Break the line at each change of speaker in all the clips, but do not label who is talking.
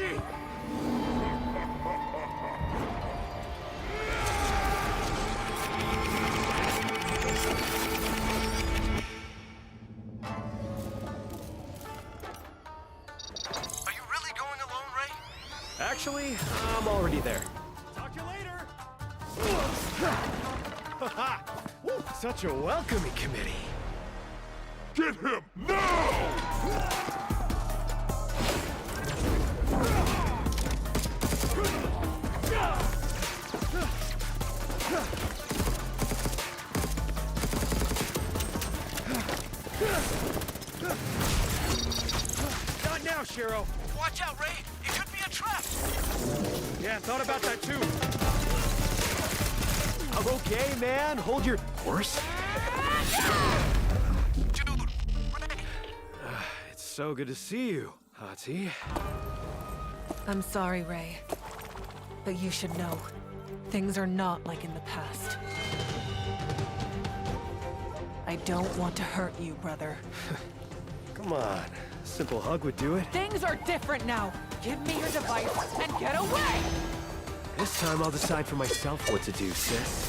EUVINCI!
Are you really going alone, Ray?
Actually, I'm already there. Talk to you later! Woo, such a welcoming committee.
Get him now!
Not now, Shiro.
Watch out, Ray! It could be a trap!
Yeah, thought about that too. I'm okay, man. Hold your horse.
Dude, Ray!
It's so good to see you, Hati.
I'm sorry, Ray. But you should know, things are not like in the past. I don't want to hurt you, brother.
Come on. A simple hug would do it.
Things are different now! Give me your device and get away!
This time I'll decide for myself what to do, sis.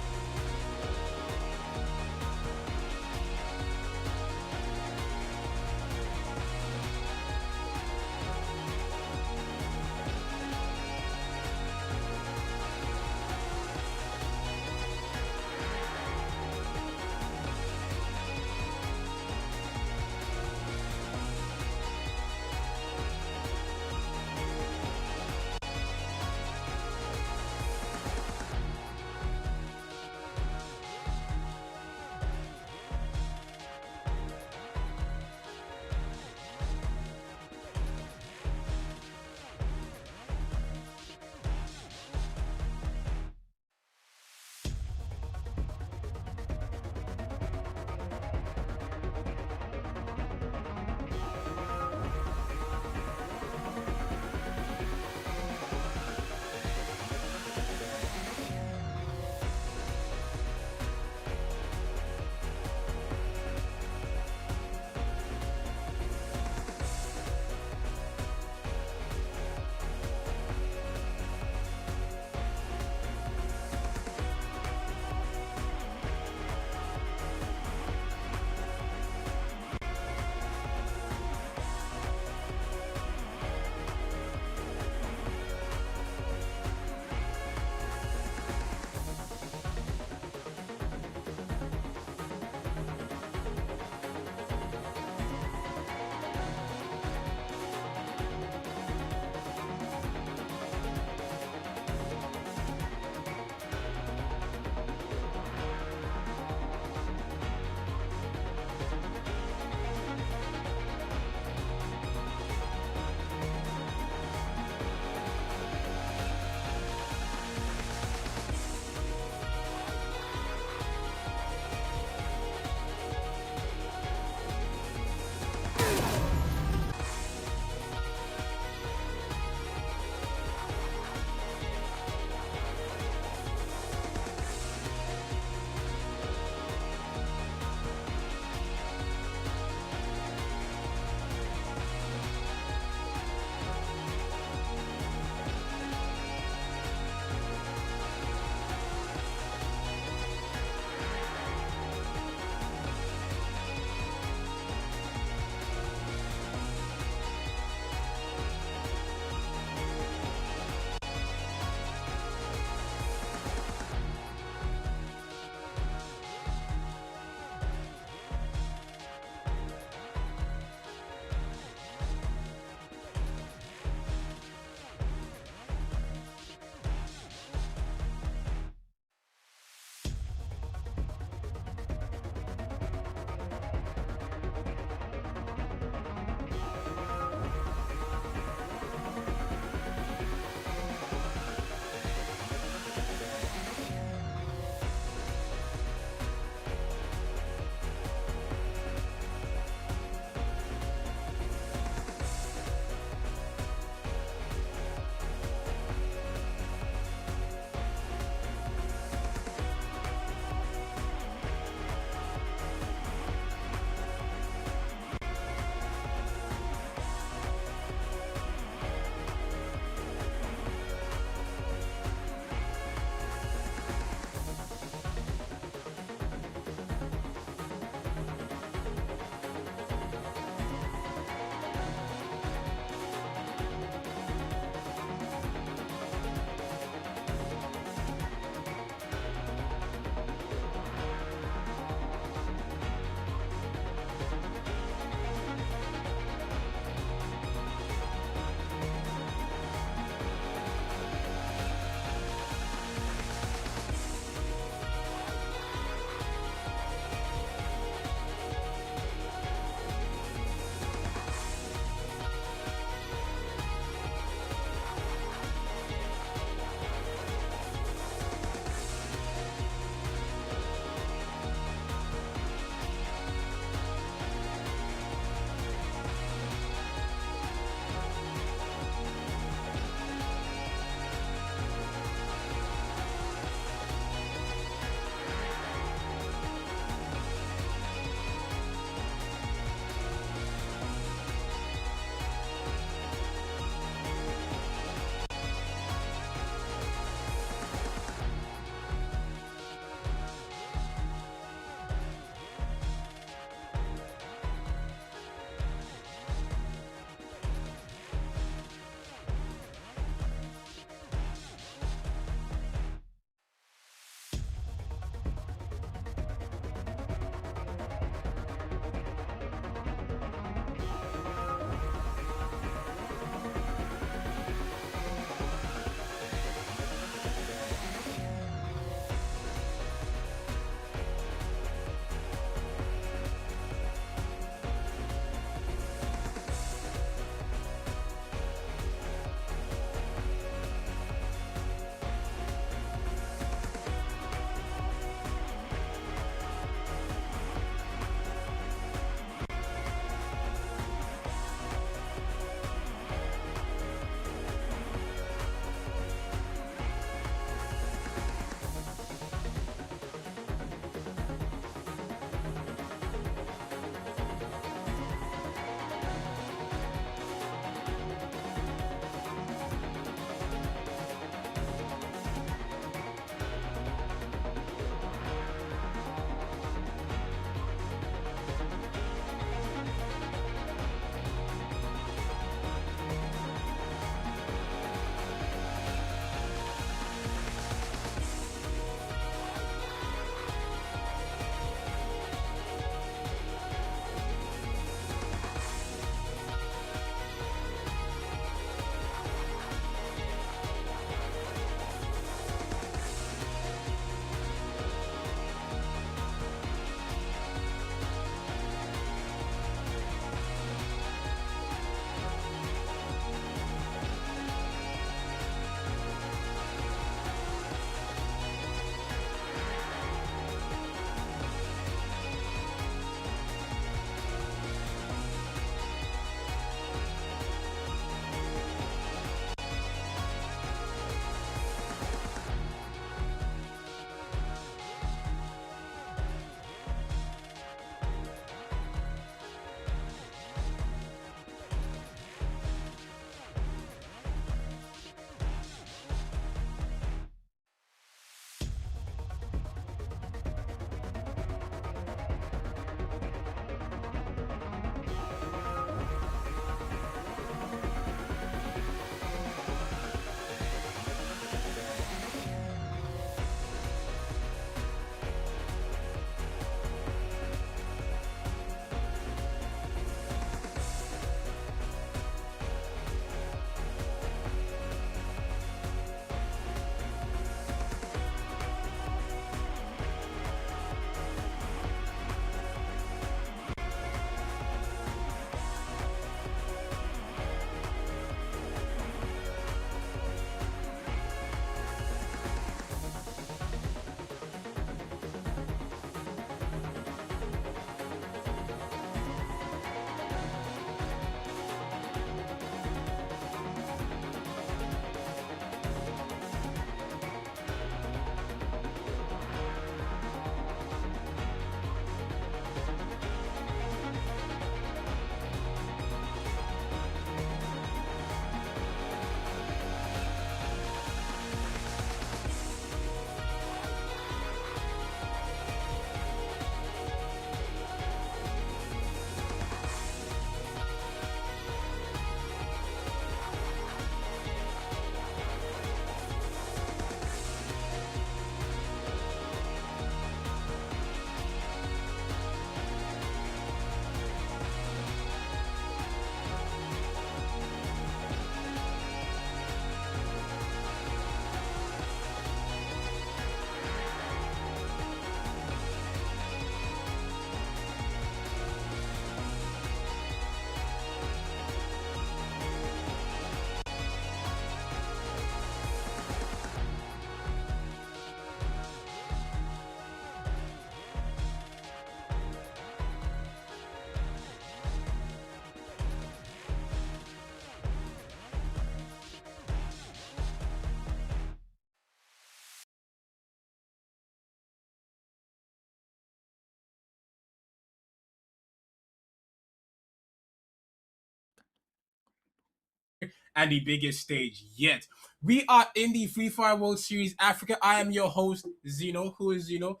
and the biggest stage yet. We are in the Free Fire World Series Africa. I am your host, Zeno. Who is Zeno?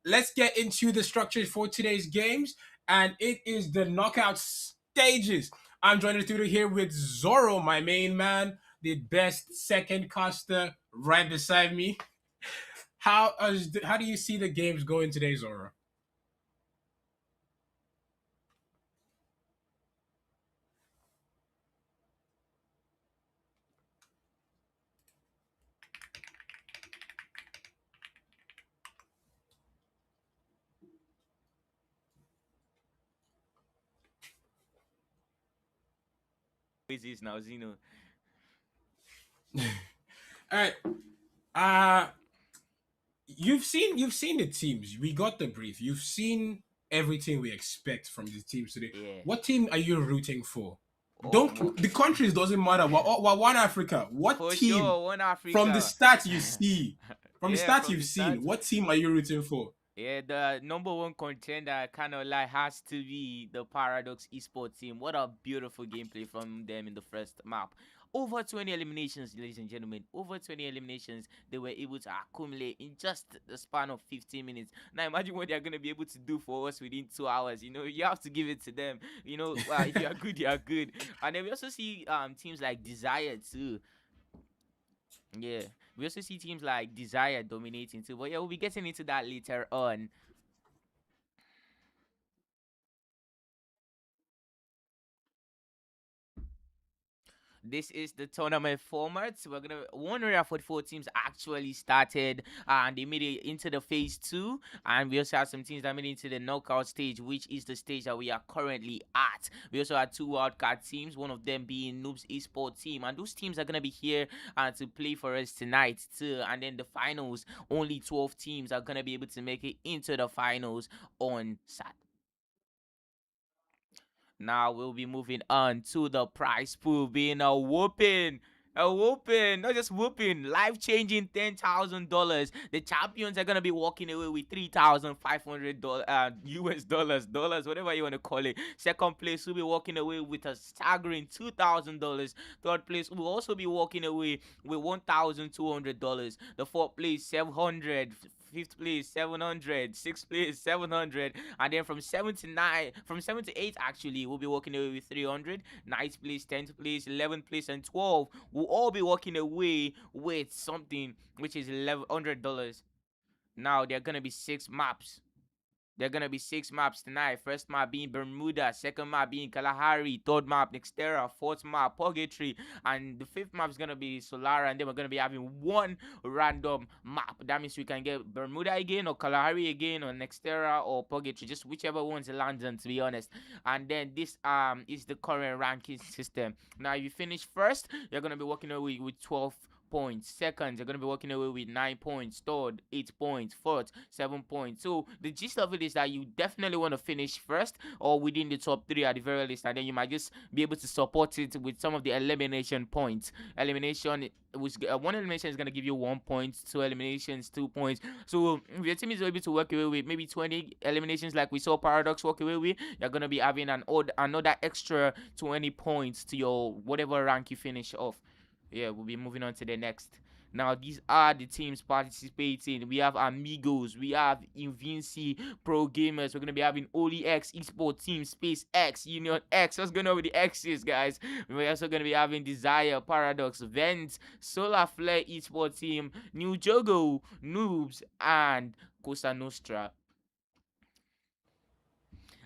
Let's get into the structures for today's games, and it is the knockout stages. I'm joined through here with Zoro, my main man, the best second caster right beside me. How do you see the games going today, Zoro?
Quizzes now, Zeno.
All right. Uh you've seen the teams. We got the brief. You've seen everything we expect from the teams today.
Yeah.
What team are you rooting for?
Oh,
The countries doesn't matter. We're one Africa. What
for
team
sure, one Africa.
from the stats you see? From the
Yeah,
stats
from
you've
the
seen,
stats.
what team are you rooting for?
Yeah, the number one contender kind of like has to be the Paradox esports team. What a beautiful gameplay from them in the first map. Over 20 eliminations, ladies and gentlemen. Over 20 eliminations they were able to accumulate in just the span of 15 minutes. Now imagine what they're going to be able to do for us within 2 hours. You know, you have to give it to them. You know, if you are good, you are good. And then we also see teams like Desire too. Yeah, we also see teams like Desire dominating too. But yeah, we'll be getting into that later on. This is the tournament format. We're gonna 144 teams actually started and they made it into the phase 2, and we also have some teams that made it into the knockout stage, which is the stage that we are currently at. We also had 2 wildcard teams, one of them being Noobs esports team, and those teams are gonna be here to play for us tonight too. And then the finals, only 12 teams are gonna be able to make it into the finals on Saturday. Now we'll be moving on to the prize pool being a whooping. A whooping, not just whooping, life-changing $10,000. The champions are gonna be walking away with $3,500 US dollars, whatever you want to call it. Second place will be walking away with a staggering $2,000. Third place will also be walking away with $1,200. The fourth place 700. Fifth place 700, sixth place 700, and then from 7 to 8 actually we'll be walking away with 300. Ninth place, 10th place, 11th place, and 12 will all be walking away with something which is $1,100. Now there are gonna be 6 maps. There are gonna be 6 maps tonight. First map being Bermuda, second map being Kalahari, third map Nextera, fourth map Purgatory, and the 5th map is gonna be Solara, and then we're gonna be having one random map. That means we can get Bermuda again, or Kalahari again, or Nextera, or Purgatory, just whichever one's lands on, to be honest. And then this is the current ranking system. Now if you finish first, you're gonna be walking away with 12 points. Second, you're going to be walking away with 9 points. Third, 8 points. Fourth, 7 points. So the gist of it is that you definitely want to finish first or within the top 3 at the very least, and then you might just be able to support it with some of the elimination points. Elimination was one elimination is going to give you 1 point, 2 eliminations 2 points. So if your team is able to work away with maybe 20 eliminations like we saw Paradox walk away with, you're going to be having another extra 20 points to your whatever rank you finish off. Yeah, we'll be moving on to the next. Now, these are the teams participating. We have AMIGOS, we have EUVINCI, Pro Gamers. We're going to be having HOLYHEX, Esports Team, Space X, Union X. What's going on with the X's, guys? We're also going to be having Desire, Paradox, Vent, Solar Flare, Esports Team, New Jogo, Noobs, and Cosa Nostra.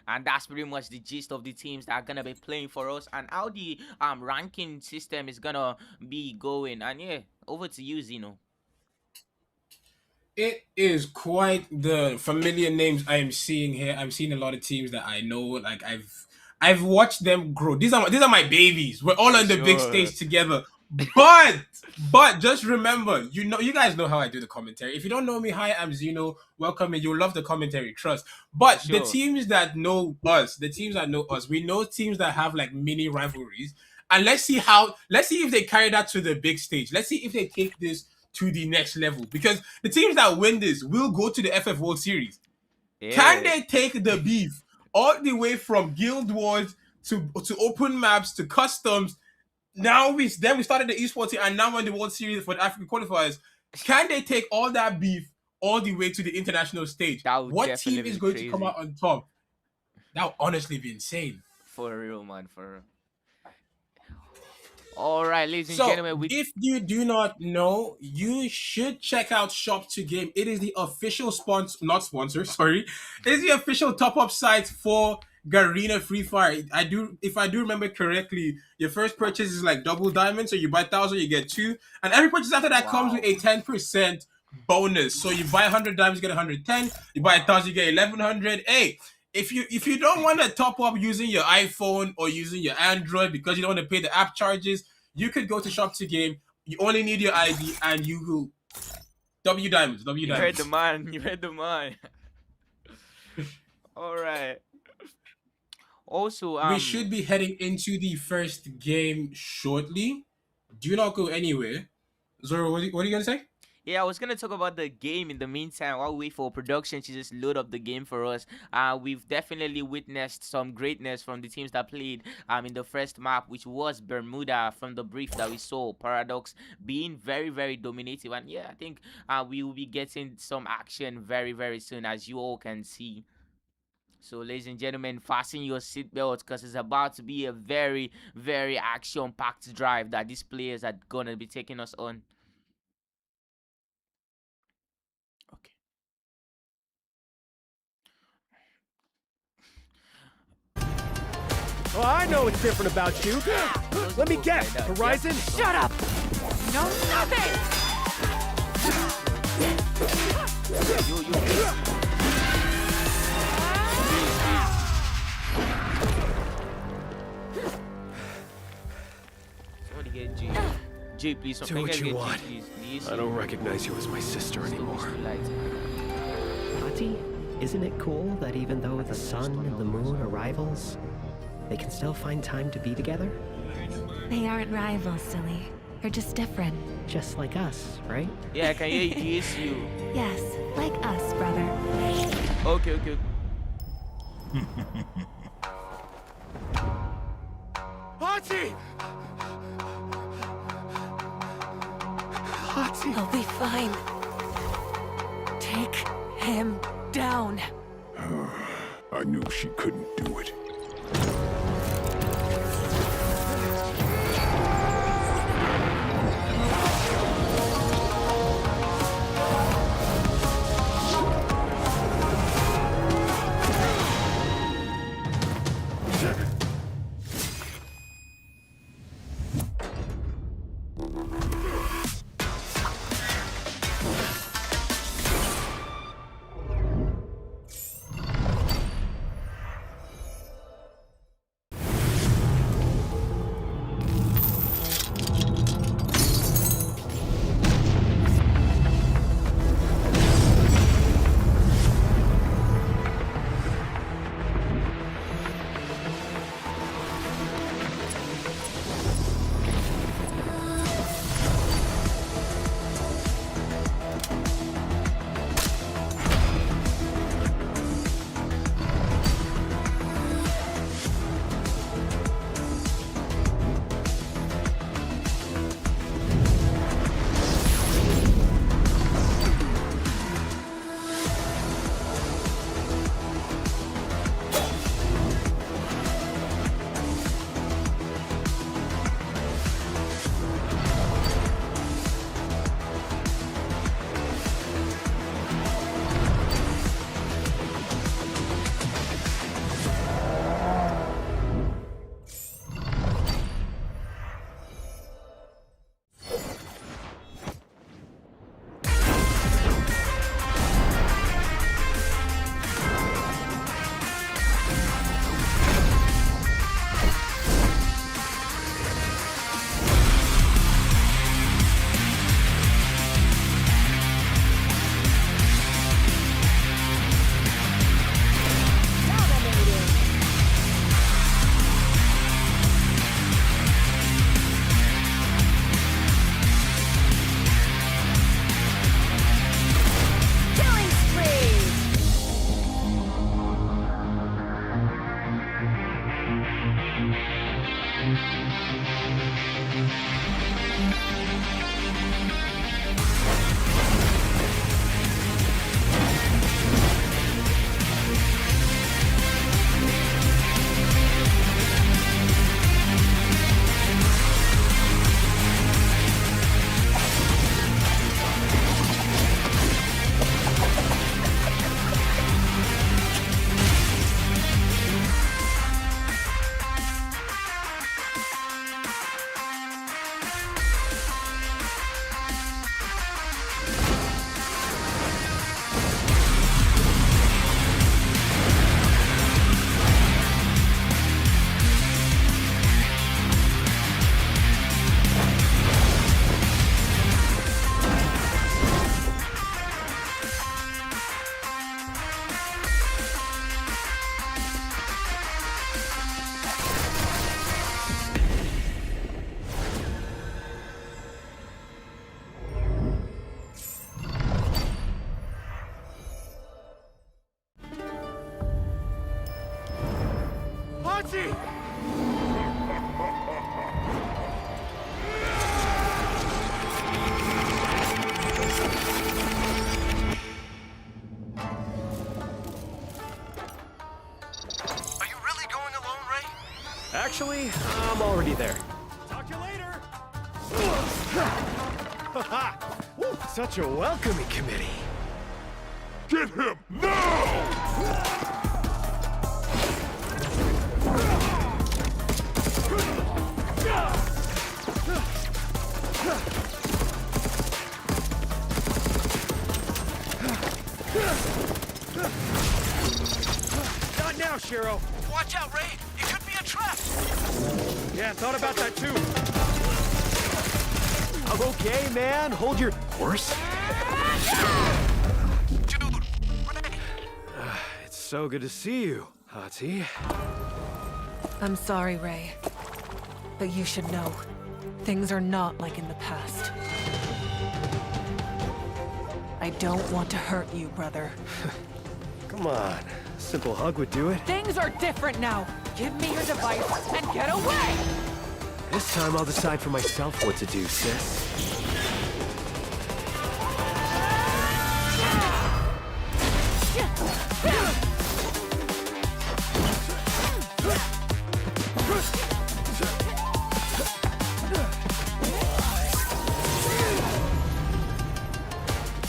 And that's pretty much the gist of the teams that are gonna be playing for us and how the ranking system is gonna be going. And yeah, over to you, Zeno.
It is quite the familiar names I am seeing here. I'm seeing a lot of teams that I know. Like I've watched them grow. These are my babies. We're all on the big stage together. But just remember, you guys know how I do the commentary. If you don't know me, hi, I'm Zeno. Welcome, and you'll love the commentary. Trust. But the teams that know us, we know teams that have like mini rivalries, and let's see if they carry that to the big stage. Let's see if they take this to the next level, because the teams that win this will go to the FF World Series. Yeah. Can they take the beef all the way from Guild Wars to open maps to customs? now we started the esports here, and now we're in the World Series for the African qualifiers. Can they take all that beef all the way to the international stage?
That would
What
definitely
team is
be
going to come
crazy.
out on top? That would honestly be insane.
For real, man. For real. All right, ladies and
So,
gentlemen,
if you do not know, you should check out Shop to Game. It is the official not sponsor, sorry. It is the official top-up site for Garena Free Fire. If I do remember correctly, your first purchase is like double diamond, so you buy 1,000, you get 2, and every purchase after that comes with a 10% bonus. So you buy 100 diamonds, you get 110. You buy 1,000, you get 1,100. Hey, if you don't want to top up using your iPhone or using your Android because you don't want to pay the app charges, you could go to Shop to Game. You only need your ID and you will W diamonds.
you heard the man. You heard the man. All right. Also,
we should be heading into the first game shortly. Do not go anywhere. Zoro, what are you gonna say?
Yeah, I was gonna talk about the game in the meantime while we wait for production to just load up the game for us. We've definitely witnessed some greatness from the teams that played in the first map, which was Bermuda. From the brief that we saw, Paradox being very, very dominative, and yeah, I think we will be getting some action very, very soon, as you all can see. So, ladies and gentlemen, fasten your seatbelts because it's about to be a very, very action-packed drive that these players are gonna be taking us on.
Oh, I know what's different about you. Let me guess. Horizon?
Shut up! No, nothing!
Somebody get G. G, please.
Do what you want.
Please.
I don't recognize you as my sister anymore.
Hati, isn't it cool that even though the sun and the moon are rivals, they can still find time to be together?
They aren't rivals, silly. They're just different.
Just like us, right?
Yeah, I can hear you. Yes, you.
Yes, like us, brother.
Okay.
Hachi! Hachi!
He'll be fine. Take him down.
I knew she couldn't do it.
Hachi!
Are you really going alone, Ray?
Actually, I'm already there. Talk to you later! Woo, such a welcoming committee.
Get him now!
Not now, Shiro.
Watch out, Ray. It could be a trap.
Yeah, thought about that too. I'm okay, man. Hold your horse.
Dude, Ray.
It's so good to see you, Hachi.
I'm sorry, Ray. But you should know, things are not like in the past. I don't want to hurt you, brother.
Come on. A simple hug would do it.
Things are different now. Give me your device and get away!
This time I'll decide for myself what to do, sis.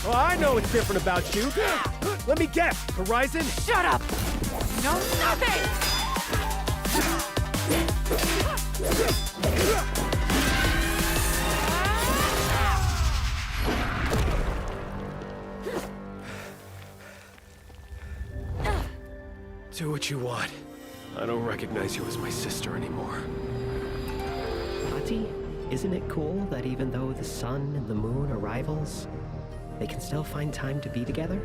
Oh, I know what's different about you. Let me guess. Horizon?
Shut up! No, nothing!
Do what you want. I don't recognize you as my sister anymore.
Hachi, isn't it cool that even though the sun and the moon are rivals, they can still find time to be together?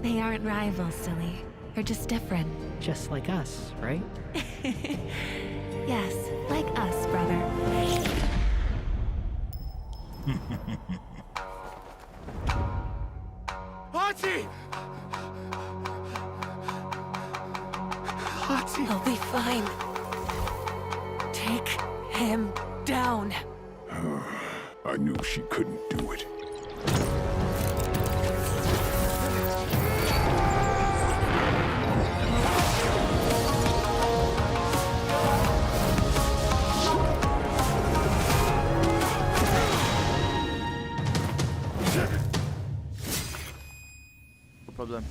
They aren't rivals, silly. They're just different.
Just like us, right?
Yes, like us, brother.
Hachi! Hachi!
He'll be fine. Take him down.
I knew she couldn't do it.
No problem.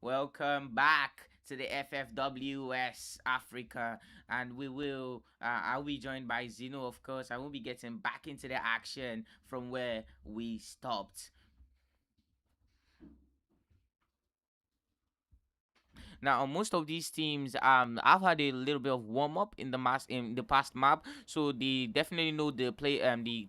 Welcome back to the FFWS Africa, and I'll be joined by Zeno, of course. I will be getting back into the action from where we stopped. Now, on most of these teams, I've had a little bit of warm up in the past map, so they definitely know the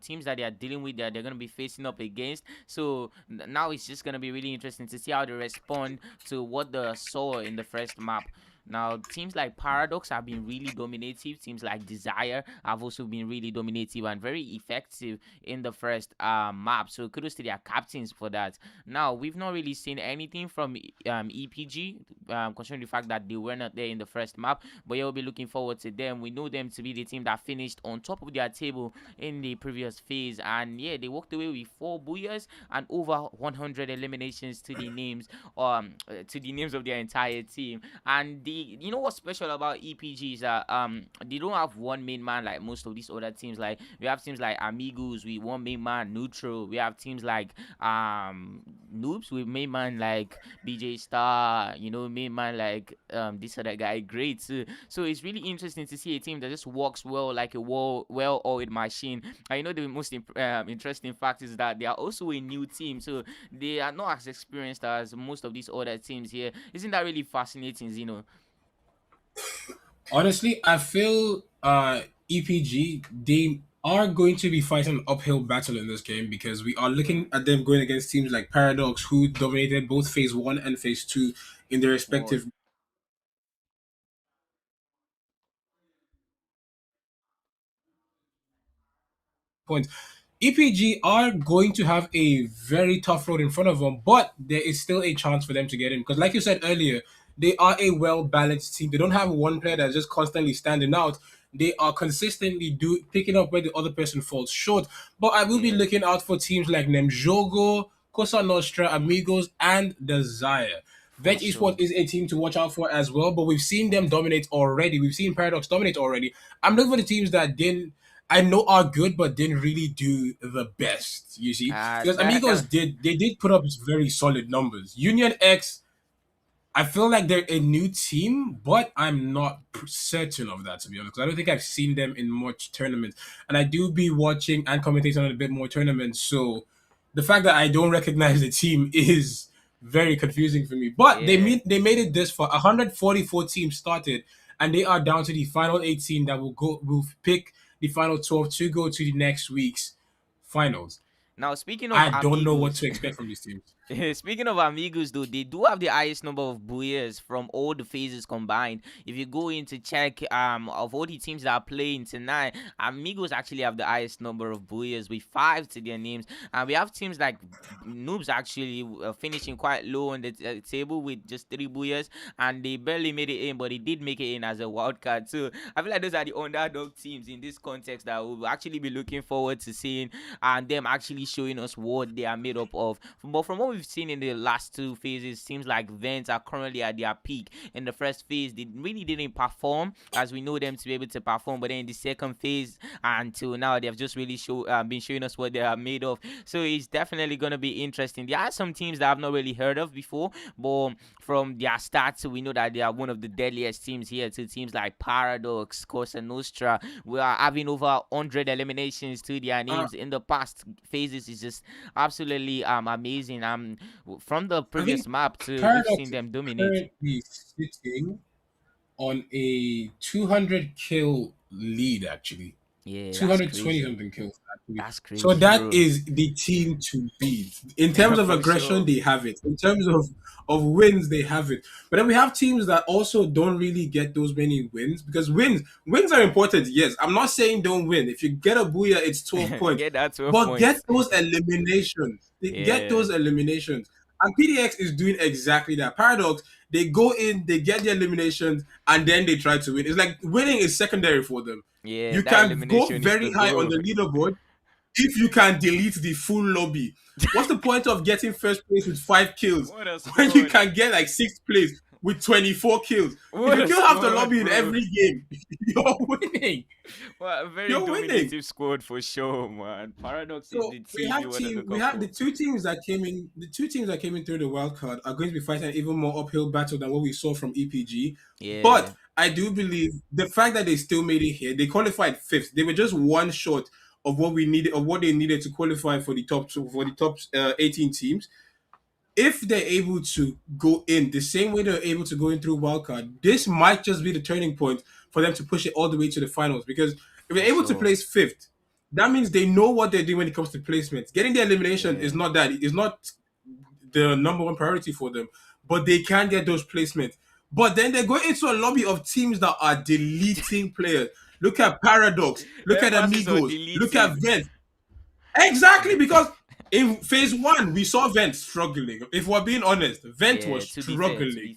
teams that they are dealing with, that they're gonna be facing up against. So now it's just gonna be really interesting to see how they respond to what they saw in the first map. Now, teams like Paradox have been really dominative. Teams like Desire have also been really dominative and very effective in the first map. So kudos to their captains for that. Now, we've not really seen anything from EPG, considering the fact that they were not there in the first map. But you'll be looking forward to them. We know them to be the team that finished on top of their table in the previous phase. And yeah, they walked away with 4 booyahs and over 100 eliminations to the names of their entire team. And you know what's special about EPG is that they don't have one main man like most of these other teams. Like we have teams like AMIGOS with one main man, Neutral. We have teams like Noobs with main man like BJ Star, you know, main man like this other guy, Great. So it's really interesting to see a team that just works well like a well-oiled machine. I know the most interesting fact is that they are also a new team, so they are not as experienced as most of these other teams here. Isn't that really fascinating, Zeno?
Honestly, I feel EPG, they are going to be fighting an uphill battle in this game because we are looking at them going against teams like Paradox, who dominated both Phase 1 and Phase 2 in their respective points. EPG are going to have a very tough road in front of them, but there is still a chance for them to get in. Because, like you said earlier, they are a well-balanced team. They don't have one player that's just constantly standing out. They are consistently picking up where the other person falls short. But I will be looking out for teams like Nemjogo, Cosa Nostra, Amigos, and Desire. Vet Esports is a team to watch out for as well, but we've seen them dominate already. We've seen Paradox dominate already. I'm looking for the teams that I know are good, but didn't really do the best. You see, because Amigos did put up very solid numbers. Union X, I feel like they're a new team, but I'm not certain of that, to be honest. Because I don't think I've seen them in much tournaments, and I do be watching and commentating on a bit more tournaments. So the fact that I don't recognize the team is very confusing for me. But they made it this far. 144 teams started, and they are down to the final 18 that will pick the final 12 to go to the next week's finals.
Now, speaking of
I don't know what to expect from these teams.
Speaking of Amigos, though, they do have the highest number of booyahs from all the phases combined. If you go in to check of all the teams that are playing tonight, Amigos actually have the highest number of booyahs with 5 to their names. And we have teams like Noobs actually finishing quite low on the table with just 3 booyahs, and they barely made it in, but they did make it in as a wild card. So I feel like those are the underdog teams in this context that we'll actually be looking forward to seeing, and them actually showing us what they are made up of. But from what we've seen in the last 2 phases, seems like Vents are currently at their peak. In the first phase, they really didn't perform as we know them to be able to perform, but then in the second phase until now, they've just really been showing us what they are made of. So it's definitely going to be interesting. There are some teams that I've not really heard of before, but from their stats, we know that they are one of the deadliest teams here. To teams like Paradox, Cosa Nostra, we are having over 100 eliminations to their names in the past phases. Is just absolutely amazing. From the previous map to we've seen them dominate.
Currently sitting on a 200 kill lead, actually.
Yeah,
220 something kills. Actually.
That's crazy.
So that is the team to beat. In terms of aggression, they have it. In terms of wins, they have it. But then we have teams that also don't really get those many wins, because wins are important. Yes, I'm not saying don't win. If you get a booyah, it's 12 points.
Get that 12
but
points.
get those eliminations. Get those eliminations. And PDX is doing exactly that. Paradox, they go in, they get the eliminations, and then they try to win. It's like winning is secondary for them.
Yeah,
you can go very high on the leaderboard if you can delete the full lobby. What's the point of getting first place with 5 kills when you can get like 6th place with 24 kills? If you kill half the lobby in every game, you're winning.
Well, a very dominative squad for sure, man. Paradox is the team.
We have the two teams that came in. The 2 teams that came in through the wild card are going to be fighting an even more uphill battle than what we saw from EPG.
Yeah.
But I do believe the fact that they still made it here, they qualified 5th. They were just one short of what we needed, of what they needed to qualify for the top 18 teams. If they're able to go in the same way they're able to go in through wildcard, this might just be the turning point for them to push it all the way to the finals. Because if they're able to place 5th, that means they know what they're doing when it comes to placements. Getting the elimination is not the number one priority for them, but they can get those placements. But then they're going into a lobby of teams that are deleting players. Look at Paradox. Look at Amigos. Look at Vent. Exactly, because in phase 1, we saw Vent struggling. If we're being honest, Vent was struggling.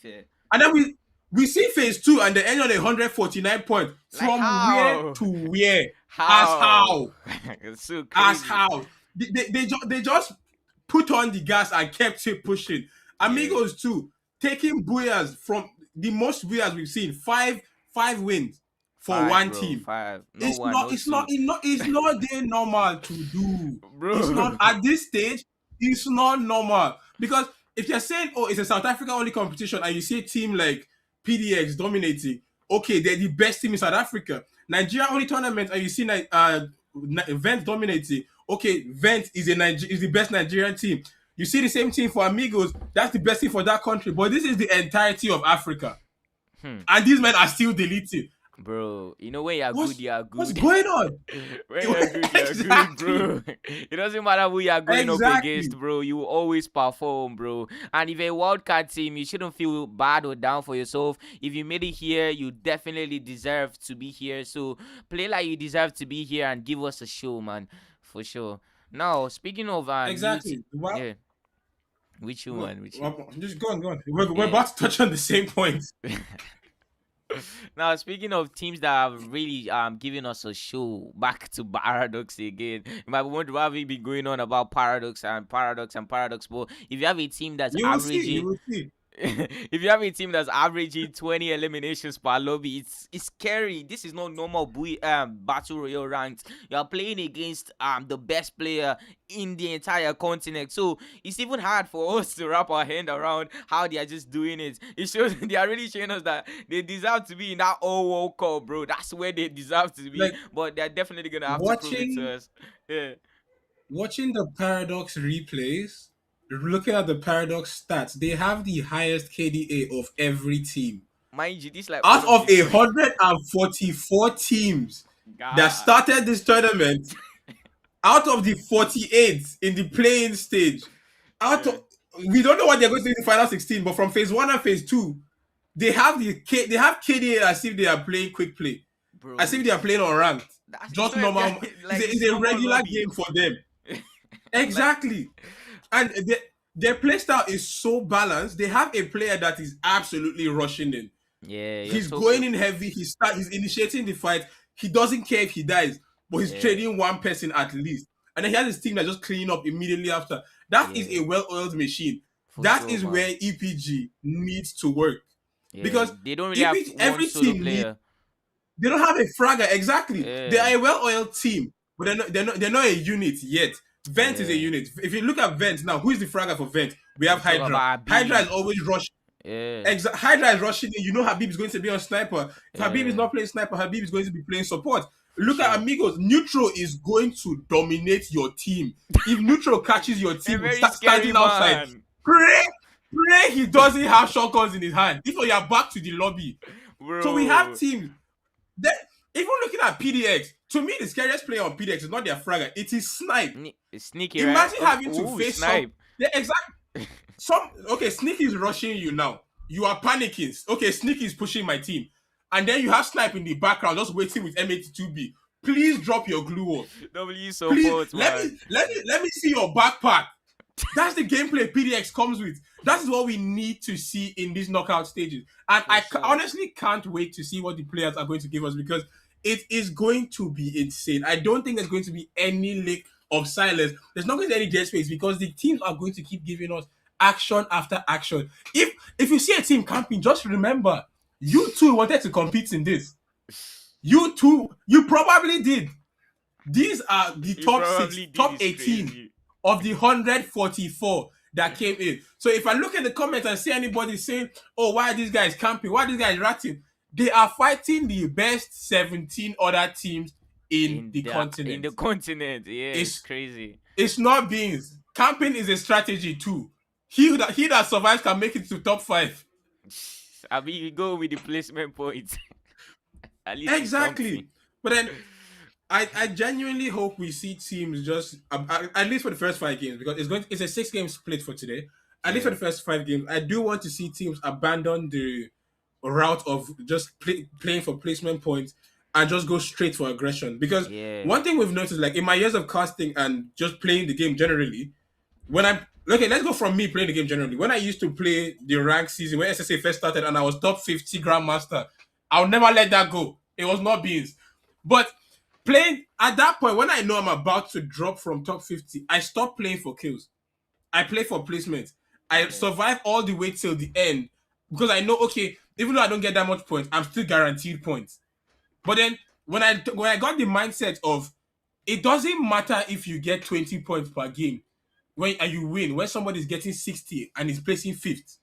And then we see phase 2 and they end on 149 points. From where to where? How?
It's so crazy.
As how? They just put on the gas and kept it pushing. Amigos too, taking booyahs from the most booyahs we've seen. 5 wins for one team. It's not their normal to do. Bro. It's not at this stage. It's not normal, because if you're saying, oh, it's a South Africa only competition, and you see a team like PDX dominating, okay, they're the best team in South Africa. Nigeria only tournament, and you see Vent dominating, okay, Vent is the best Nigerian team. You see the same team for Amigos, that's the best team for that country. But this is the entirety of Africa. And these men are still deleting.
Bro, you know when you're good, you're good.
What's going on?
When you're good, you're good, bro. It doesn't matter who you're going up against, bro. You will always perform, bro. And if you're a wildcard team, you shouldn't feel bad or down for yourself. If you made it here, you definitely deserve to be here. So play like you deserve to be here and give us a show, man. For sure. Now, speaking of
Exactly. Well,
yeah, which one? Which one?
well, just go on, go on. We're
Yeah.
about to touch on the same point.
Now, speaking of teams that have really given us a show, back to Paradox again. You might be wondering why have we been going on about Paradox and Paradox and Paradox, but if you have a team that's
You will see.
averaging
You will see.
if you have a team that's averaging 20 eliminations per lobby, it's scary. This is not normal battle royale ranked. You are playing against the best player in the entire continent, so it's even hard for us to wrap our hand around how they are just doing it. It shows they are really showing us that they deserve to be in that old World Cup, bro. That's where they deserve to be.
Like,
But they're definitely gonna have to prove it to us. Yeah.
watching the Paradox replays, looking at the Paradox stats, they have the highest KDA of every team.
Mind you, this like
Out
one
of
the-
144 teams that
God.
started this tournament, out of the 48 in the playing stage, we don't know what they're going to do in the final 16, but from phase 1 and phase 2, they have KDA as if they are playing quick play,
Bro,
as if they are playing on ranked.
that's
Just
so
normal.
like,
It's a
normal
regular
lobby.
game for them. Exactly. And their play style is so balanced. They have a player that is absolutely rushing in.
Yeah, you're
He's
so
going in heavy. He's initiating the fight. He doesn't care if he dies, but he's trading one person at least. And then he has his team that just cleaning up immediately after. That is a well-oiled machine. That is where EPG needs to work.
Yeah,
Because
they don't really have
EPG,
one
every
solo
team
player.
they don't have a fragger, exactly.
Yeah.
They are a well-oiled team, but they're not a unit yet. Vent is a
Yeah.
unit. If you look at Vent now, who is the fragger for Vent? We have
Talk about
Hydra.
Habib.
Hydra is always rushing.
Yeah.
Hydra is rushing in. You know Habib is going to be on sniper. If Habib is
Yeah.
not playing sniper, Habib is going to be playing support. Look at Amigos. Neutral is going to dominate your team. If Neutral catches your
A
team
very
standing
scary
outside,
man.
pray he doesn't have shotguns in his hand. If you're back to the lobby.
Bro.
So we have teams that, even looking at PDX, to me the scariest player on PDX is not their fragger, it is Snipe.
Sneaky,
Imagine
right?
having to
Ooh,
face
Snipe.
yeah, exactly. Sneaky is rushing you now. You are panicking. Okay, Sneaky is pushing my team. And then you have Snipe in the background just waiting with M82B. Please drop your glue wall.
W
Please,
support, man.
let me see your backpack. That's the gameplay PDX comes with. That is what we need to see in these knockout stages. And honestly can't wait to see what the players are going to give us, because it is going to be insane. I don't think there's going to be any lick of silence. There's not going to be any dead space, because the teams are going to keep giving us action after action. If you see a team camping, just remember, you too wanted to compete in this. You too, you probably did. These are the top 6, top 18 of the 144 that came in. So if I look at the comments and see anybody saying, oh, why are these guys camping? Why are these guys ratting? They are fighting the best 17 other teams in the continent.
In the continent, yeah, it's crazy.
It's not beans. Camping is a strategy too. He that survives can make it to top 5.
I mean, you go with the placement points. At least
Exactly. But then I genuinely hope we see teams just at least for the first 5 games, because it's a 6-game split for today. At least for the first 5 games, I do want to see teams abandon the route of just playing for placement points and just go straight for aggression. Because one thing we've noticed, like in my years of casting and just playing the game generally, let's go from me playing the game generally. When I used to play the rank season, when SSA first started and I was top 50 Grandmaster, I'll never let that go. It was not beans. But playing at that point, when I know I'm about to drop from top 50, I stop playing for kills. I play for placement. I survive all the way till the end, because I know, okay, even though I don't get that much points, I'm still guaranteed points. But then when I got the mindset of, it doesn't matter if you get 20 points per game and you win, when somebody's getting 60 and is placing 5th.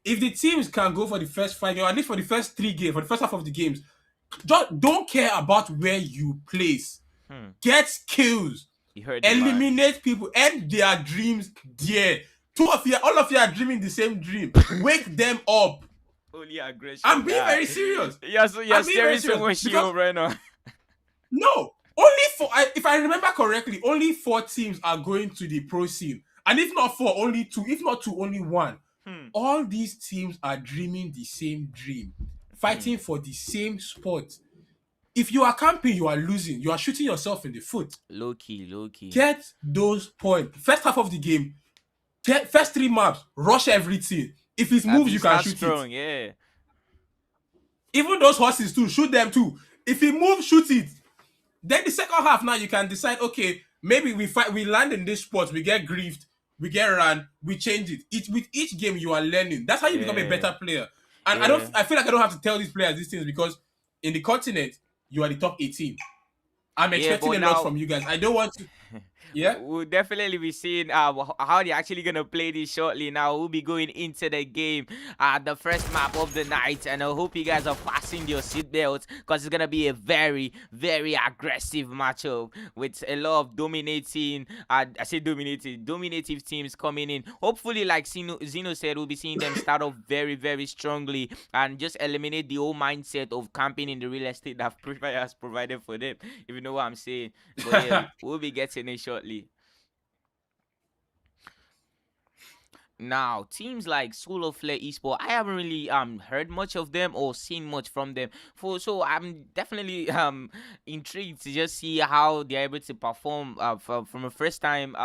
If the teams can go for the first 5 games, or at least for the first 3 games, for the first half of the games, just don't care about where you place. Get kills. Eliminate people. End their dreams there. All of you are dreaming the same dream. Wake them up.
Only aggression.
I'm being very serious.
You're staring so much right now.
No. If I remember correctly, only 4 teams are going to the pro scene. And if not 4, only 2. If not 2, only 1. All these teams are dreaming the same dream. Fighting for the same spot. If you are camping, you are losing. You are shooting yourself in the foot.
Low key.
Get those points. First half of the game, first 3 maps, rush everything. If it moves, you can shoot
strong,
it.
Yeah.
Even those horses too, shoot them too. If it moves, shoot it. Then the second half, now you can decide, okay, maybe we land in this spot, we get griefed, we get ran, we change it. With each game you are learning. That's how you become a better player. And I feel like I don't have to tell these players these things, because in the continent, you are the top 18. I'm expecting a lot from you guys. I don't want to. Yeah,
we'll definitely be seeing how they're actually gonna play this shortly. Now we'll be going into the game, the first map of the night, and I hope you guys are fastening your seatbelts, because it's gonna be a very, very aggressive matchup with a lot of dominating. I say dominative teams coming in. Hopefully, like Zeno said, we'll be seeing them start off very, very strongly and just eliminate the old mindset of camping in the real estate that Free Fire has provided for them. If you know what I'm saying. But yeah, we'll be getting it shortly. Now, teams like Solo Flare Esports, I haven't really heard much of them or seen much from them. So I'm definitely intrigued to just see how they're able to perform from a first time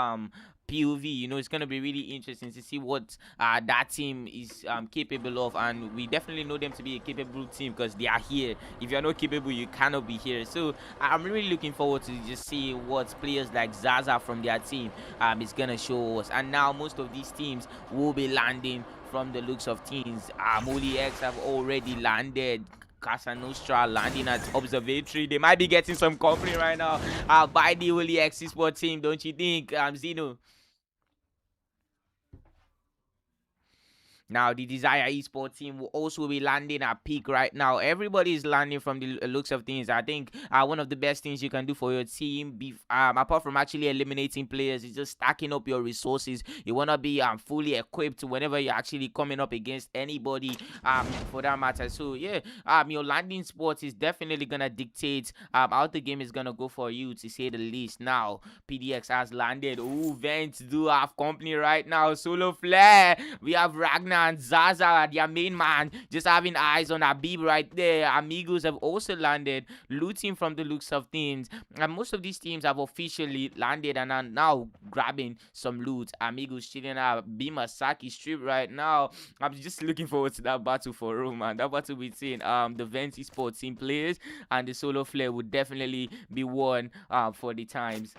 POV. You know, it's gonna be really interesting to see what that team is capable of, and we definitely know them to be a capable team because they are here. If you're not capable, you cannot be here. So I'm really looking forward to just see what players like Zaza from their team is gonna show us. And now most of these teams will be landing from the looks of teams. HOLYHEX have already landed. Casa Nostra landing at Observatory. They might be getting some company right now by the HOLYHEX Esports team, don't you think, Zeno? Now, the Desire Esports team will also be landing at peak right now. Everybody is landing from the looks of things. I think one of the best things you can do for your team, apart from actually eliminating players, is just stacking up your resources. You want to be fully equipped whenever you're actually coming up against anybody, for that matter. So, yeah, your landing spot is definitely going to dictate how the game is going to go for you, to say the least. Now, PDX has landed. Ooh, Vents do have company right now. Solo Flare. We have Ragnar and Zaza, their main man, just having eyes on Habib right there. Amigos have also landed, looting from the looks of things. And most of these teams have officially landed and are now grabbing some loot. Amigos chilling at Bimasaki Strip right now. I'm just looking forward to that battle for Rome, man. That battle between the Venti Sports team players and the Solo Flare would definitely be one for the times.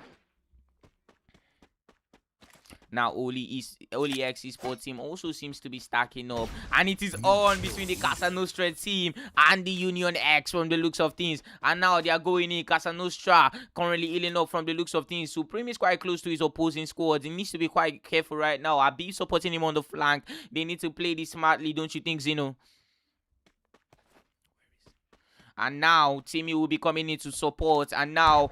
Now, HOLYHEX Esports team also seems to be stacking up, and it is on between the Casa Nostra team and the Union X from the looks of things. And now they are going in. Casa Nostra currently healing up from the looks of things. Supreme is quite close to his opposing squad. He needs to be quite careful right now. Habib supporting him on the flank. They need to play this smartly, don't you think, Zeno? And now Timmy will be coming in to support. And now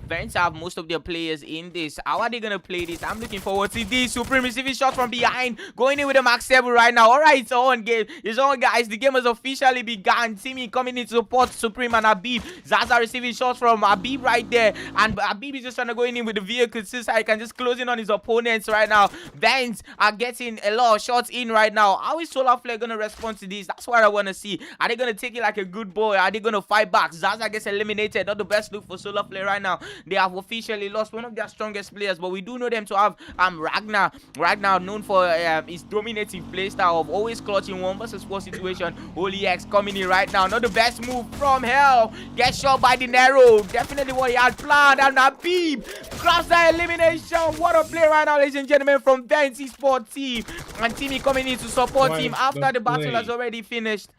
Vents have most of their players in this. How are they gonna play this? I'm looking forward to this. Supreme receiving shots from behind, going in with a max 7 right now. All right, it's on, game. It's on, guys. The game has officially begun. Timmy coming in to support Supreme and Habib. Zaza receiving shots from Habib right there, and Habib is just trying to go in with the vehicle so he can just close in on his opponents right now. Vents are getting a lot of shots in right now. How is Solar Flare gonna respond to this? That's what I want to see. Are they gonna take it like a good boy? Are they gonna fight back? Zaza gets eliminated. Not the best look for Solar Flare right now. They have officially lost one of their strongest players, but we do know them to have Ragnar. Ragnar, known for his dominating playstyle of always clutching 1 versus 4 situation. HOLYHEX coming in right now. Not the best move from hell. Gets shot by the Nero. Definitely what he had planned. And Habib grabs that elimination. What a play right now, ladies and gentlemen, from Vents Esports team. And Timmy coming in to support him after the battle has already finished.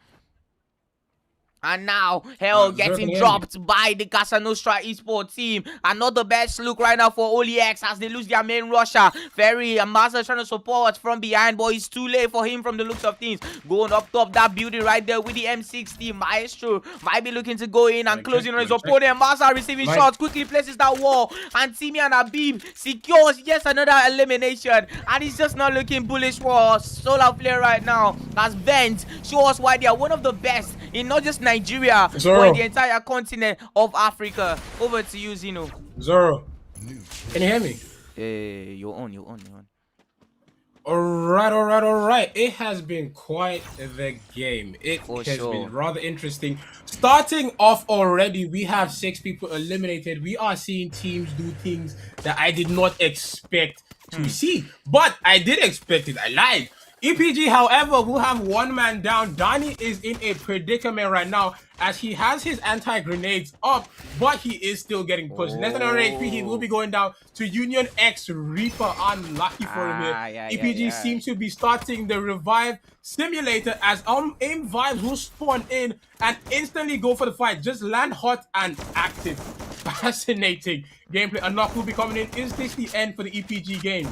And now, Hell getting dropped by the Casa Nostra Esports team. And not the best look right now for HOLYHEX as they lose their main rusher. Ferry and Master trying to support from behind, but it's too late for him from the looks of things. Going up top, that beauty right there with the M60. Maestro might be looking to go in and closing on his opponent. Master receiving shots, quickly places that wall. And Timmy and Habib secures yes another elimination. And it's just not looking bullish for Solar Flare right now. As Vent show us why they are one of the best in not just Nigeria, but in the entire continent of Africa. Over to you, Zeno.
Zoro, can you hear me?
You're on.
All right. It has been quite the game. It
For
has
sure.
been rather interesting. Starting off already, we have 6 people eliminated. We are seeing teams do things that I did not expect to see. But I did expect it. I lied. EPG, however, will have 1 man down. Donnie is in a predicament right now as he has his anti-grenades up, but he is still getting pushed. Less than 100 HP, he will be going down to Union X Reaper. Unlucky for him here. EPG seems to be starting the revive simulator as aim vibes will spawn in and instantly go for the fight. Just land hot and active. Fascinating gameplay. A knock will be coming in. Is this the end for the EPG game?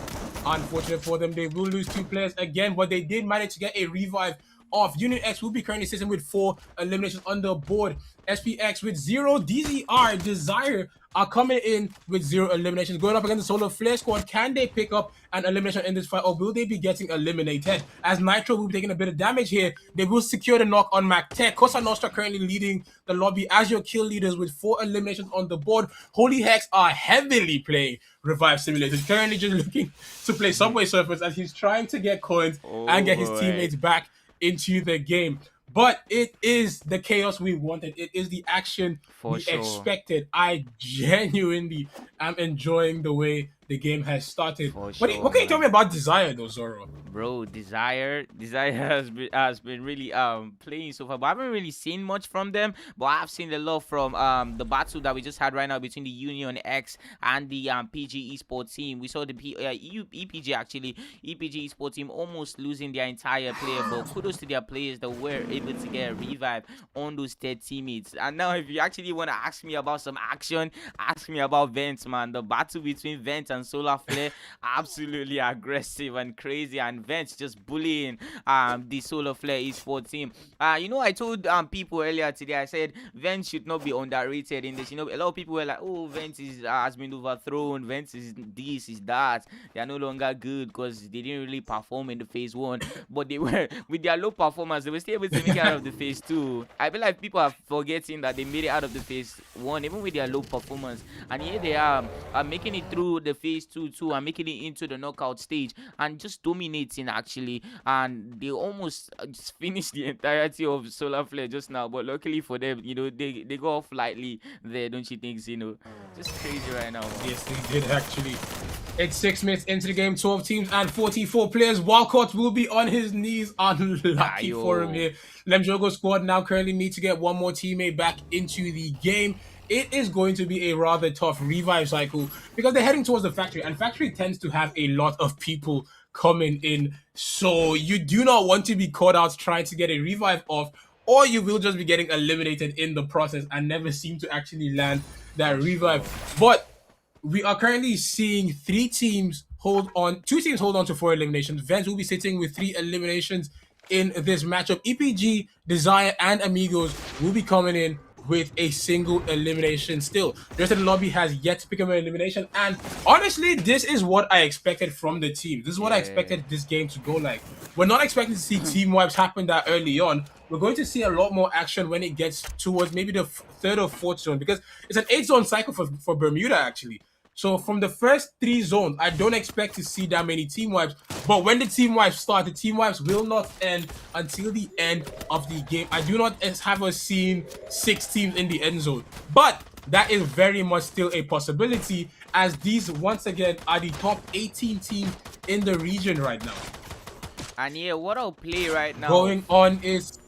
Unfortunate for them, they will lose 2 players again, but they did manage to get a revive off. Union X will be currently sitting with 4 eliminations on the board. SPX with 0. DZR, Desire are coming in with 0 eliminations. Going up against the Solar Flare squad, can they pick up an elimination in this fight, or will they be getting eliminated? As Nitro will be taking a bit of damage here, they will secure the knock on MacTech. Cosa Nostra currently leading the lobby as your kill leaders with 4 eliminations on the board. HOLYHEX are heavily playing Revive Simulator, currently just looking to play Subway Surfers as he's trying to get coins and get his teammates back into the game. But it is the chaos we wanted. It is the action we expected. I genuinely am enjoying the way the game has started. What can you tell me about Desire though, Zoro?
Bro, Desire has been really playing so far, but I haven't really seen much from them. But I've seen a lot from the battle that we just had right now between the Union X and the PG Esports team. We saw the EPG actually, EPG Esports team almost losing their entire player, but kudos to their players that were able to get a revive on those dead teammates. And now, if you actually want to ask me about some action, ask me about Vent, man. The battle between Vent and Solar Flare, absolutely aggressive and crazy, and Vent just bullying the Solar Flare Esports team. You know, I told people earlier today, I said Vent should not be underrated in this. You know, a lot of people were like, oh, Vent has been overthrown, Vent is this, is that. They are no longer good because they didn't really perform in the phase 1, but they were, with their low performance, they were still able to make it out of the phase 2. I feel like people are forgetting that they made it out of the phase 1 even with their low performance, and here they are making it through the phase 2 too, and making it into the knockout stage and just dominating actually. And they almost just finished the entirety of Solar Flare just now, but luckily for them, you know, they go off lightly there, don't you think, Zeno? Just crazy right now, man.
Yes, they did actually. It's 6 minutes into the game, 12 teams and 44 players. Walcott will be on his knees. Unlucky for him here. Lemjogo squad now currently need to get 1 more teammate back into the game. It is going to be a rather tough revive cycle because they're heading towards the factory, and factory tends to have a lot of people coming in. So you do not want to be caught out trying to get a revive off, or you will just be getting eliminated in the process and never seem to actually land that revive. But we are currently seeing 2 teams hold on to 4 eliminations. Vents will be sitting with 3 eliminations in this matchup. EPG, Desire, and AMIGOS will be coming in with a single elimination still. The rest of the lobby has yet to pick up an elimination, and honestly, this is what I expected from the team. This is what I expected this game to go like. We're not expecting to see team wipes happen that early on. We're going to see a lot more action when it gets towards maybe the 3rd or 4th zone, because it's an 8-zone cycle for Bermuda actually. So from the first 3 zones, I don't expect to see that many team wipes. But when the team wipes start, the team wipes will not end until the end of the game. I do not have us seen 6 teams in the end zone. But that is very much still a possibility, as these, once again, are the top 18 teams in the region right now.
And yeah, what I'll play right now
going on is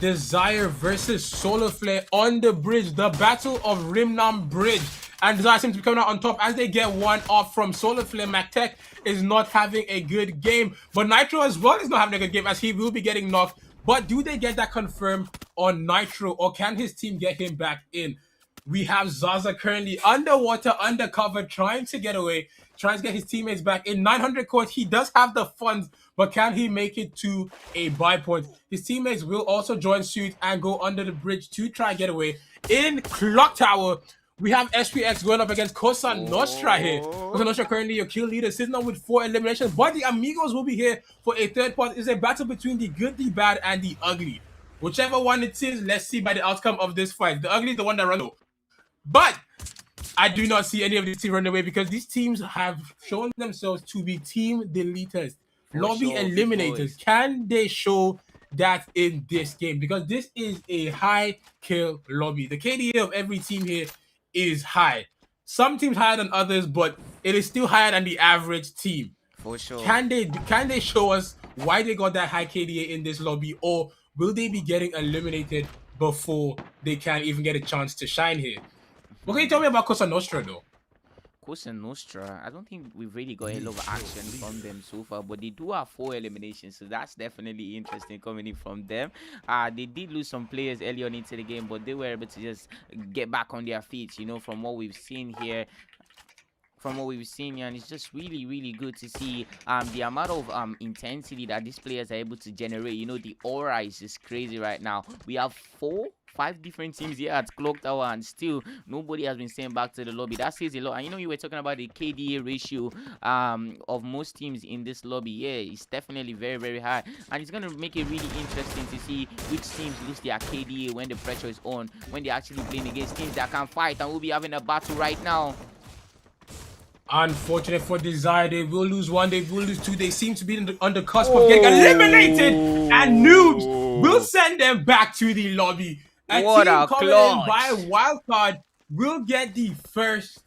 Desire versus Solar Flare on the bridge. The Battle of Rimnam Bridge. And Desire seems to be coming out on top as they get 1 off from Solar Flare. MacTech is not having a good game, but Nitro as well is not having a good game as he will be getting knocked. But do they get that confirmed on Nitro, or can his team get him back in? We have Zaza currently underwater, undercover, trying to get away, trying to get his teammates back in. 900 coins, he does have the funds, but can he make it to a buy point? His teammates will also join suit and go under the bridge to try and get away. In Clock Tower, we have SPX going up against Cosa Nostra here. Cosa Nostra currently your kill leader, sitting on with 4 eliminations, but the AMIGOS will be here for a 3rd part. It's a battle between the good, the bad, and the ugly. Whichever one it is, let's see by the outcome of this fight. The ugly is the one that runs. But I do not see any of these teams run away because these teams have shown themselves to be team deleters, lobby
sure, big
eliminators.
boys.
Can they show that in this game? Because this is a high kill lobby. The KDA of every team here is high. Some teams higher than others, but it is still higher than the average team.
For sure.
Can they show us why they got that high KDA in this lobby, or will they be getting eliminated before they can even get a chance to shine here? What can you tell me about Cosa Nostra though?
Cosa Nostra, I don't think we've really got a lot of action from them so far, but they do have 4 eliminations, so that's definitely interesting coming in from them. They did lose some players early on into the game, but they were able to just get back on their feet, you know, from what we've seen here. And it's just really good to see the amount of intensity that these players are able to generate. You know, the aura is just crazy right now. We have 5 different teams here at Clock Tower, and still nobody has been sent back to the lobby. That says a lot. And you know, you were talking about the KDA ratio of most teams in this lobby. Yeah, it's definitely very high, and it's going to make it really interesting to see which teams lose their KDA when the pressure is on, when they're actually playing against teams that can fight. And we'll be having a battle right now.
Unfortunate for Desire, they will lose 1, they will lose 2. They seem to be on the cusp of getting eliminated, and Noobs will send them back to the lobby. A
What
team
a
coming in by wildcard will get the first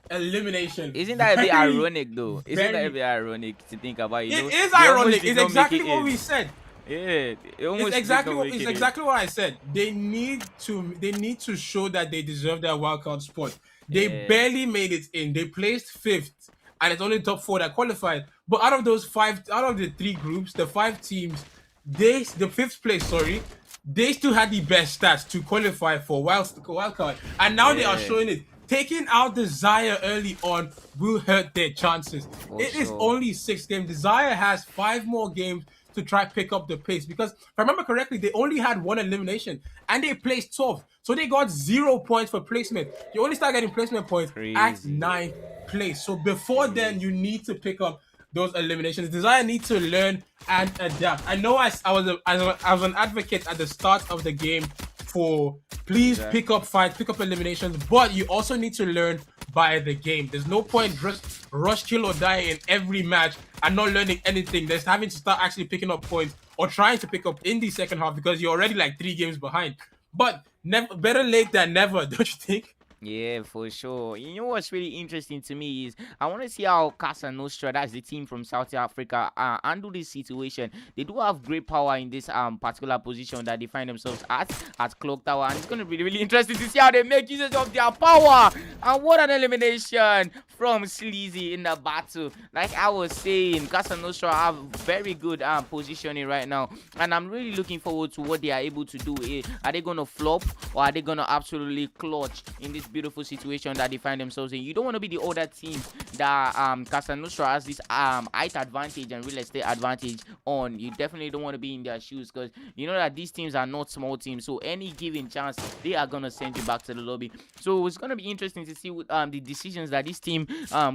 elimination.
Isn't that a bit ironic though? Isn't that a bit ironic to think about? You know,
it is ironic. It's exactly what we said.
Yeah,
it's exactly what I said. They need to show that they deserve their wildcard spot. They barely made it in. They placed 5th, and it's only top 4 that qualified. But out of those 5, out of the 3 groups, the 5 teams, the 5th place, they still had the best stats to qualify for wildcard, and now they are showing it. Taking out Desire early on will hurt their chances. It is only 6 games. Desire has 5 more games to try pick up the pace, because if I remember correctly, they only had 1 elimination and they placed 12th, so they got 0 points for placement. You only start getting placement points at 9th place. So before then, you need to pick up those eliminations. Desire needs to learn and adapt. I know I was an advocate at the start of the game for please pick up fights, pick up eliminations, but you also need to learn by the game. There's no point just rush, kill or die in every match and not learning anything. There's having to start actually picking up points or trying to pick up in the second half, because you're already like 3 games behind. But better late than never, don't you think?
Yeah, for sure. You know what's really interesting to me is I want to see how Cosa Nostra, that's the team from South Africa, handle this situation. They do have great power in this particular position that they find themselves at Clock Tower, and it's going to be really interesting to see how they make use of their power. And what an elimination from Sleazy in the battle. Like I was saying, Cosa Nostra have very good positioning right now, and I'm really looking forward to what they are able to do here. Are they going to flop, or are they going to absolutely clutch in this beautiful situation that they find themselves in? You don't want to be the other team that Cosa Nostra has this height advantage and real estate advantage on. You definitely don't want to be in their shoes, because you know that these teams are not small teams, so any given chance they are gonna send you back to the lobby. So it's gonna be interesting to see what, the decisions that this team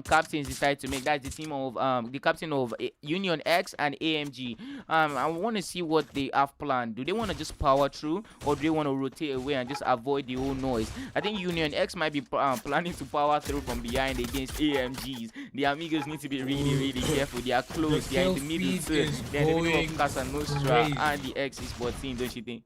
captains decide to make. That's the team of the captain of Union X and AMG. I want to see what they have planned. Do they want to just power through, or do they want to rotate away and just avoid the whole noise? I think Union X might be planning to power through from behind against AMGs. The Amigos need to be really careful. They are close. They are in the middle too. They are in the middle of Cosa Nostra and the X Esports team, don't you think?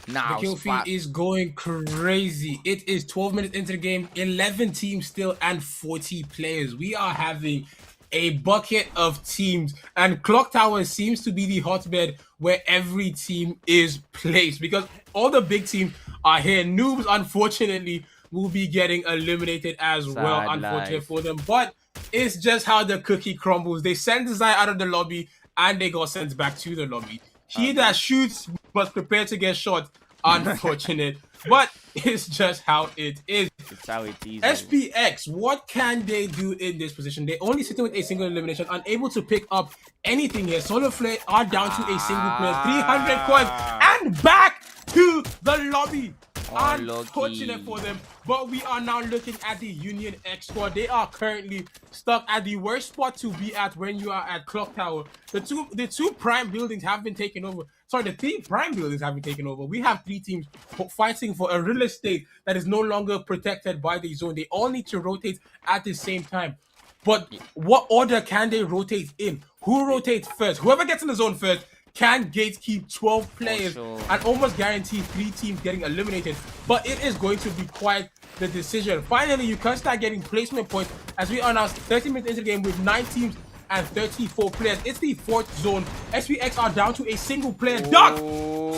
Now,
the kill feed is going crazy. It is 12 minutes into the game, 11 teams still, and 40 players. We are having a bucket of teams, and Clock Tower seems to be the hotbed where every team is placed, because all the big teams are here. Noobs, unfortunately, will be getting eliminated as well, unfortunate for them, but it's just how the cookie crumbles. They sent Desire out of the lobby, and they got sent back to the lobby. He that shoots must prepare to get shot. Unfortunate, but it's just how it is.
It's how it is.
SPX, what can they do in this position? They're only sitting with a single elimination, unable to pick up anything here. Solar Flare are down to a single player, 300 coins, and back to the lobby. Unfortunate for them, but we are now looking at the Union X squad. They are currently stuck at the worst spot to be at when you are at Clock Tower. The two prime buildings have been taken over. Sorry, the 3 prime buildings have been taken over. We have 3 teams fighting for a real estate that is no longer protected by the zone. They all need to rotate at the same time. But what order can they rotate in? Who rotates first? Whoever gets in the zone first can gatekeep 12 players and almost guarantee 3 teams getting eliminated. But it is going to be quite the decision. Finally, you can start getting placement points as we are now 30 minutes into the game with 9 teams and 34 players. It's the 4th zone. SPX are down to a single player. Duck!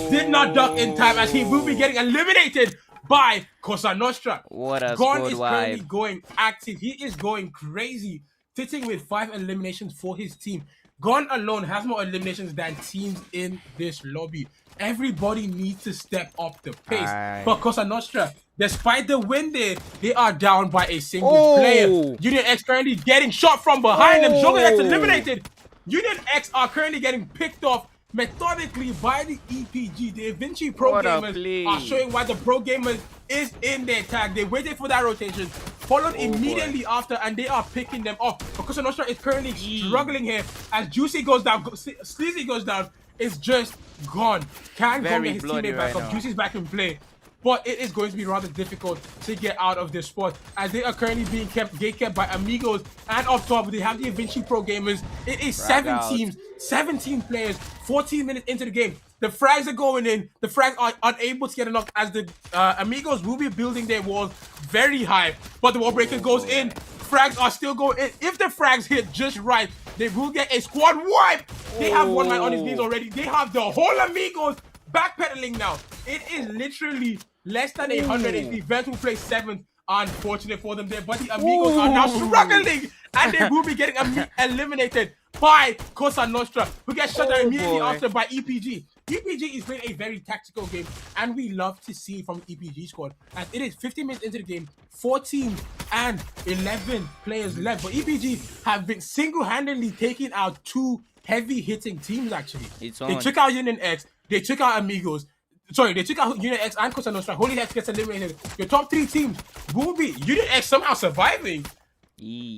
Did not duck in time as he will be getting eliminated by Cosa Nostra.
What a
Gon
squad
is currently going active. He is going crazy, sitting with 5 eliminations for his team. Gon alone has more eliminations than teams in this lobby. Everybody needs to step up the pace. But Cosa Nostra, despite the win there, they are down by a single player. Union X currently getting shot from behind them. Joker gets eliminated. Union X are currently getting picked off methodically by the EPG. The EUVINCI Pro Gamers are showing why the Pro Gamers is in their tag. They waited for that rotation, followed immediately after, and they are picking them off. Because Nostra is currently struggling here as Juicy goes down, Sleazy goes down. It's just gone. Can't go get his teammate back up. Juicy's back in play. But it is going to be rather difficult to get out of this spot as they are currently being gate-kept by AMIGOS, and up top they have the EUVINCI Pro Gamers. It is 7 teams, 17 players, 14 minutes into the game. The frags are going in. The frags are unable to get enough as the AMIGOS will be building their walls very high. But the wall breaker goes in. Frags are still going in. If the frags hit just right, they will get a squad wipe. They have one man on his knees already. They have the whole AMIGOS backpedaling now. It is literally less than 100 HP. Vent will play 7th. Unfortunate for them there, but the AMIGOS are now struggling, and they will be getting eliminated by Cosa Nostra, who gets shut down immediately after by EPG. EPG is playing a very tactical game, and we love to see from the EPG squad. As it is 15 minutes into the game, 14 and 11 players left, but EPG have been single-handedly taking out 2 heavy-hitting teams. Actually, they took out Union X, they took out AMIGOS. Sorry, they took out Union X and Cosa Nostra. HOLYHEX gets eliminated. Your top 3 teams will be Union X somehow surviving.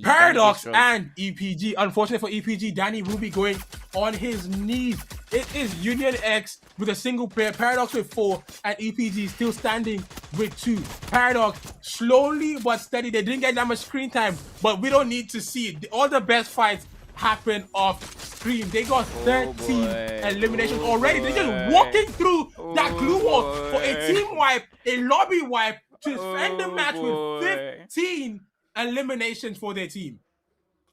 Paradox and EPG. Unfortunate for EPG, Danny will be going on his knees. It is Union X with a single player, Paradox with 4, and EPG still standing with 2. Paradox slowly but steady. They didn't get that much screen time, but we don't need to see it. All the best fights happen off screen. They got 13 eliminations already. They're just walking through that glue wall for a team wipe, a lobby wipe, to end the match with 15 eliminations for their team.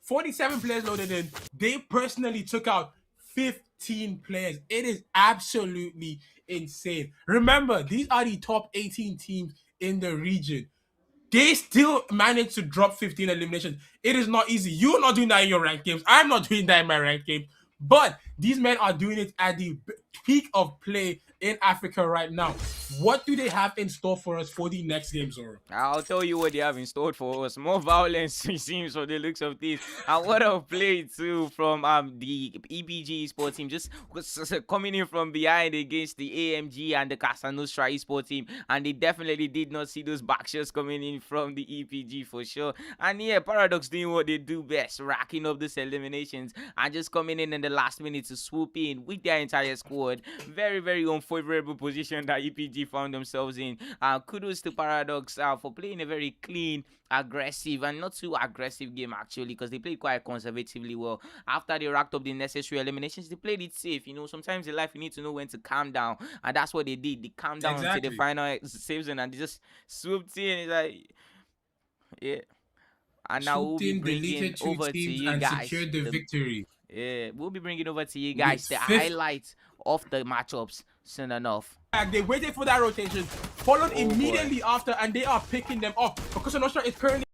47 players loaded in. They personally took out 15 players. It is absolutely insane. Remember, these are the top 18 teams in the region. They still managed to drop 15 eliminations. It is not easy. You're not doing that in your ranked games. I'm not doing that in my ranked game. But these men are doing it at the peak of play in Africa right now. What do they have in store for us for the next game, Zoro?
I'll tell you what they have in store for us. More violence, it seems, from the looks of this. And what a play too from the EPG esports team, just coming in from behind against the AMG and the Cosa Nostra esports team. And they definitely did not see those back shots coming in from the EPG for sure. And yeah, Paradox doing what they do best, racking up these eliminations and just coming in the last minute to swoop in with their entire squad. Very, very unfavorable position that EPG found themselves in. Kudos to Paradox for playing a very clean, aggressive, and not too aggressive game actually, because they played quite conservatively well. After they racked up the necessary eliminations, they played it safe. You know, sometimes in life you need to know when to calm down, and that's what they did. They calmed down to the final save zone and they just swooped in. It's like, yeah. And now we'll be bringing over to you guys
secured the victory.
Yeah, we'll be bringing over to you guys the highlights of the matchups soon enough.
They waited for that rotation, followed immediately after, and they are picking them off. Because Nostra is currently...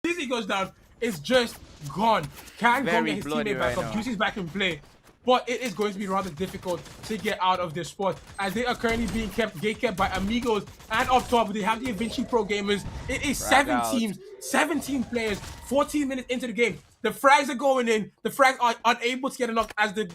Juicy goes down, it's just gone. Can't go get his teammate back up. Juicy's back in play. But it is going to be rather difficult to get out of this spot as they are currently being gate-kept by AMIGOS, and up top they have the EUVINCI Pro Gamers. It is 7 teams, 17 players, 14 minutes into the game. The frags are going in. The frags are unable to get enough as the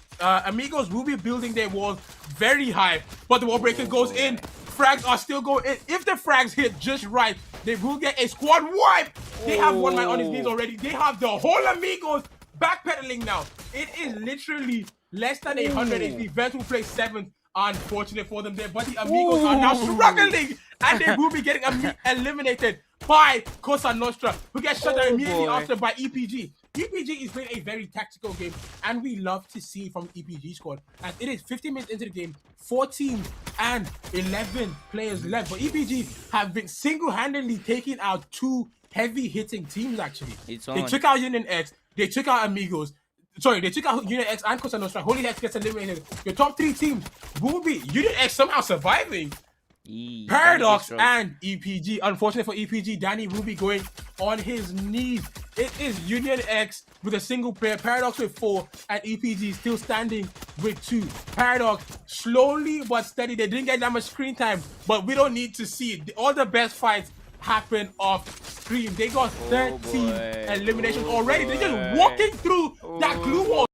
Amigos will be building their walls very high. But the wall breaker goes in. Frags are still going in. If the frags hit just right, they will get a squad wipe. They have one man on his knees already. They have the whole Amigos backpedaling now. It is literally less than 100 HP. Vent will play 7th. Unfortunate for them there, but the Amigos are now struggling, and they will be getting eliminated by Cosa Nostra, who gets shut down immediately after by EPG. EPG is playing a very tactical game, and we love to see from EPG squad, as it is 15 minutes into the game, 14 and 11 players left, but EPG have been single-handedly taking out 2 heavy-hitting teams, actually. They took out Union X, they took out Amigos. Sorry, they took out Unit X and Cosa Nostra. HOLYHEX gets eliminated. Your top 3 teams will be Unit X somehow surviving. Paradox and EPG. Unfortunately for EPG, Danny will be going on his knees. It is Union X with a single player, Paradox with 4, and EPG still standing with 2. Paradox slowly but steady. They didn't get that much screen time, but we don't need to see it. All the best fights happen off screen. They got 13 eliminations already. They're just walking through that glue wall.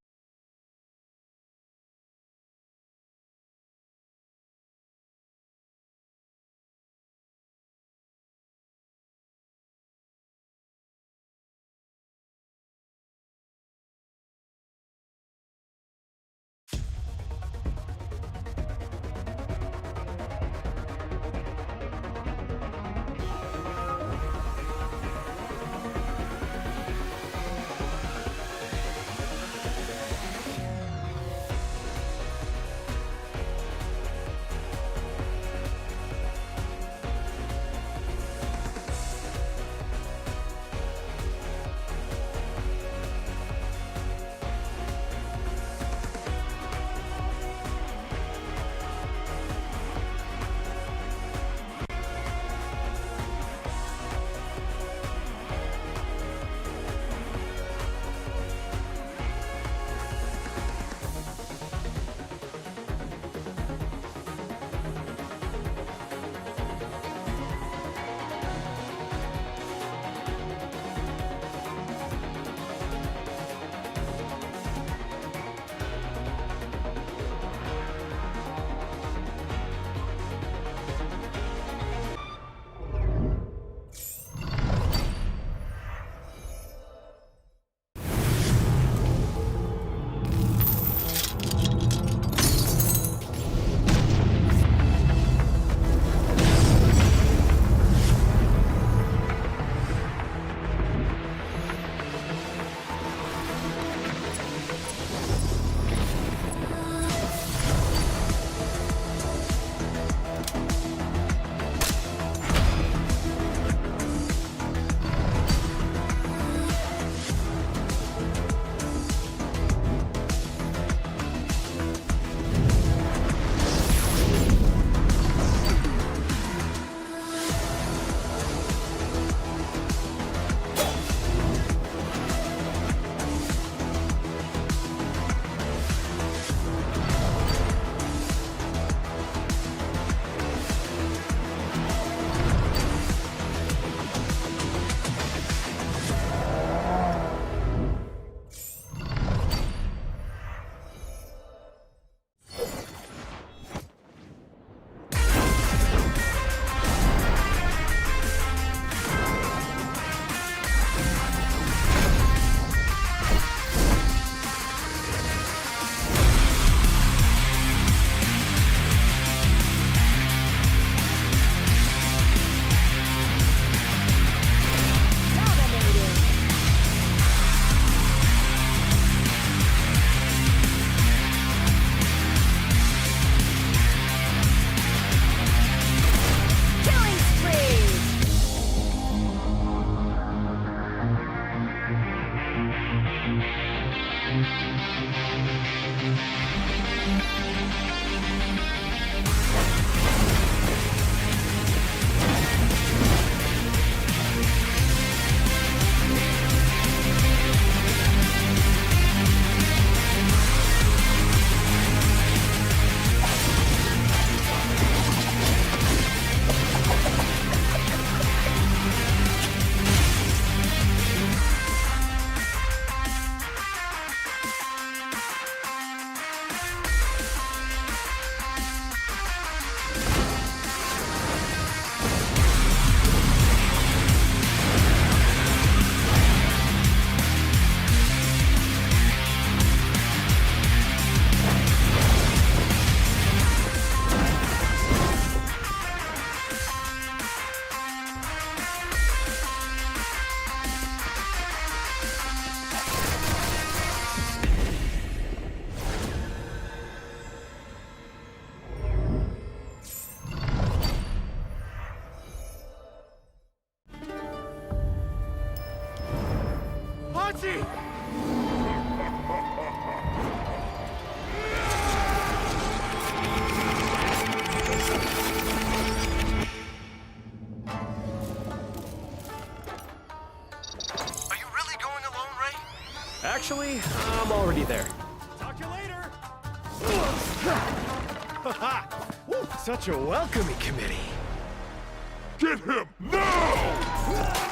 EUVINCI!
Are you really going alone, Ray?
Actually, I'm already there. Talk to you later! Haha! Woo, such a welcoming committee.
Get him now!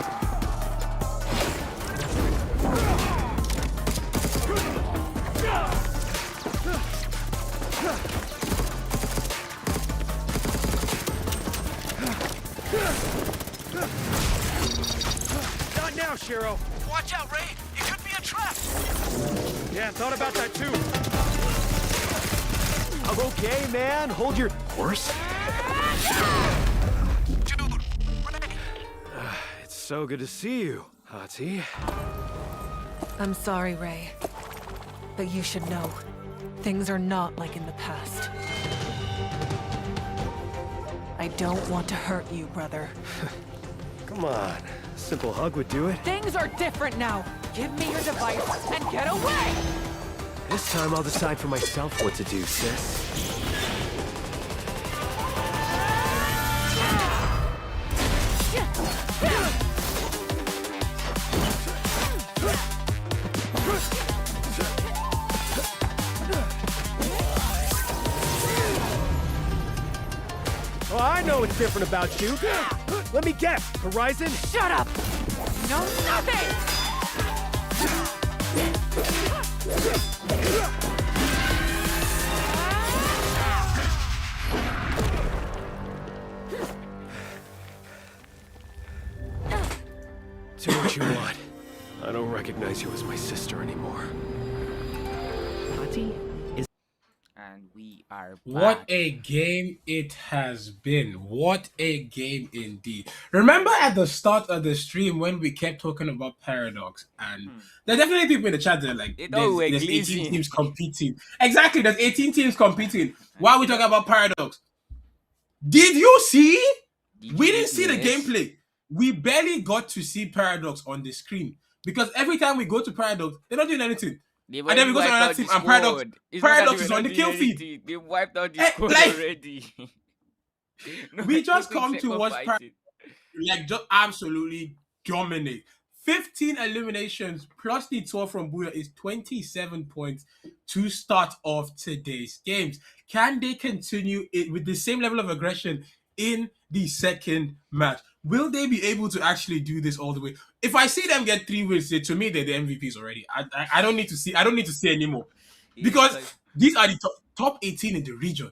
Not now, Shiro.
Watch out, Ray. It could be a trap.
Yeah, thought about that too. I'm okay, man. Hold your horse.
Dude, Ray.
It's so good to see you, Hati.
I'm sorry, Ray. But you should know, things are not like in the past. I don't want to hurt you, brother.
Come on. A simple hug would do it.
Things are different now. Give me your device and get away!
This time I'll decide for myself what to do, sis. Oh, I know what's different about you. Let me guess. Horizon?
Shut up! No, nothing!
Do what you want. I don't recognize you as my sister anymore.
Hati is
And we are back.
What a game it has been. What a game indeed. Remember at the start of the stream when we kept talking about Paradox, and there are definitely people in the chat that are like,
They thought we were
there's 18
glazing.
teams competing. Exactly, there's 18 teams competing. Why are we talking about Paradox? Did you see? We didn't see the gameplay. We barely got to see Paradox on the screen because every time we go to Paradox, they're not doing anything.
They've
And then we go to
already
another
wiped
team
out
and
the
Paradox.
squad. It's not
Paradox
that
is
we're
on
not
the kill
doing
feed.
anything. They wiped out the
Eh,
squad
like-
already. No,
We just
nothing
come to
second
watch
fighting.
like just absolutely dominate. 15 eliminations plus the 12 from Booyah is 27 points to start off today's games. Can they continue it with the same level of aggression in the second match? Will they be able to actually do this all the way? If I see them get 3 wins, to me they're the MVPs already. I don't need to see. I don't need to see anymore because these are the top 18 in the region.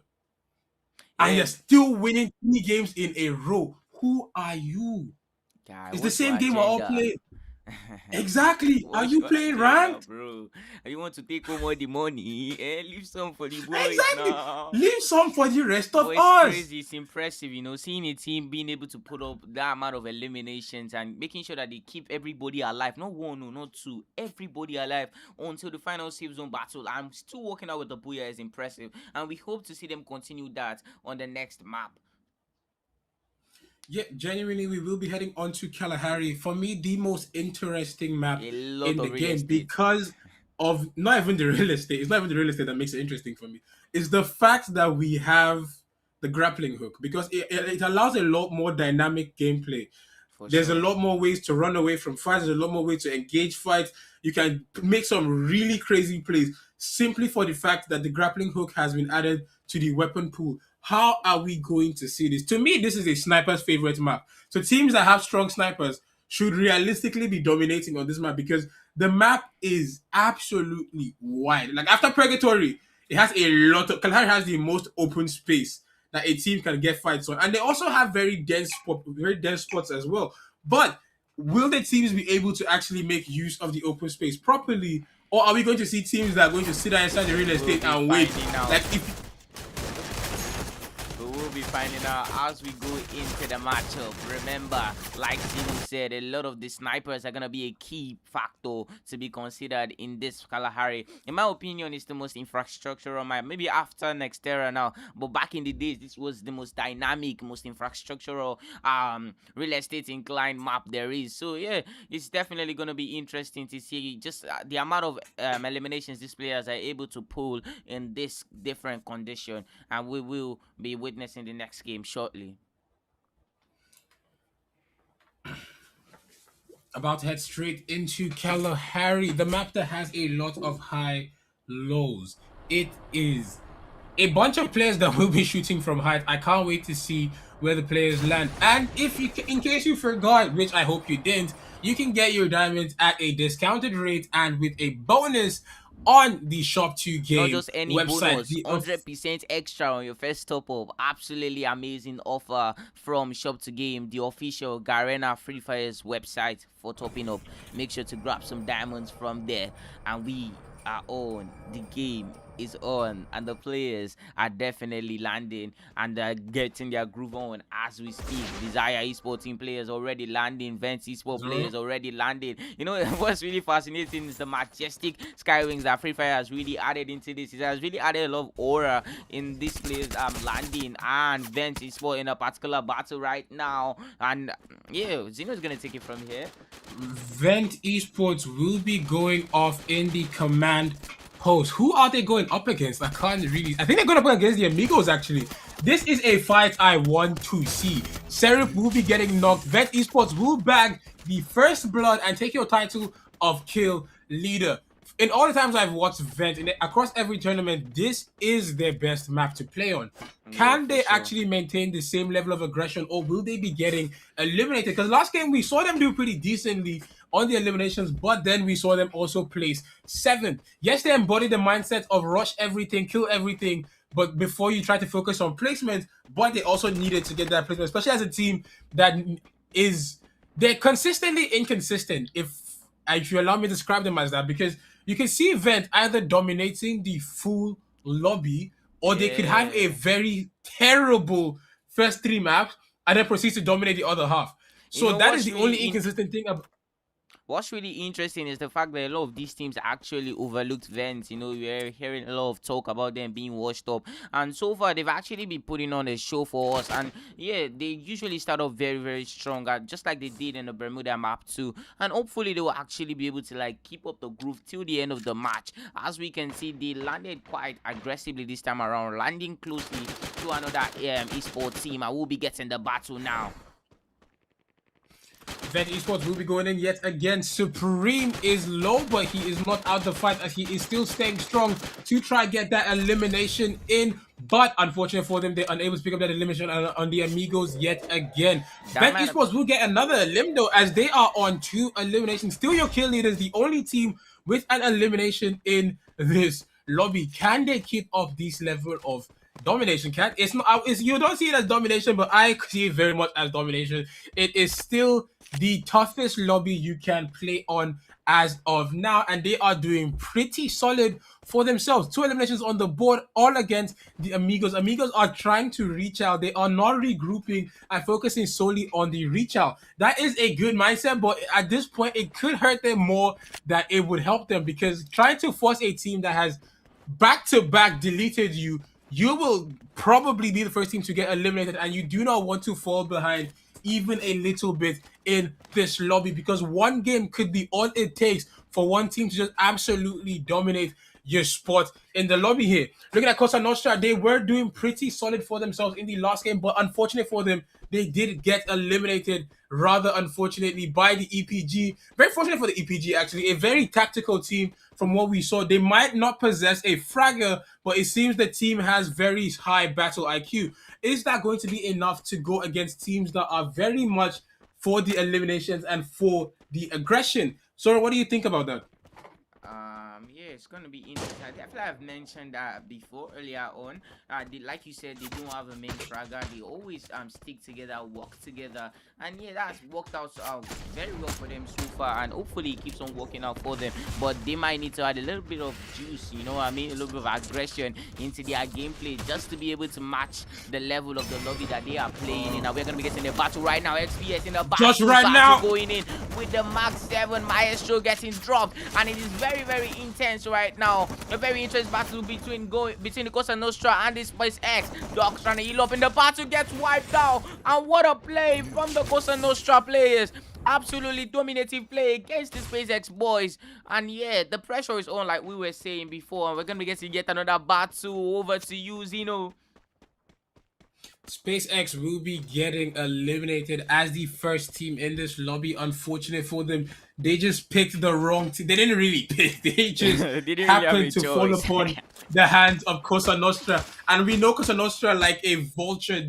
And
Yeah.
you're still winning 3 games in a row. Who are you?
Guy,
It's the
what's
same
your
game we're all
agenda?
playing. Exactly. Are
What's
you
your
playing
agenda,
ranked?
bro? You want to take home all the money? Leave some for the boys
Exactly.
now.
Leave some for the rest of
But it's
us.
crazy. It's impressive, you know, seeing a team being able to put up that amount of eliminations and making sure that they keep everybody alive. Not one, no, not two. Everybody alive until the final save zone battle. I'm still working out with the Booyah is impressive, and we hope to see them continue that on the next map.
Yeah, genuinely, we will be heading on to Kalahari. For me, the most interesting map
A lot
in
of
the
real
game
estate.
because of not even the real estate. It's not even the real estate that makes it interesting for me. It's the fact that we have the grappling hook because it allows a lot more dynamic gameplay.
For
There's
sure.
a lot more ways to run away from fights. There's a lot more ways to engage fights. You can make some really crazy plays simply for the fact that the grappling hook has been added to the weapon pool. How are we going to see this? To me, this is a sniper's favorite map. So teams that have strong snipers should realistically be dominating on this map because the map is absolutely wide. Like after Purgatory, it has a lot of... Kalahari has the most open space that a team can get fights on. And they also have very dense spots as well. But will the teams be able to actually make use of the open space properly? Or are we going to see teams that are going to sit inside the real estate and wait?
finding out.
Like if
We will be finding out as we go into the matchup. Remember, like Zeno said, a lot of the snipers are gonna be a key factor to be considered in this Kalahari. In my opinion, it's the most infrastructural map. Maybe after Nextera now, but back in the days, this was the most dynamic, most infrastructural, real estate inclined map there is. So yeah, it's definitely gonna be interesting to see just the amount of eliminations these players are able to pull in this different condition, and we will be witnessing the next game shortly.
About to head straight into Kalahari, the map that has a lot of high lows. It is a bunch of players that will be shooting from height. I can't wait to see where the players land. And if you, in case you forgot, which I hope you didn't, you can get your diamonds at a discounted rate and with a bonus on the Shop2 game
not just any
website.
bonus, 100% extra on your first top up. Absolutely amazing offer from Shop2 Game, the official Garena Free Fire's website for topping up. Make sure to grab some diamonds from there, and we are on. The game is on, and the players are definitely landing and getting their groove on as we speak. Desire Esports team players already landing, Vents Esports players already landing. You know what's really fascinating is the majestic skywings that Free Fire has really added into this. It has really added a lot of aura in these players landing, and Vents Esports in a particular battle right now. And yeah, Zeno's gonna take it from here.
Vent Esports will be going off in the command post. Who are they going up against? I can't really. I think they're going up against the AMIGOS actually. This is a fight I want to see. Serif will be getting knocked. Vent Esports will bag the first blood and take your title of kill leader. In all the times I've watched Vent across every tournament, this is their best map to play on. Can they actually maintain the same level of aggression, or will they be getting eliminated? Because last game we saw them do pretty decently on the eliminations, but then we saw them also place 7th. Yes, they embody the mindset of rush everything, kill everything, but before you try to focus on placement, but they also needed to get that placement, especially as a team that is, they're consistently inconsistent, if you allow me to describe them as that, because you can see Vent either dominating the full lobby, or they could have a very terrible first 3 maps and then proceed to dominate the other half. So that is the only inconsistent thing about.
What's really interesting is the fact that a lot of these teams actually overlooked Vents. You know, we're hearing a lot of talk about them being washed up, and so far they've actually been putting on a show for us. And yeah, they usually start off very, very strong, just like they did in the Bermuda map too. And hopefully they will actually be able to like keep up the groove till the end of the match. As we can see, they landed quite aggressively this time around, landing closely to another esports team. I will be getting the battle now.
Vent Esports will be going in yet again. Supreme is low, but he is not out the fight as he is still staying strong to try get that elimination in. But unfortunately for them, they're unable to pick up that elimination on the AMIGOS yet again. Vent Esports will get another elim though, as they are on 2 eliminations. Still your kill leaders, the only team with an elimination in this lobby. Can they keep up this level of domination? It's not, you don't see it as domination, but I see it very much as domination. It is still the toughest lobby you can play on as of now, and they are doing pretty solid for themselves. 2 eliminations on the board, all against the AMIGOS. AMIGOS are trying to reach out. They are not regrouping and focusing solely on the reach out. That is a good mindset, but at this point it could hurt them more than it would help them, because trying to force a team that has back-to-back deleted you, you will probably be the first team to get eliminated, and you do not want to fall behind even a little bit in this lobby, because one game could be all it takes for one team to just absolutely dominate your spot in the lobby here. Looking at Costa Nostra, they were doing pretty solid for themselves in the last game, but unfortunately for them, they did get eliminated rather unfortunately by the EPG. Very fortunate for the EPG actually, a very tactical team from what we saw. They might not possess a fragger, but it seems the team has very high battle IQ. Is that going to be enough to go against teams that are very much for the eliminations and for the aggression? So what do you think about that?
Yeah, it's gonna be interesting. I feel like I've mentioned that before earlier on. Like you said, they don't have a main fragger. They always stick together, work together, and yeah, that's worked out very well for them so far. And hopefully, it keeps on working out for them. But they might need to add a little bit of juice, you know what I mean, a little bit of aggression into their gameplay just to be able to match the level of the lobby that they are playing in. Now we're gonna be getting the battle right now. XPS in the battle,
just right now,
going in with the Mark 7 Maestro getting dropped, and it is very, very intense right now. A very intense battle between the Cosa Nostra and the SpaceX. Dogs trying to heal up, and the battle gets wiped out. And what a play from the Cosa Nostra players! Absolutely dominating play against the SpaceX boys. And yeah, the pressure is on, like we were saying before. And we're gonna be getting yet another battle. Over to you, Zeno.
SpaceX will be getting eliminated as the first team in this lobby. Unfortunate for them, they just picked the wrong team. They didn't really pick. They just happened to fall upon the hands of Cosa Nostra. And we know Cosa Nostra like a vulture.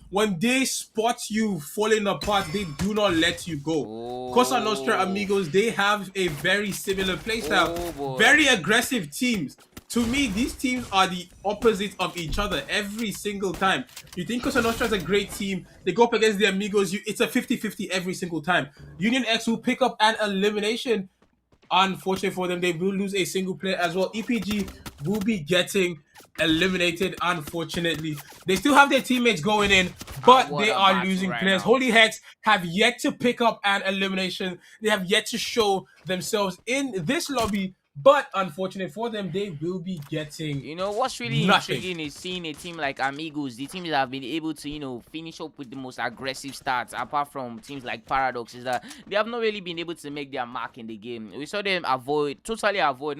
When they spot you falling apart, they do not let you go. Cosa Nostra, amigos, they have a very similar playstyle. Very aggressive teams. To me, these teams are the opposite of each other every single time. You think Cosa Nostra is a great team, they go up against the Amigos, it's a 50-50 every single time. Union X will pick up an elimination. Unfortunate for them, they will lose a single player as well. EPG will be getting eliminated, unfortunately. They still have their teammates going in, but they are losing players. HOLYHEX have yet to pick up an elimination. They have yet to show themselves in this lobby. But unfortunate for them, they will be getting,
you know, what's really intriguing is seeing a team like AMIGOS, the teams that have been able to, you know, finish up with the most aggressive starts, apart from teams like Paradox, is that they have not really been able to make their mark in the game. We saw them totally avoid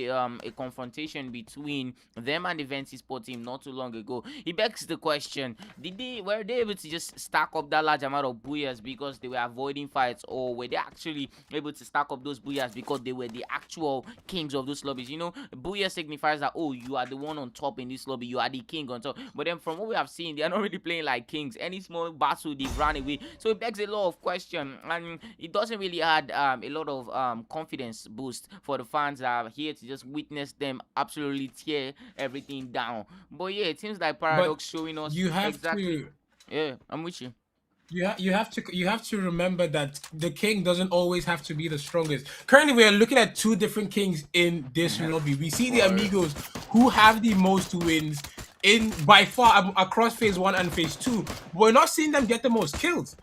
a confrontation between them and the EUVINCI sport team not too long ago. It begs the question, were they able to just stack up that large amount of booyahs because they were avoiding fights, or were they actually able to stack up those booyahs because they were the actual kings of those lobbies? You know, booyah signifies that, oh, you are the one on top in this lobby, you are the king on top. But then from what we have seen, they are not really playing like kings. Any small battle, they've run away. So it begs a lot of question, and it doesn't really add a lot of confidence boost for the fans that are here to just witness them absolutely tear everything down. But yeah, it seems like Paradox showing us exactly. Yeah, I'm with you.
You have to remember that the king doesn't always have to be the strongest. Currently, we are looking at two different kings in this lobby. We see the Amigos, who have the most wins by far across phase 1 and phase 2. We're not seeing them get the most kills.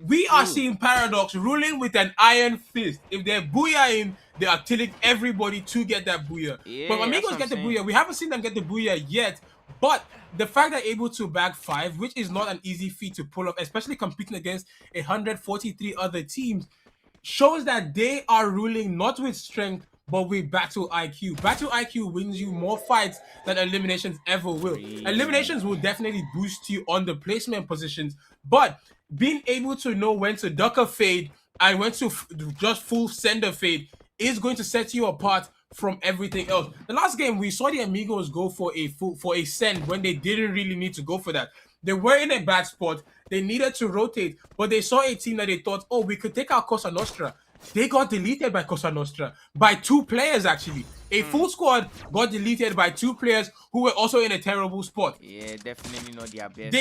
We are seeing Paradox ruling with an iron fist. If they're booyahing, they are killing everybody to get that booyah. Yeah, but Amigos get the booyah. We haven't seen them get the booyah yet. But the fact they're able to bag 5, which is not an easy feat to pull off, especially competing against 143 other teams, shows that they are ruling not with strength, but with battle IQ. Battle IQ wins you more fights than eliminations ever will. Eliminations will definitely boost you on the placement positions, but being able to know when to duck a fade and when to just full send a fade is going to set you apart from everything else. The last game, we saw the Amigos go for a send when they didn't really need to go for that. They were in a bad spot. They needed to rotate, but they saw a team that they thought, oh, we could take out Cosa Nostra. They got deleted by Cosa Nostra, by 2 players actually. A full squad got deleted by 2 players who were also in a terrible spot.
Yeah, definitely not their best.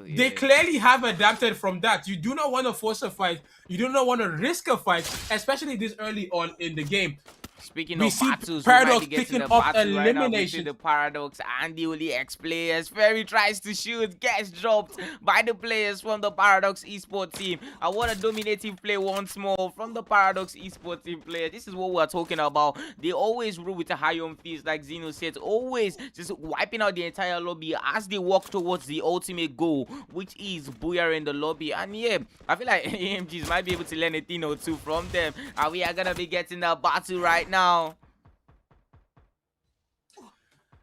They clearly have adapted from that. You do not want to force a fight. You do not want to risk a fight, especially this early on in the game.
Speaking of battles,
Paradox picking up elimination.
The Paradox and the HOLYHEX players. Ferry tries to shoot, gets dropped by the players from the Paradox esports team. I want a dominating play once more from the Paradox esports team players. This is what we're talking about. They always rule with a high on fist, like Zeno said, always just wiping out the entire lobby as they walk towards the ultimate goal, which is booyah in the lobby. And yeah, I feel like AMGs might be able to learn a thing or two from them. And we are gonna be getting a battle right now.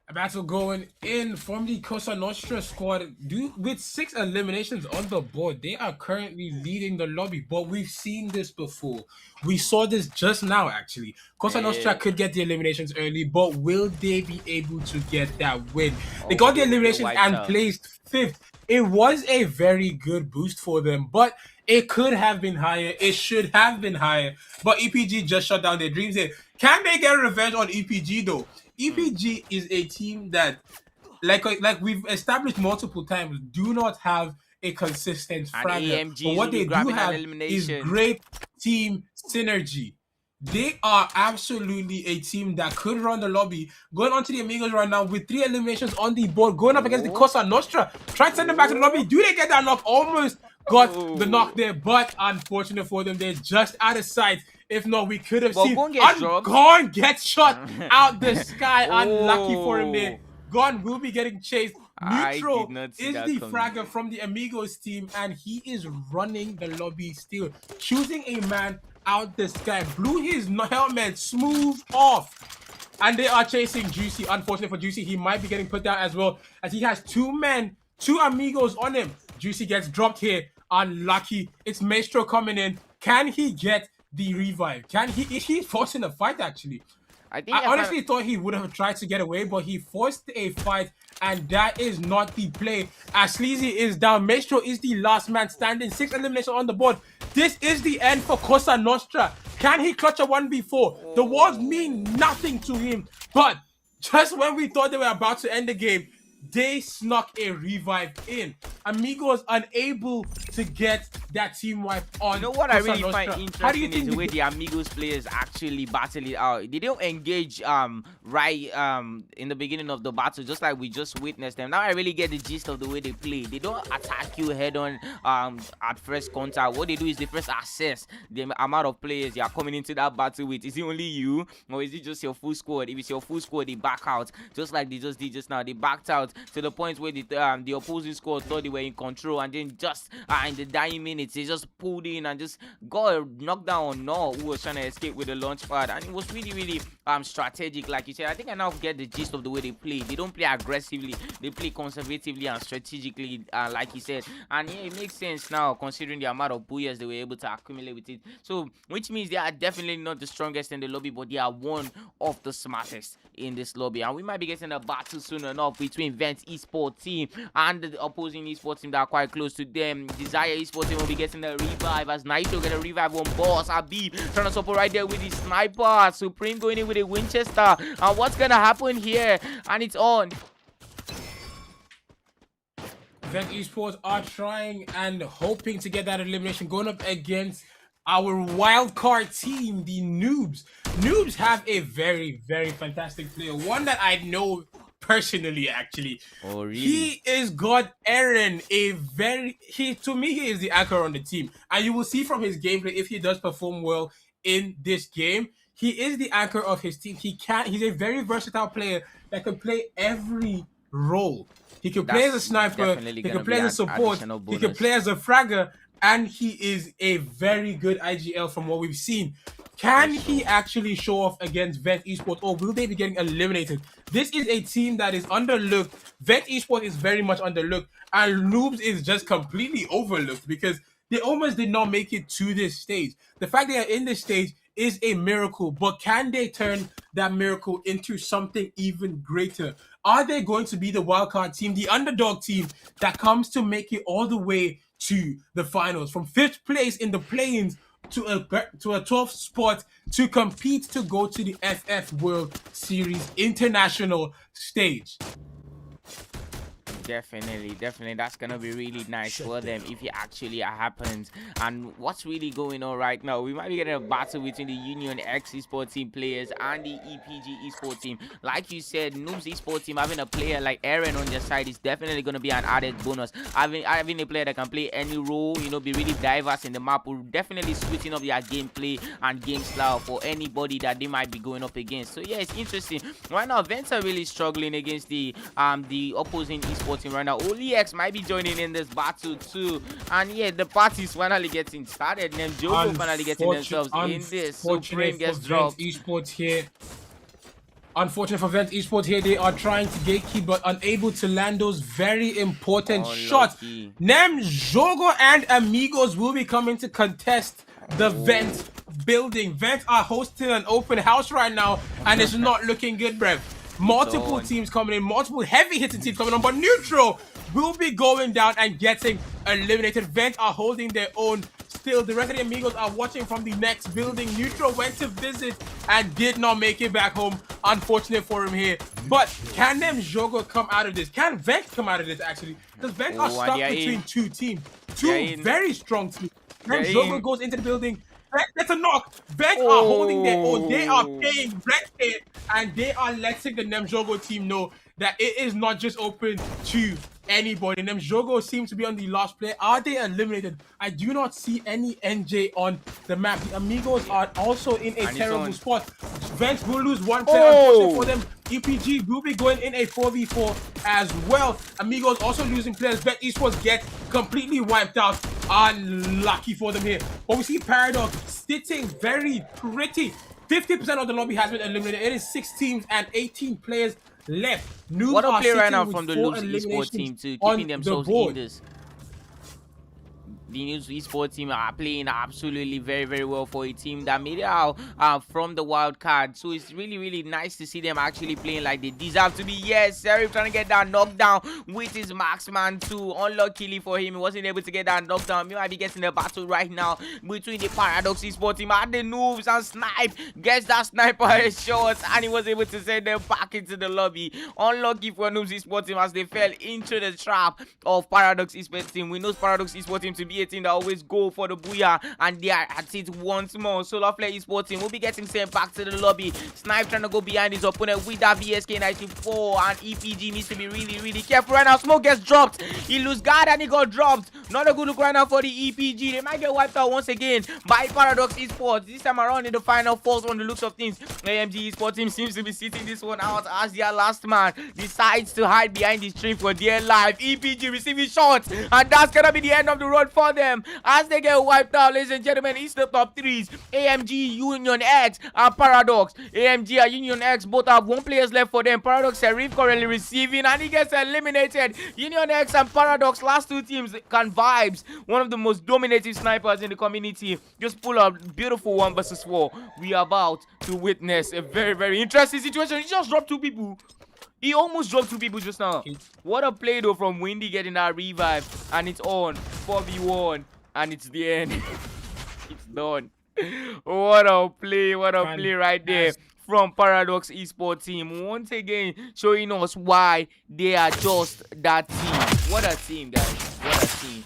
A battle going in from the Cosa Nostra squad. With 6 eliminations on the board, they are currently leading the lobby. But we've seen this before. We saw this just now, actually. Cosa Nostra could get the eliminations early, but will they be able to get that win? They got the eliminations and placed 5th it was a very good boost for them, but it could have been higher. It should have been higher. But EPG just shut down their dreams here. Can they get revenge on EPG though? EPG is a team that, like we've established multiple times, do not have a consistent fragger. But what they do have is great team synergy. They are absolutely a team that could run the lobby. Going on to the Amigos right now with 3 eliminations on the board. Going up against the Cosa Nostra. Try to send them back to the lobby. Do they get that knock? Almost got the knock there. But unfortunate for them, they're just out of sight. If not, we could have seen Gon get shot out the sky. Unlucky for him there. Gon will be getting chased. Neutral is the fragger from the Amigos team, and he is running the lobby still. Choosing a man out the sky. Blew his helmet smooth off. And they are chasing Juicy. Unfortunate for Juicy, he might be getting put down as well, as he has 2 men, 2 Amigos on him. Juicy gets dropped here. Unlucky. It's Maestro coming in. Can he get the revive? Is he forcing a fight actually? I honestly thought he would have tried to get away, but he forced a fight, and that is not the play. As Sleazy is down, Maestro is the last man standing. 6 eliminations on the board. This is the end for Cosa Nostra. Can he clutch a 1v4? The walls mean nothing to him, but just when we thought they were about to end the game, they snuck a revive in. Amigos unable to get that team wipe on.
You know what I really find interesting is the way the Amigos players actually battle it out. They don't engage right in the beginning of the battle, just like we just witnessed them. Now I really get the gist of the way they play. They don't attack you head on at first contact. What they do is they first assess the amount of players you are coming into that battle with. Is it only you, or is it just your full squad? If it's your full squad, they back out, just like they just did just now. They backed out to the point where the opposing squad thought they were in control, and then just in the dying minutes they just pulled in and just got a knockdown on No, who was trying to escape with the launch pad, and it was really strategic, like you said. I think I now get the gist of the way they play. They don't play aggressively, they play conservatively and strategically, like you said. And yeah, it makes sense now considering the amount of booyahs they were able to accumulate with it. So which means they are definitely not the strongest in the lobby, but they are one of the smartest in this lobby, and we might be getting a battle soon enough between Vent Esports team and the opposing esports team that are quite close to them. Desire Esports team will be getting a revive as Naito get a revive on boss. Habib trying to support right there with his sniper. Supreme going in with a Winchester, and what's gonna happen here? And it's on.
Vent Esports are trying and hoping to get that elimination, going up against our wild card team, the Noobs. Noobs have a very fantastic player, one that I know personally actually.
Oh, really?
He is God Aaron, to me he is the anchor on the team, and you will see from his gameplay if he does perform well in this game. He is the anchor of his team. He's a very versatile player that can play every role. He can play as a sniper, he can play as a support, he can play as a fragger, and he is a very good IGL from what we've seen. Can he actually show off against Vent Esports, or will they be getting eliminated? This is a team that is underlooked. Vent Esports is very much underlooked, and Noobs is just completely overlooked because they almost did not make it to this stage. The fact they are in this stage is a miracle, but can they turn that miracle into something even greater? Are they going to be the wildcard team, the underdog team that comes to make it all the way to the finals, from 5th place in the play-ins to a 12th spot to compete to go to the FF World Series international stage?
Definitely, that's gonna be really nice for them if it actually happens. And what's really going on right now, we might be getting a battle between the Union X esports team players and the EPG esports team. Like you said, Noobs esports team having a player like Aaron on their side is definitely going to be an added bonus. Having a player that can play any role, you know, be really diverse in the map, will definitely switching up their gameplay and game style for anybody that they might be going up against. So yeah, it's interesting right now. Vents are really struggling against the opposing esports team right now. HOLYHEX might be joining in this battle too, and yeah, the party's finally getting started. And Jogo finally getting themselves in this. Supreme gets dropped.
Esports here. Unfortunate for Vent Esports here, they are trying to gatekeep but unable to land those very important shots. Nem, Jogo and Amigos will be coming to contest the Vent building. Vent are hosting an open house right now, and it's not looking good, bruv. multiple
on.
teams coming in, multiple heavy hitting teams coming on, but Neutral will be going down and getting eliminated. Vent are holding their own still. The rest of the Amigos are watching from the next building. Neutral went to visit and did not make it back home. Unfortunate for him here. But can them Jogo come out of this? Can Vent come out of this actually? Because Vent are stuck between two teams. Two very strong teams. Then Jogo goes into the building. That's a knock. Vent are holding their own. They are paying rent here, and they are letting the Nemjogo team know that it is not just open to anybody. Nemjogo seems to be on the last play. Are they eliminated? I do not see any NJ on the map. The Amigos are also in a terrible spot. Vent will lose one player. Unfortunately for them, EPG will be going in a 4v4 as well. Amigos also losing players. Bet Esports get completely wiped out. Unlucky for them here. But we see Paradox sitting very pretty. 50% of the lobby has been eliminated. It is 6 teams and 18 players left.
What a play right now from the Noobs esports team to keeping themselves in this. The Noobs esports team are playing absolutely very, very well for a team that made it out from the wild card. So it's really, really nice to see them actually playing like they deserve to be. Yes, Serif trying to get that knockdown with his marksman too. Unluckily for him, he wasn't able to get that knockdown. He might be getting a battle right now between the Paradox esports team and the Noobs, and Snipe gets that sniper shot and he was able to send them back into the lobby. Unlucky for Noobs esports team as they fell into the trap of Paradox esports team. We know Paradox esports team to be a team that always go for the booyah, and they are at it once more. Solar Flare esports team will be getting sent back to the lobby. Snipe trying to go behind his opponent with that VSK94, and EPG needs to be really, really careful right now. Smoke gets dropped. He lose guard and he got dropped. Not a good look right now for the EPG. They might get wiped out once again by Paradox esports. This time around in the final fours on the looks of things. AMG esports team seems to be sitting this one out as their last man decides to hide behind this tree for dear life. EPG receiving shots, and that's gonna be the end of the road for them as they get wiped out, ladies and gentlemen. It's the top 3s. AMG, Union X, and Paradox. AMG and Union X both have 1 players left for them. Paradox Serif currently receiving, and he gets eliminated. Union X and Paradox, last 2 teams, can vibes. One of the most dominative snipers in the community. Just pull up beautiful 1 versus 4. We are about to witness a very, very interesting situation. He just dropped 2 people. He almost dropped 2 people just now. What a play though from Windy, getting that revive, and it's on 4v1, and it's the end. It's done. What a play right there from Paradox esports team. Once again showing us why they are just that team. What a team, guys. What a team.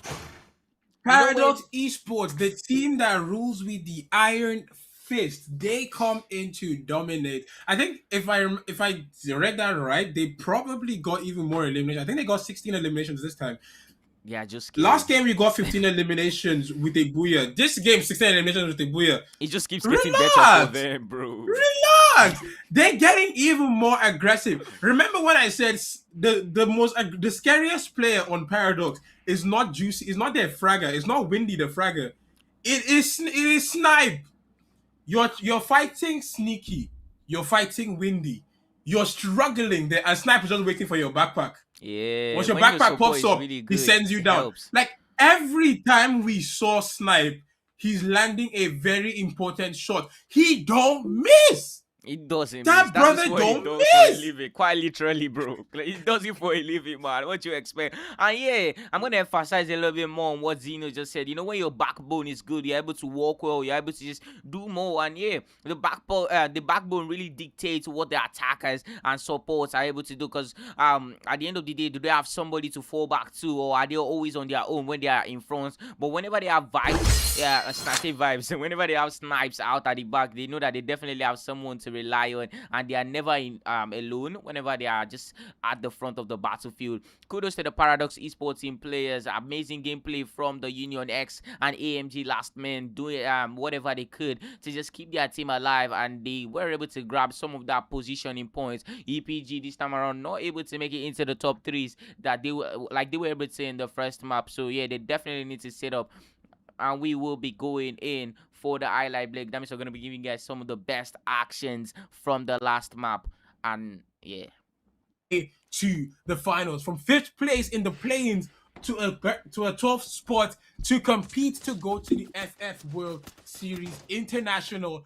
Paradox esports, the team that rules with the iron fist, they come in to dominate. I think if I read that right, they probably got even more eliminations. I think they got 16 eliminations this time.
Yeah, just
last game we got 15 eliminations with a booyah. This game 16 eliminations with a booyah.
It just keeps getting better for them, bro.
Relax. They're getting even more aggressive. Remember when I said the scariest player on Paradox is not Juicy, it's not their fragger, it's not Windy the fragger. It is Snipe. You're fighting Sneaky. You're fighting Windy. You're struggling there, and Snipe is just waiting for your backpack.
Yeah.
Once your backpack pops up, really he sends you down. Like every time we saw Snipe, he's landing a very important shot. He don't miss.
He doesn't.
That brother don't miss.
Quite literally, bro. He does it for a living, man. What you expect? And yeah, I'm gonna emphasize a little bit more on what Zeno just said. You know, when your backbone is good, you're able to walk well, you're able to just do more. And yeah, the backbone really dictates what the attackers and supports are able to do. Because at the end of the day, do they have somebody to fall back to, or are they always on their own when they are in front? But whenever they have vibes, vibes. Whenever they have snipes out at the back, they know that they definitely have someone to rely on, and they are never alone whenever they are just at the front of the battlefield. Kudos to the Paradox esports team players. Amazing gameplay from the Union X and AMG last men, doing whatever they could to just keep their team alive, and they were able to grab some of that positioning points. EPG this time around not able to make it into the top 3s that they were able to in the first map. So yeah, they definitely need to set up, and we will be going in for the highlight break. That means we're going to be giving you guys some of the best actions from the last map. And yeah,
to the finals, from 5th place in the play-ins to a 12th spot to compete to go to the FF World Series International.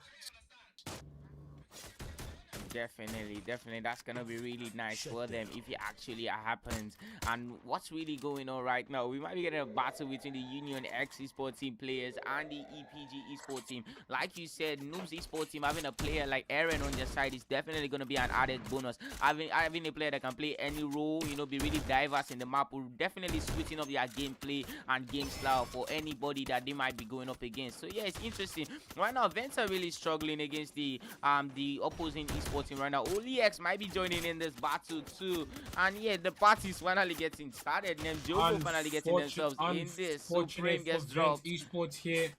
Definitely, definitely. That's gonna be really nice for them if it actually happens. And what's really going on right now? We might be getting a battle between the Union X esports team players and the EPG esports team. Like you said, Noobs esports team having a player like Aaron on their side is definitely gonna be an added bonus. Having a player that can play any role, you know, be really diverse in the map, will definitely switching up their gameplay and game style for anybody that they might be going up against. So yeah, it's interesting. Right now, Vents are really struggling against the opposing esports team right now. HOLYHEX might be joining in this battle too. And yeah, the party's finally getting started. Nemjogo finally getting themselves in this. Supreme gets dropped.
Esports here.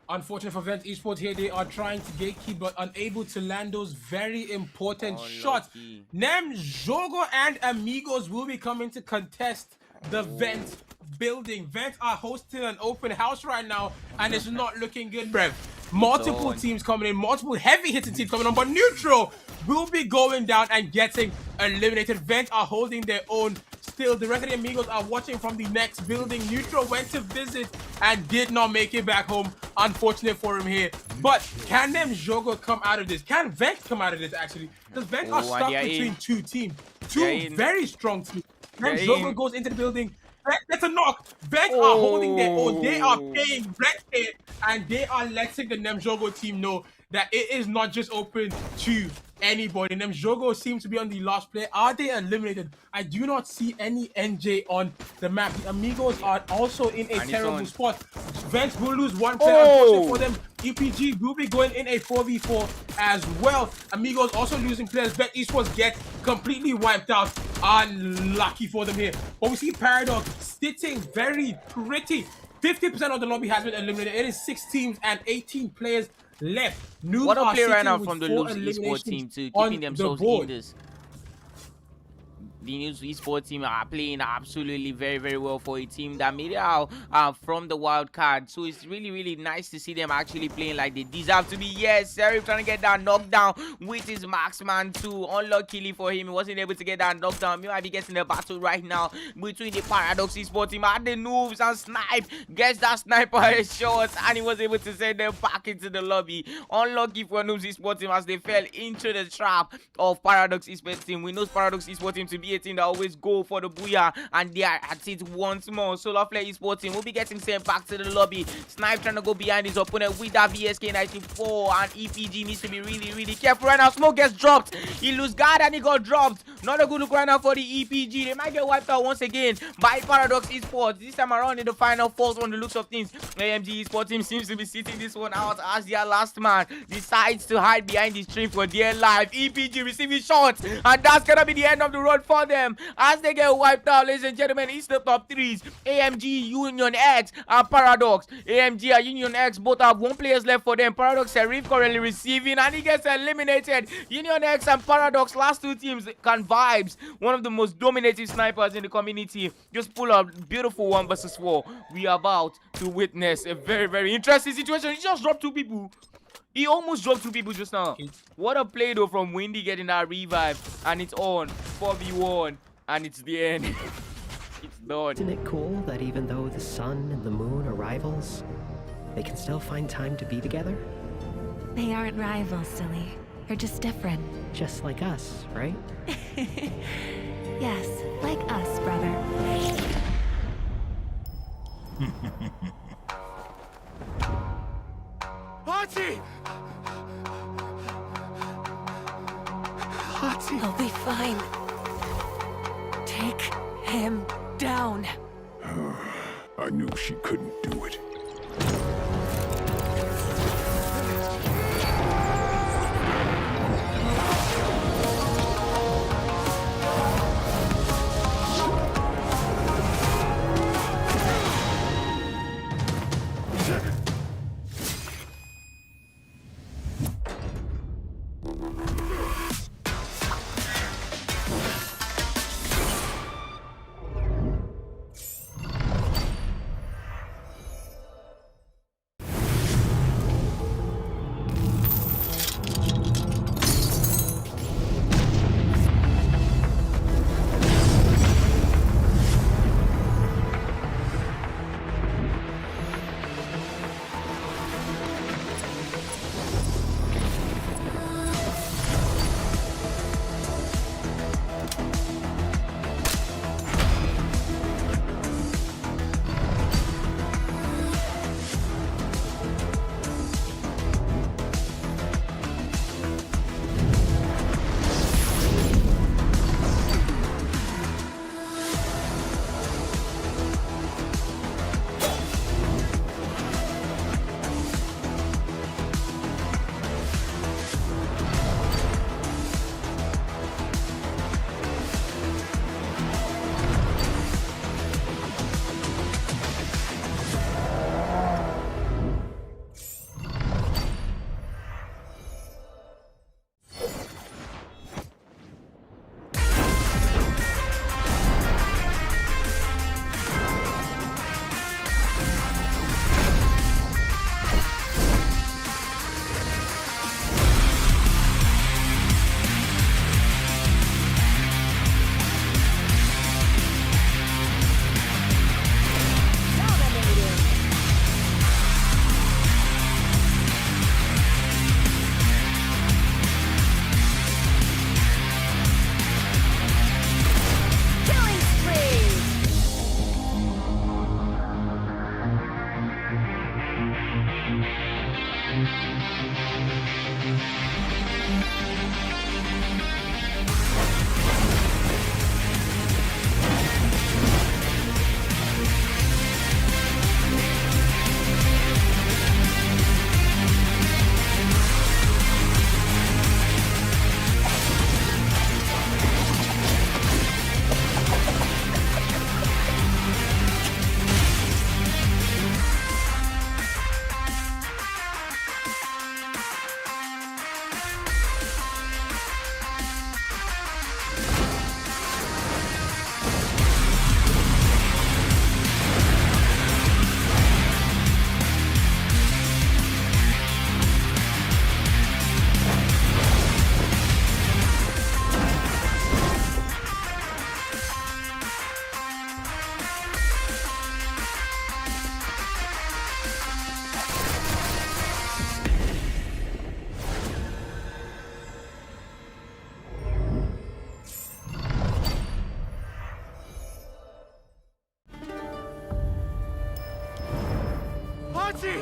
Unfortunate for Vent Esports here, they are trying to gatekeep but unable to land those very important shots. Nemjogo and AMIGOS will be coming to contest the Vent building. Vent are hosting an open house right now, and it's not looking good, bruv. Multiple teams coming in, multiple heavy hitting teams coming on, but Neutral will be going down and getting eliminated. Vent are holding their own still. The rest of the AMIGOS are watching from the next building. Neutral went to visit and did not make it back home. Unfortunate for him here. But can Nemjogo come out of this? Can Vent come out of this actually? Because Vent are stuck between two teams. Two very strong teams. Nemjogo goes into the building. That's a knock. Vent are holding their own. They are paying rent here, and they are letting the Nemjogo team know that it is not just open to anybody. Nemjogo seems to be on the last play. Are they eliminated? I do not see any NJ on the map. The AMIGOS are also in a terrible spot. Vent will lose one player. Unfortunately for them, EPG will be going in a 4v4 as well. AMIGOS also losing players. Vent Esports get completely wiped out. Unlucky for them here. But we see Paradox sitting very pretty. 50% of the lobby has been eliminated. It is 6 teams and 18 players left.
What a play right now from the Noobs esports team to keeping themselves in this. The Noobs esports team are playing absolutely very, very well for a team that made it out from the wild card. So it's really, really nice to see them actually playing like they deserve to be. Yes, Serif trying to get that knockdown with his marksman too. Unluckily for him, he wasn't able to get that knockdown. He might be getting a battle right now between the Paradox esports team and the Noobs, and Snipe gets that sniper shot and he was able to send them back into the lobby. Unlucky for Noobs esports team as they fell into the trap of Paradox esports team. We know Paradox esports team to be a team that always go for the booyah, and they are at it once more. Solar Flare esports team will be getting sent back to the lobby. Snipe trying to go behind his opponent with that VSK 94, and EPG needs to be really, really careful right now. Smoke gets dropped. He lose guard and he got dropped. Not a good look right now for the EPG. They might get wiped out once again by Paradox esports. This time around in the final fourth on the looks of things. AMG esports team seems to be sitting this one out as their last man decides to hide behind this tree for dear life. EPG receiving shots, and that's gonna be the end of the road for them as they get wiped out, ladies and gentlemen. It's the top 3s. AMG, Union X, and Paradox. AMG and Union X both have 1 player left for them. Paradox Serif currently receiving, and he gets eliminated. Union X and Paradox, last 2 teams, can vibes. One of the most dominative snipers in the community. Just pull up beautiful 1 versus 4. We are about to witness a very, very interesting situation. He just dropped 2 people. He almost dropped 2 people just now. What a play though from Windy, getting that revive, and it's on 4v1, and it's the end. It's done.
Isn't it cool that even though the sun and the moon are rivals, they can still find time to be together?
They aren't rivals, silly. They're just different.
Just like us, right?
Yes, like us, brother.
Hachi! Hachi!
He'll be fine. Take him down.
I knew she couldn't do it.
EUVINCI!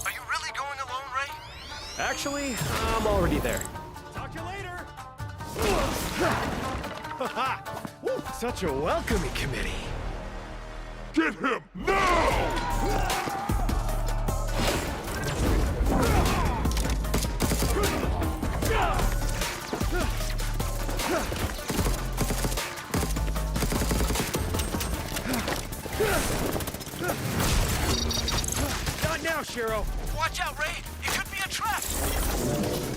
Are you really going alone, Ray?
Actually, I'm already there. Talk to you later! Woo, such a welcoming committee.
Get him now!
Not now, Shiro.
Watch out, Ray. It could be a trap.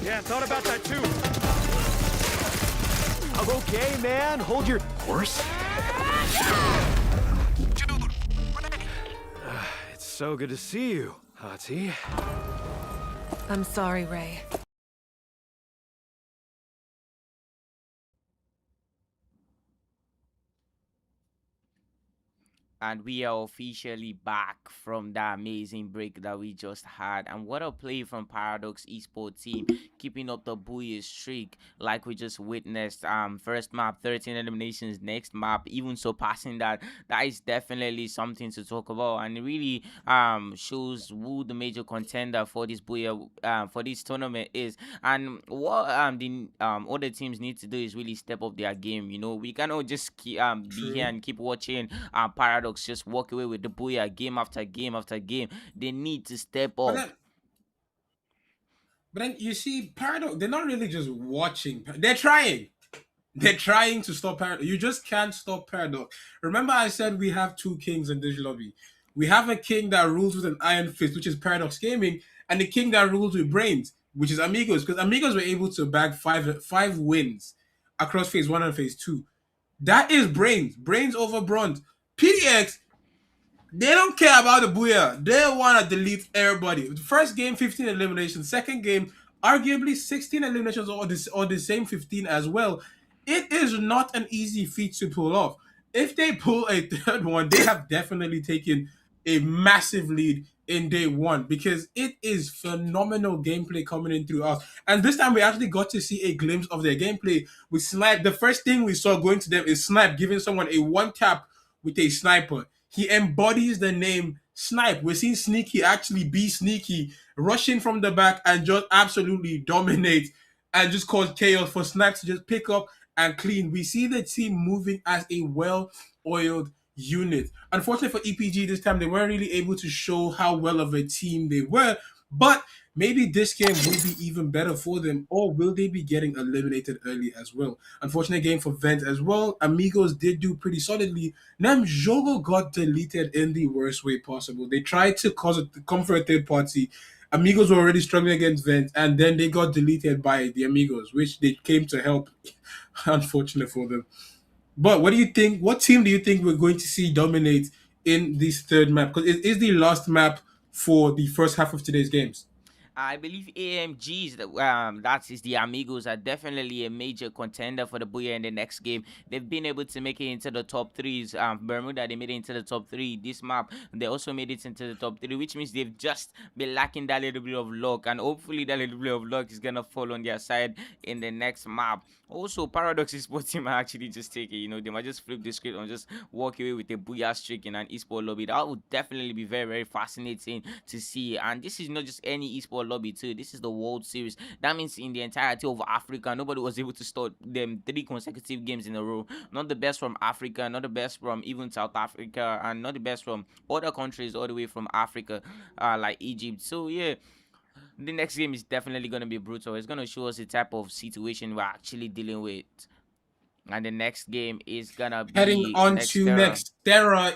Yeah, thought about that too. I'm okay, man. Hold your horse.
Dude, Ray.
It's so good to see you, Hati.
I'm sorry, Ray.
And we are officially back from that amazing break that we just had. And what a play from Paradox Esports team, keeping up the bullish streak like we just witnessed. First map, 13 eliminations. Next map, even surpassing that. That is definitely something to talk about, and it really shows who the major contender for this for this tournament is. And what the other teams need to do is really step up their game. You know, we cannot just keep be here and keep watching Paradox just walk away with the booyah game after game after game. They need to step up.
But then you see, Paradox, they're not really just watching. They're trying. They're trying to stop Paradox. You just can't stop Paradox. Remember I said we have two kings in this lobby. We have a king that rules with an iron fist, which is Paradox Gaming, and the king that rules with brains, which is AMIGOS. Because AMIGOS were able to bag five wins across phase 1 and phase 2. That is brains. Brains over bronze. PDX, they don't care about the booyah. They want to delete everybody. The first game, 15 eliminations. Second game, arguably 16 eliminations or the same 15 as well. It is not an easy feat to pull off. If they pull a third one, they have definitely taken a massive lead in day one, because it is phenomenal gameplay coming in through us. And this time we actually got to see a glimpse of their gameplay with Snipe. The first thing we saw going to them is Snipe giving someone a one tap with a sniper. He embodies the name Snipe. We're seeing Sneaky actually be sneaky, rushing from the back and just absolutely dominate and just cause chaos for Snipe to just pick up and clean. We see the team moving as a well-oiled unit. Unfortunately for EPG this time, they weren't really able to show how well of a team they were, but maybe this game will be even better for them, or will they be getting eliminated early as well? Unfortunate game for Vent as well. AMIGOS did do pretty solidly. Namjogo got deleted in the worst way possible. They tried to come for a third party. AMIGOS were already struggling against Vent, and then they got deleted by the AMIGOS, which they came to help. Unfortunate for them. But what do you think? What team do you think we're going to see dominate in this third map? Because it is the last map for the first half of today's games.
I believe AMGs, that is the AMIGOS, are definitely a major contender for the Booyah in the next game. They've been able to make it into the top threes. Bermuda, they made it into the top 3. This map, they also made it into the top 3, which means they've just been lacking that little bit of luck. And hopefully that little bit of luck is going to fall on their side in the next map. Also, Paradox Esports team might actually just take it. You know, they might just flip the script and just walk away with a Booyah streak in an esport lobby. That would definitely be very, very fascinating to see. And this is not just any esport lobby too. This is the World Series. That means in the entirety of Africa, nobody was able to start them 3 consecutive games in a row. Not the best from Africa, not the best from even South Africa, and not the best from other countries all the way from Africa, like Egypt. So yeah, the next game is definitely going to be brutal. It's going to show us the type of situation we're actually dealing with. And the next game is going to be
heading on to Nextera.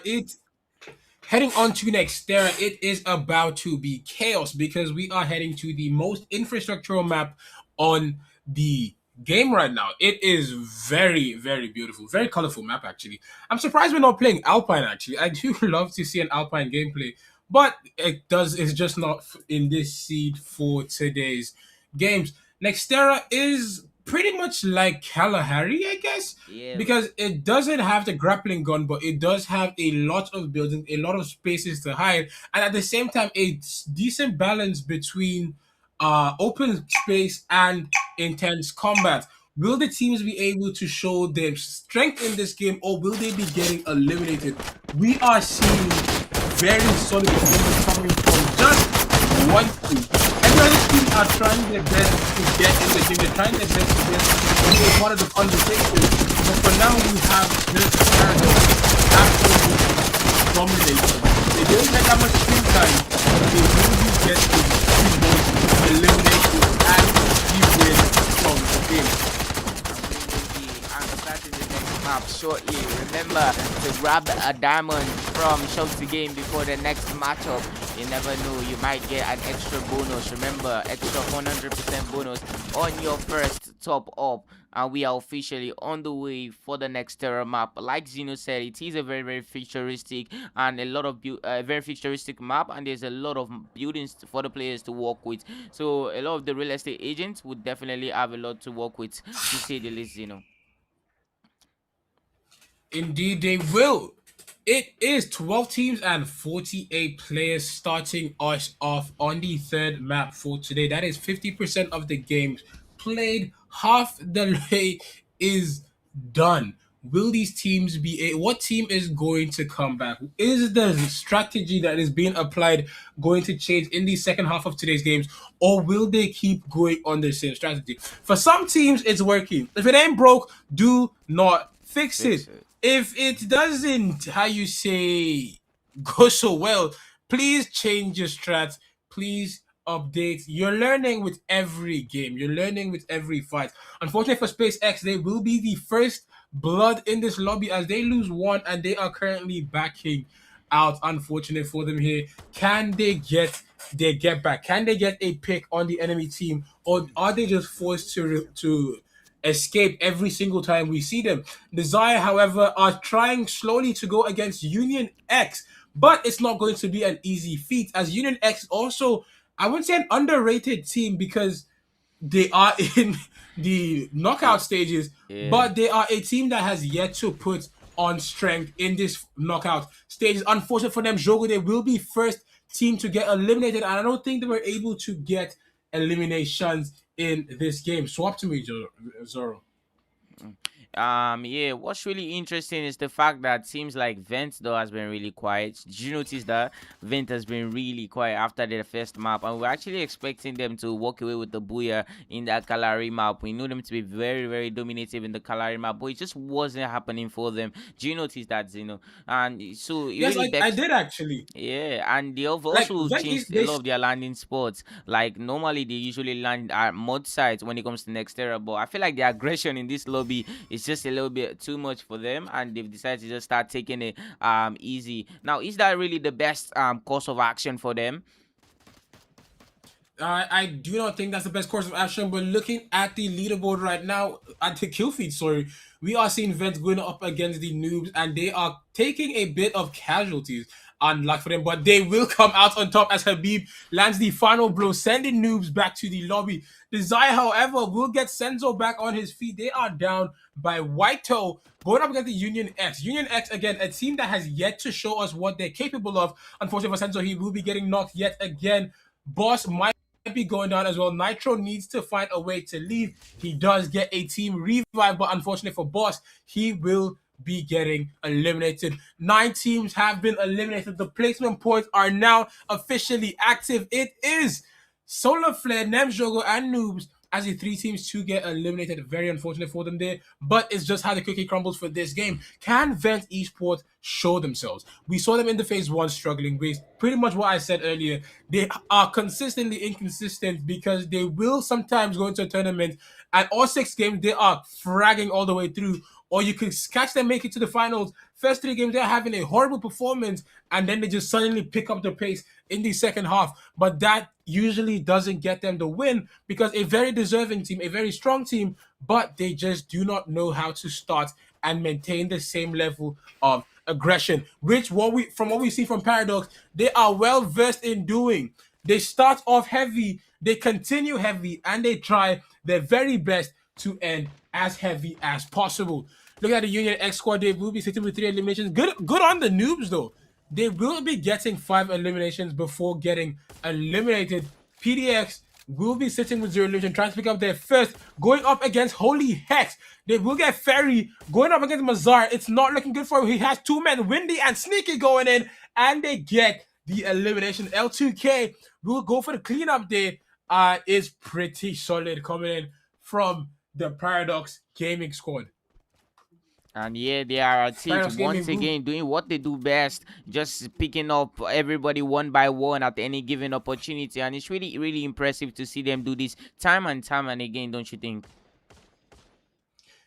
It is about to be chaos, because we are heading to the most infrastructural map on the game right now. It is very, very beautiful, very colorful map actually. I'm surprised we're not playing Alpine actually. I do love to see an Alpine gameplay, but it's just not in this seed for today's games. Nextera is pretty much like Kalahari, I guess, because it doesn't have the grappling gun, but it does have a lot of buildings, a lot of spaces to hide, and at the same time, a decent balance between open space and intense combat. Will the teams be able to show their strength in this game, or will they be getting eliminated? We are seeing very solid performance coming from just one team. Every other team are trying their best to get in the game. They're trying their best to get to be a part of the conversation. But for now, we have this Paradox absolutely dominating. They don't get that much screen time, but they will be getting eliminated and we win from the game.
Starting the next map shortly. Remember to grab a diamond from Shop to Game before the next matchup. You never know, you might get an extra bonus. Remember, extra 100% bonus on your first top up. And we are officially on the way for the next Terra map. Like Zeno said, it is a very futuristic and a lot of very futuristic map, and there's a lot of buildings for the players to work with. So a lot of the real estate agents would definitely have a lot to work with, to say the least, Zeno.
Indeed, they will. It is 12 teams and 48 players starting us off on the third map for today. That is 50% of the games played. Half the way is done. Will these teams be what team is going to come back? Is the strategy that is being applied going to change in the second half of today's games, or will they keep going on the same strategy? For some teams, it's working. If it ain't broke, do not fix it. If it doesn't, how you say, go so well, please change your strats. Please update. You're learning with every game. You're learning with every fight. Unfortunately for SpaceX, they will be the first blood in this lobby as they lose one and they are currently backing out. Unfortunate for them here. Can they get their get back? Can they get a pick on the enemy team, or are they just forced to escape every single time we see them? Desire, however, are trying slowly to go against Union X, but it's not going to be an easy feat, as Union X also, I wouldn't say an underrated team because they are in the knockout stages, but they are a team that has yet to put on strength in this knockout stages. Unfortunate for them, Jogo, they will be first team to get eliminated, and I don't think they were able to get eliminations in this game. Swap to me, Zoro.
Yeah, what's really interesting is the fact that teams like Vent though has been really quiet. Did you notice that Vent has been really quiet after their first map, and we're actually expecting them to walk away with the booyah in that Kalari map. We knew them to be very dominative in the Kalari map, but it just wasn't happening for them. Do you notice that, Zeno? And so
yes, really I did actually.
Yeah, and they have also changed a lot of their landing spots. Like normally they usually land at mod sites when it comes to Nextera, but I feel like the aggression in this lobby is just a little bit too much for them, and they've decided to just start taking it easy. Now, is that really the best course of action for them?
I do not think that's the best course of action, but looking at the leaderboard right now, at the kill feed, sorry, we are seeing Vent going up against the noobs, and they are taking a bit of casualties. Unlucky for them, but they will come out on top as Habib lands the final blow, sending noobs back to the lobby. Desire, however, will get Senzo back on his feet. They are down by White Toe, going up against the Union X. Union X, again, a team that has yet to show us what they're capable of. Unfortunately for Senzo, he will be getting knocked yet again. Boss might be going down as well. Nitro needs to find a way to leave. He does get a team revive, but unfortunately for Boss, he will be getting eliminated. 9 teams have been eliminated. The placement points are now officially active. It is Solar Flare, Nemjogo, and Noobs as the 3 teams to get eliminated. Very unfortunate for them there, but it's just how the cookie crumbles for this game. Can Vent Esports show themselves? We saw them in the phase 1 struggling with pretty much what I said earlier. They are consistently inconsistent because they will sometimes go into a tournament and all 6 games they are fragging all the way through, or you can catch them make it to the finals. First 3 games, they're having a horrible performance, and then they just suddenly pick up the pace in the second half. But that usually doesn't get them the win because a very deserving team, a very strong team, but they just do not know how to start and maintain the same level of aggression, which from what we see from Paradox, they are well versed in doing. They start off heavy, they continue heavy, and they try their very best to end as heavy as possible. Look at the Union X squad. They will be sitting with 3 eliminations. Good on the noobs though. They will be getting 5 eliminations before getting eliminated. PDX will be sitting with 0 elimination, trying to pick up their first, going up against HOLYHEX. They will get Ferry going up against Mazar. It's not looking good for him. He has 2 men, Windy and Sneaky, going in, and they get the elimination. L2K will go for the cleanup there. Is pretty solid coming in from the Paradox Gaming squad.
And yeah, they are a team once again doing what they do best, just picking up everybody one by one at any given opportunity. And it's really, really impressive to see them do this time and again, don't you think?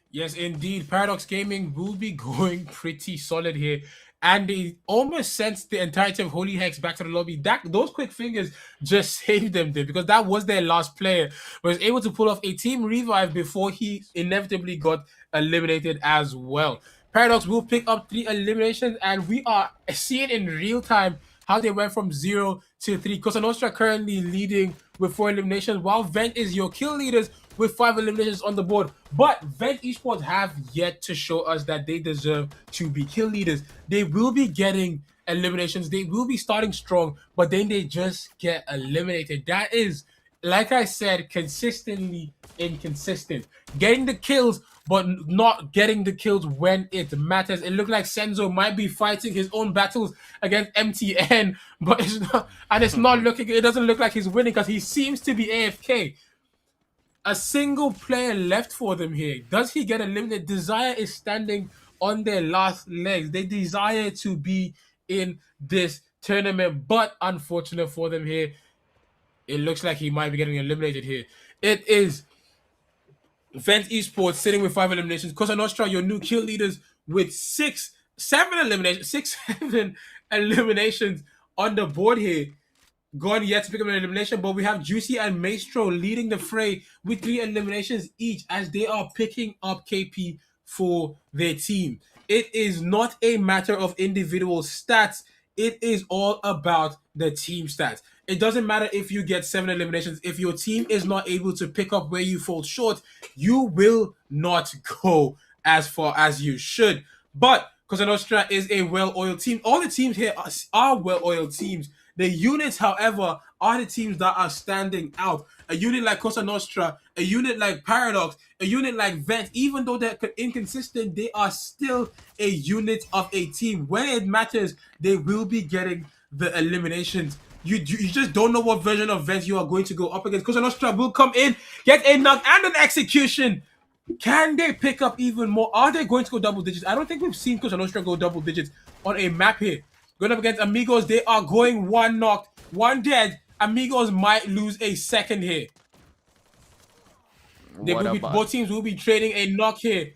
Yes, indeed. Paradox Gaming will be going pretty solid here. And they almost sent the entirety of HOLYHEX back to the lobby. Those quick fingers just saved them there, because that was their last player. Was able to pull off a team revive before he inevitably got eliminated as well. Paradox will pick up 3 eliminations, and we are seeing in real time how they went from 0 to 3. Cosa Nostra currently leading with 4 eliminations, while Vent is your kill leaders with 5 eliminations on the board. But Vent Esports have yet to show us that they deserve to be kill leaders. They will be getting eliminations. They will be starting strong, but then they just get eliminated. That is, like I said, consistently inconsistent. Getting the kills, but not getting the kills when it matters. It looked like Senzo might be fighting his own battles against MTN, but it's not, and it's not looking. It doesn't look like he's winning because he seems to be AFK. A single player left for them here. Does he get eliminated? Desire is standing on their last legs. They desire to be in this tournament, but unfortunate for them here, it looks like he might be getting eliminated here. It is Vent Esports sitting with 5 eliminations. Cosa Nostra, your new kill leaders, with 7 eliminations on the board here. Gone yet to pick up an elimination, but we have Juicy and Maestro leading the fray with 3 eliminations each as they are picking up KP for their team. It is not a matter of individual stats. It is all about the team stats. It doesn't matter if you get 7 eliminations. If your team is not able to pick up where you fall short, you will not go as far as you should. But Cosa Nostra is a well-oiled team. All the teams here are well-oiled teams. The units, however, are the teams that are standing out. A unit like Cosa Nostra, a unit like Paradox, a unit like Vent, even though they're inconsistent, they are still a unit of a team. When it matters, they will be getting the eliminations. You just don't know what version of Vent you are going to go up against. Cosa Nostra will come in, get a knock and an execution. Can they pick up even more? Are they going to go double digits? I don't think we've seen Cosa Nostra go double digits on a map here. Going up against AMIGOS, they are going 1 knocked, 1 dead. AMIGOS might lose a second here. Both teams will be trading a knock here.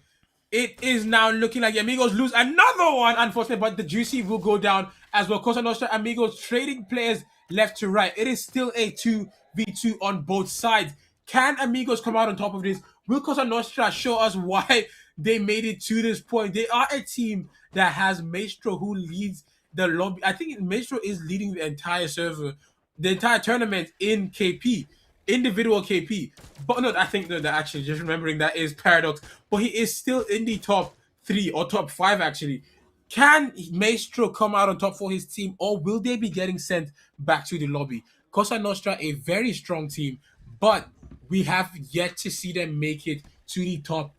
It is now looking like the AMIGOS lose another one, unfortunately, but the Juicy will go down as well. Cosa Nostra, AMIGOS trading players left to right. It is still a 2v2 on both sides. Can AMIGOS come out on top of this? Will Cosa Nostra show us why they made it to this point? They are a team that has Maestro, who leads the lobby. I think Maestro is leading the entire server, the entire tournament in KP, individual KP. But no, I think that actually, just remembering that is Paradox, but he is still in the top 3 or top 5 actually. Can Maestro come out on top for his team, or will they be getting sent back to the lobby? Cosa Nostra, a very strong team, but we have yet to see them make it to the top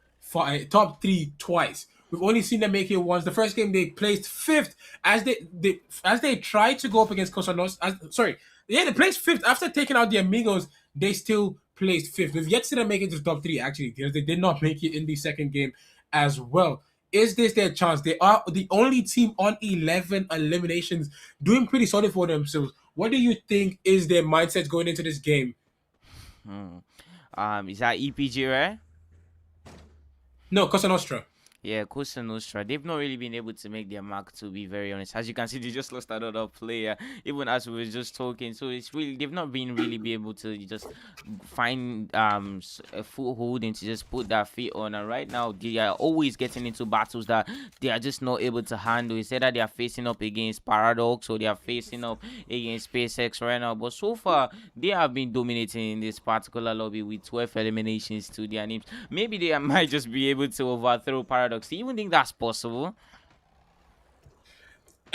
3 twice. We've only seen them make it once. The first game they placed 5th as they tried to go up against Cosa Nostra. They placed 5th after taking out the AMIGOS. They still placed 5th. We've yet to see them make it to the top 3 actually, because they did not make it in the second game as well. Is this their chance? They are the only team on 11 eliminations, doing pretty solid for themselves. What do you think is their mindset going into this game?
Is that EPG, right?
No, Cosa Nostra.
Yeah, Cosa Nostra. They've not really been able to make their mark, to be very honest. As you can see, they just lost another player, even as we were just talking. So it's really, they've not been really be able to just find a foothold and to just put that feet on. And right now, they are always getting into battles that they are just not able to handle. Instead that they are facing up against Paradox, or they are facing up against SpaceX right now. But so far, they have been dominating in this particular lobby with 12 eliminations to their names. Maybe they might just be able to overthrow Paradox. Do you even think that's possible?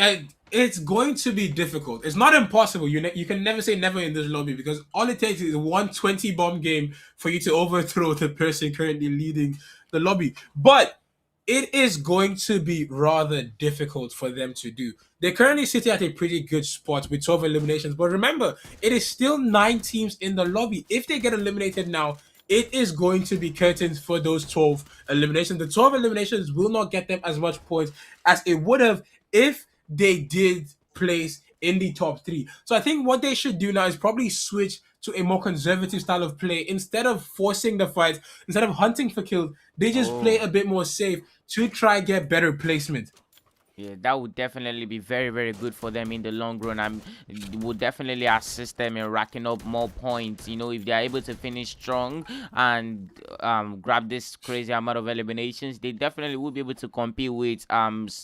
And it's going to be difficult. It's not impossible. You can never say never in this lobby because all it takes is one 20 bomb game for you to overthrow the person currently leading the lobby. But it is going to be rather difficult for them to do. They're currently sitting at a pretty good spot with 12 eliminations. But remember, it is still 9 teams in the lobby. If they get eliminated now, it is going to be curtains for those 12 eliminations. The 12 eliminations will not get them as much points as it would have if they did place in the top 3. So I think what they should do now is probably switch to a more conservative style of play. Instead of forcing the fight, instead of hunting for kills, they just play a bit more safe to try get better placement.
Yeah, that would definitely be very, very good for them in the long run. It would definitely assist them in racking up more points. You know, if they are able to finish strong and grab this crazy amount of eliminations, they definitely will be able to compete with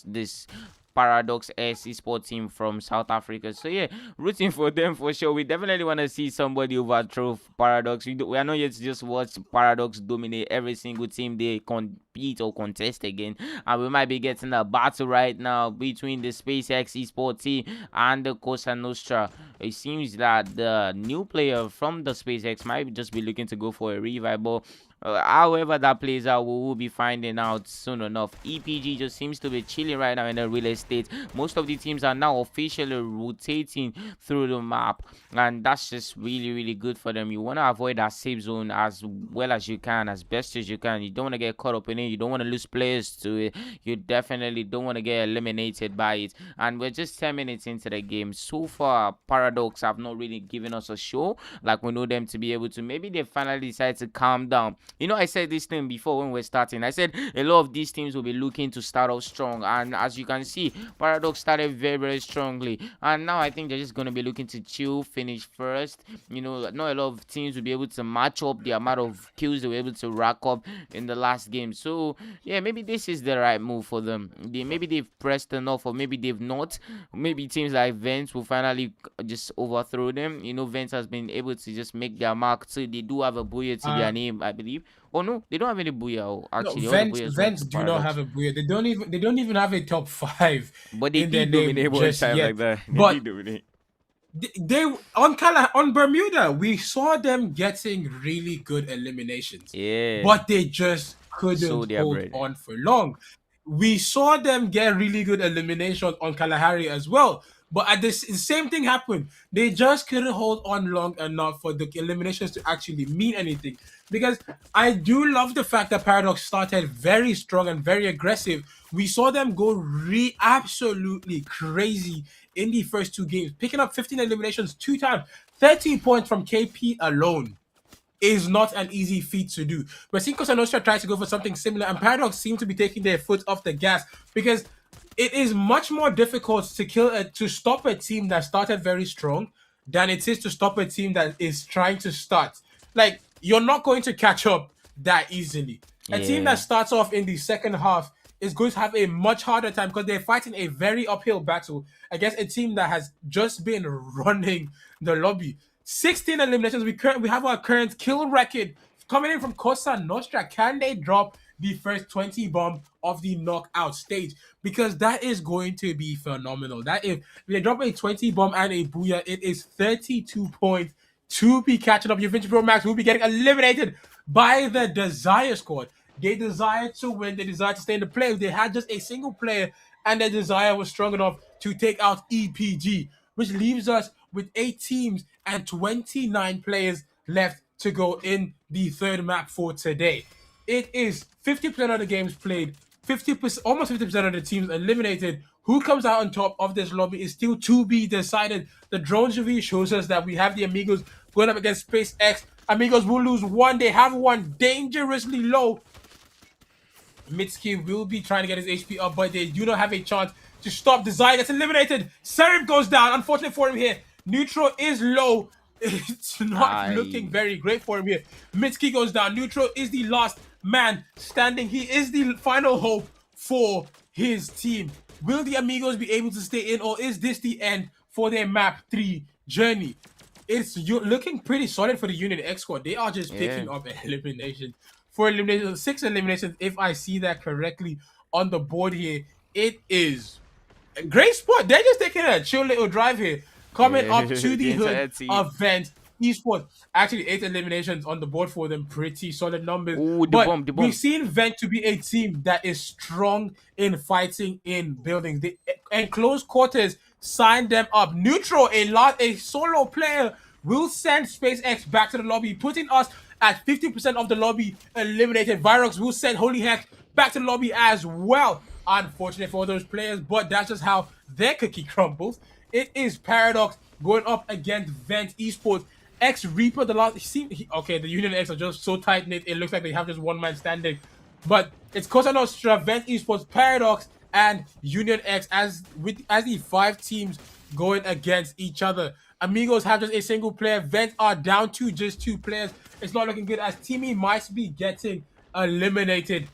this Paradox Esports team from South Africa. So yeah, rooting for them for sure. We definitely want to see somebody overthrow Paradox. We are not yet to just watch Paradox dominate every single team they compete or contest again. And we might be getting a battle right now between the SpaceX Esports team and the Cosa Nostra. It seems that the new player from the SpaceX might just be looking to go for a revive, but however that plays out, we will be finding out soon enough. EPG just seems to be chilling right now in the real estate. Most of the teams are now officially rotating through the map, and that's just really, really good for them. You want to avoid that safe zone as well as you can, as best as you can. You don't want to get caught up in it. You don't want to lose players to it. You definitely don't want to get eliminated by it. And we're just 10 minutes into the game. So far, Paradox have not really given us a show like we know them to be able to. Maybe they finally decide to calm down. You know, I said this thing before when we're starting. I said a lot of these teams will be looking to start off strong. And as you can see, Paradox started very, very strongly. And now I think they're just going to be looking to chill, finish first. You know, not a lot of teams will be able to match up the amount of kills they were able to rack up in the last game. So, yeah, maybe this is the right move for them. Maybe they've pressed enough, or maybe they've not. Maybe teams like Vents will finally just overthrow them. You know, Vents has been able to just make their mark. So they do have a booyah to their name, I believe. Oh no, they don't have any booyah. Actually,
no, Vents do not have a booyah. They don't even have a top 5.
But they did dominate one time like that.
But they on Bermuda, we saw them getting really good eliminations.
Yeah.
But they just couldn't hold on for long. We saw them get really good eliminations on Kalahari as well. But at the same thing happened. They just couldn't hold on long enough for the eliminations to actually mean anything. Because I do love the fact that Paradox started very strong and very aggressive. We saw them go absolutely crazy in the first 2 games, picking up 15 eliminations 2 times, 30 points from KP alone. Is not an easy feat to do. But Cinco Nostra tried to go for something similar, and Paradox seem to be taking their foot off the gas because it is much more difficult to stop a team that started very strong than it is to stop a team that is trying to start. Like, you're not going to catch up that easily. A team that starts off in the second half is going to have a much harder time because they're fighting a very uphill battle against a team that has just been running the lobby. 16 eliminations. We have our current kill record coming in from Cosa Nostra. Can they drop the first 20 bomb of the knockout stage? Because that is going to be phenomenal. That if they drop a 20 bomb and a booyah, it is 32 points to be catching up. EUVINCI Pro Max will be getting eliminated by the Desire squad. They desired to win. They desired to stay in the play. They had just a single player, and their desire was strong enough to take out EPG, which leaves us with 8 teams and 29 players left to go in the third map for today. It is 50% of the games played, 50%, almost 50% of the teams eliminated. Who comes out on top of this lobby is still to be decided. The drones review shows us that we have the Amigos going up against SpaceX. Amigos will lose 1. They have 1 dangerously low. Mitsuki will be trying to get his HP up, but they do not have a chance to stop Desire. That's eliminated. Serif goes down. Unfortunate for him here. Neutral is low. It's not looking very great for him here. Mitsuki goes down. Neutral is the last man standing. He is the final hope for his team. Will the Amigos be able to stay in, or is this the end for their map 3 journey? It's looking pretty solid for the Unit X squad. They are just picking up elimination. For elimination, 6 eliminations, if I see that correctly on the board here. It is Great spot. They're just taking a chill little drive here. Coming up to the
Into
hood
that team.
of Vent Esports. Actually, 8 eliminations on the board for them. Pretty solid numbers.
Ooh, the
but
bomb.
we've seen Vent to be a team that is strong in fighting in buildings. The enclosed quarters sign them up. Neutral, a solo player will send SpaceX back to the lobby, putting us at 50% of the lobby eliminated. Virox will send HOLYHEX back to the lobby as well. Unfortunate for those players, but that's just how their cookie crumbles. It is Paradox going up against Vent Esports. X Reaper, the last okay, the Union X are just so tight knit. It looks like they have just one man standing, but it's Cosa Nostra, Vent Esports, Paradox, and Union X as the 5 teams going against each other. Amigos have just a single player. Vent are down to just 2 players. It's not looking good as Timmy might be getting eliminated.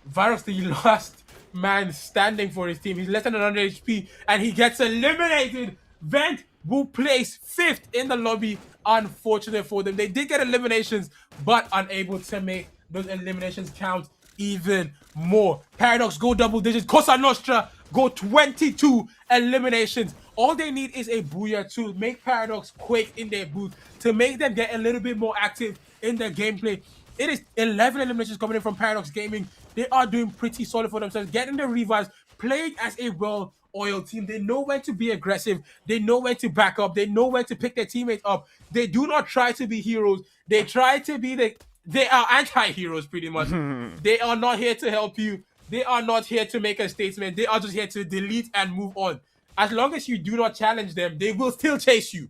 Virus, the last man standing for his team. He's less than 100 HP and he gets eliminated. Vent will place 5th in the lobby. Unfortunate for them. They did get eliminations, but unable to make those eliminations count even more. Paradox go double digits. Cosa Nostra go 22 eliminations. All they need is a booyah to make Paradox quake in their booth, to make them get a little bit more active in their gameplay. It is 11 eliminations coming in from Paradox Gaming. They are doing pretty solid for themselves, getting the revives, playing as a well-oiled team. They know when to be aggressive. They know when to back up. They know when to pick their teammates up. They do not try to be heroes. They try to be they are anti-heroes pretty much. They are not here to help you. They are not here to make a statement. They are just here to delete and move on. As long as you do not challenge them, they will still chase you.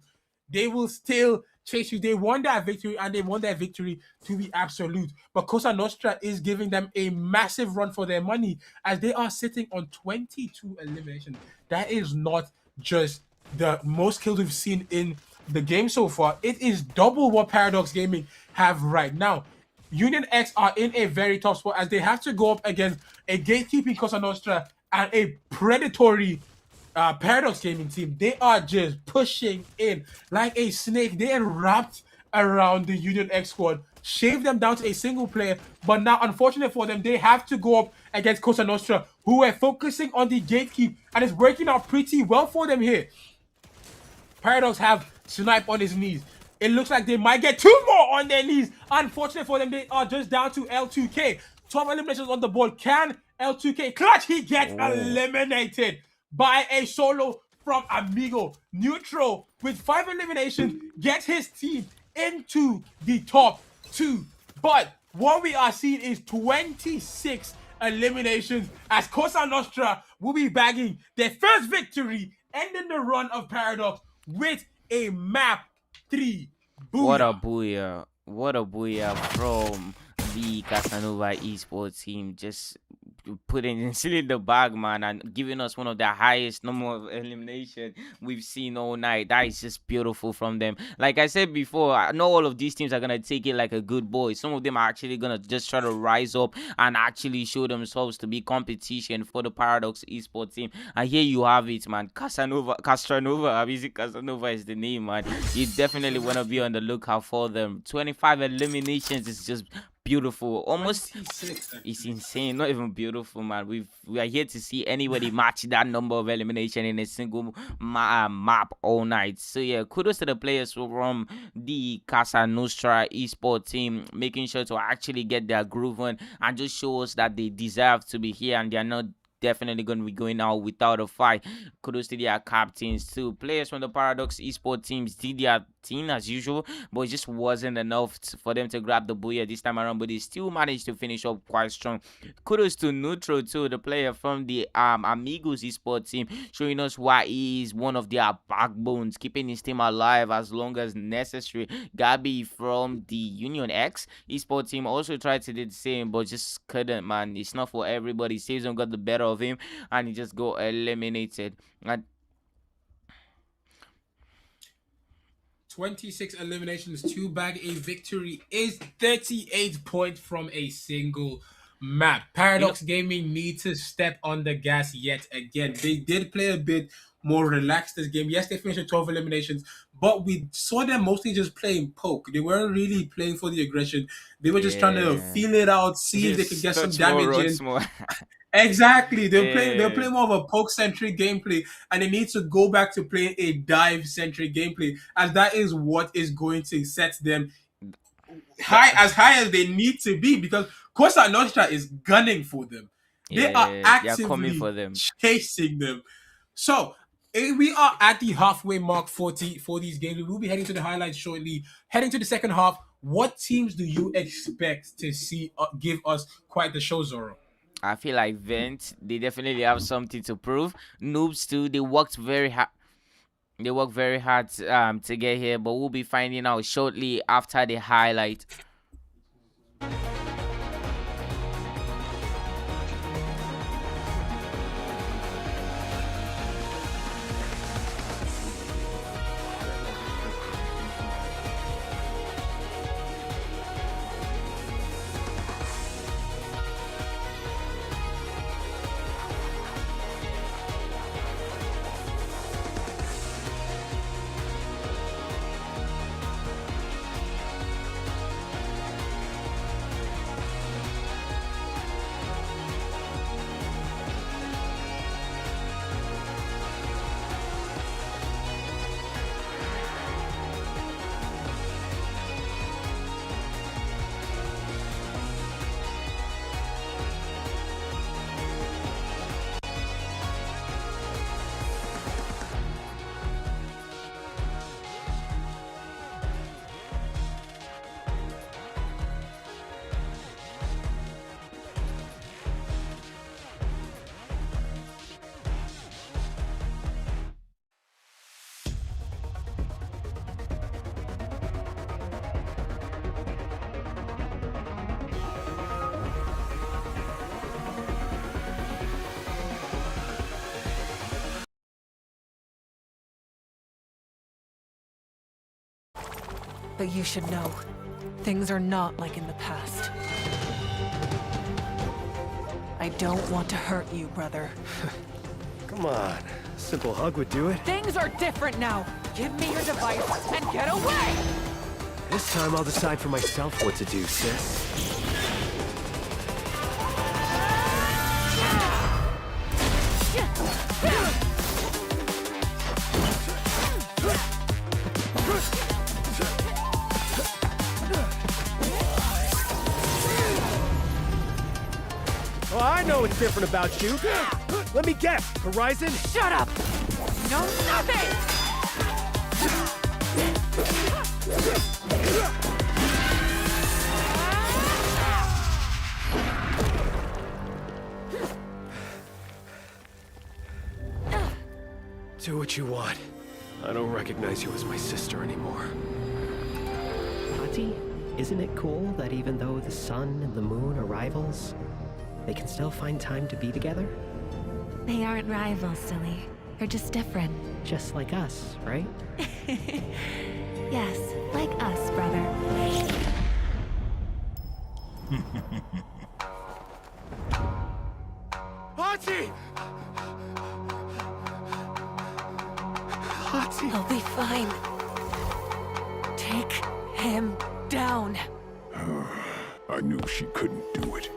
They will still chase you. They won that victory, and they want that victory to be absolute. But Cosa Nostra is giving them a massive run for their money as they are sitting on 22 eliminations. That is not just the most kills we've seen in the game so far. It is double what Paradox Gaming have right now. Union X are in a very tough spot as they have to go up against a gatekeeping Cosa Nostra and a predatory Paradox Gaming team. They are just pushing in like a snake. They are wrapped around the Union X squad, shave them down to a single player. But now, unfortunate for them, they have to go up against Cosa Nostra, who are focusing on the gatekeep, and it's working out pretty well for them here. Paradox have Snipe on his knees. It looks like they might get 2 more on their knees. Unfortunate for them, they are just down to L2K. 12 eliminations on the board. Can L2K clutch? He gets eliminated by a solo from Amigo. Neutral with 5 eliminations gets his team into the top 2. But what we are seeing is 26 eliminations as Cosa Nostra will be bagging their first victory, ending the run of Paradox with a map 3. Booyah.
What a booyah. What a booyah from the Casanova esports team. Just putting in the bag, man, and giving us one of the highest number of elimination we've seen all night. That is just beautiful from them. Like I said before, I know all of these teams are gonna take it like a good boy. Some of them are actually gonna just try to rise up and actually show themselves to be competition for the Paradox esports team. And here you have it, man. Casanova, Casanova is the name, man. You definitely want to be on the lookout for them. 25 eliminations is just beautiful. Almost
26,
it's insane. Not even beautiful, man. We are here to see anybody match that number of elimination in a single map all night. So yeah, kudos to the players from the Casa Nostra esports team, making sure to actually get their groove on and just show us that they deserve to be here and they are not definitely going to be going out without a fight. Kudos to their captains too. Players from the Paradox esports teams did their thing as usual, but it just wasn't enough for them to grab the booyah this time around, but they still managed to finish up quite strong. Kudos to Neutral too, the player from the Amigos esports team, showing us why he is one of their backbones, keeping his team alive as long as necessary. Gabby from the Union X esports team also tried to do the same, but just couldn't, man. It's not for everybody. Season got the better of him and he just got eliminated. And
26 eliminations to bag a victory is 38 points from a single map. Paradox Gaming need to step on the gas yet again. They did play a bit more relaxed this game. Yes, they finished with 12 eliminations, but we saw them mostly just playing poke. They weren't really playing for the aggression. They were just trying to feel it out, see if they could get some damage in. Exactly. They're
Yeah.
playing more of a poke centric gameplay, and they need to go back to playing a dive centric gameplay, as that is what is going to set them high as they need to be, because Cosa Nostra is gunning for them. They are
Yeah, they are coming
actively
for them.
chasing them. So we are at the halfway mark for these games. We will be heading to the highlights shortly. Heading to the second half, what teams do you expect to see give us quite the show, Zoro?
I feel like Vent, they definitely have something to prove. Noobs too, they worked very hard. They worked very hard to get here, but we'll be finding out shortly after the highlight.
But you should know, things are not like in the past. I don't want to hurt you, brother.
Come on. A simple hug would do it.
Things are different now. Give me your device and get away!
This time I'll decide for myself what to do, sis.
Oh, I know what's different about you. Let me guess. Horizon?
Shut up! No, nothing!
Do what you want. I don't recognize you as my sister anymore.
Hati, isn't it cool that even though the sun and the moon are rivals, they can still find time to be together?
They aren't rivals, silly. They're just different.
Just like us, right?
Yes, like us, brother.
Hachi! Hachi!
I'll be fine. Take him down.
I knew she couldn't do it.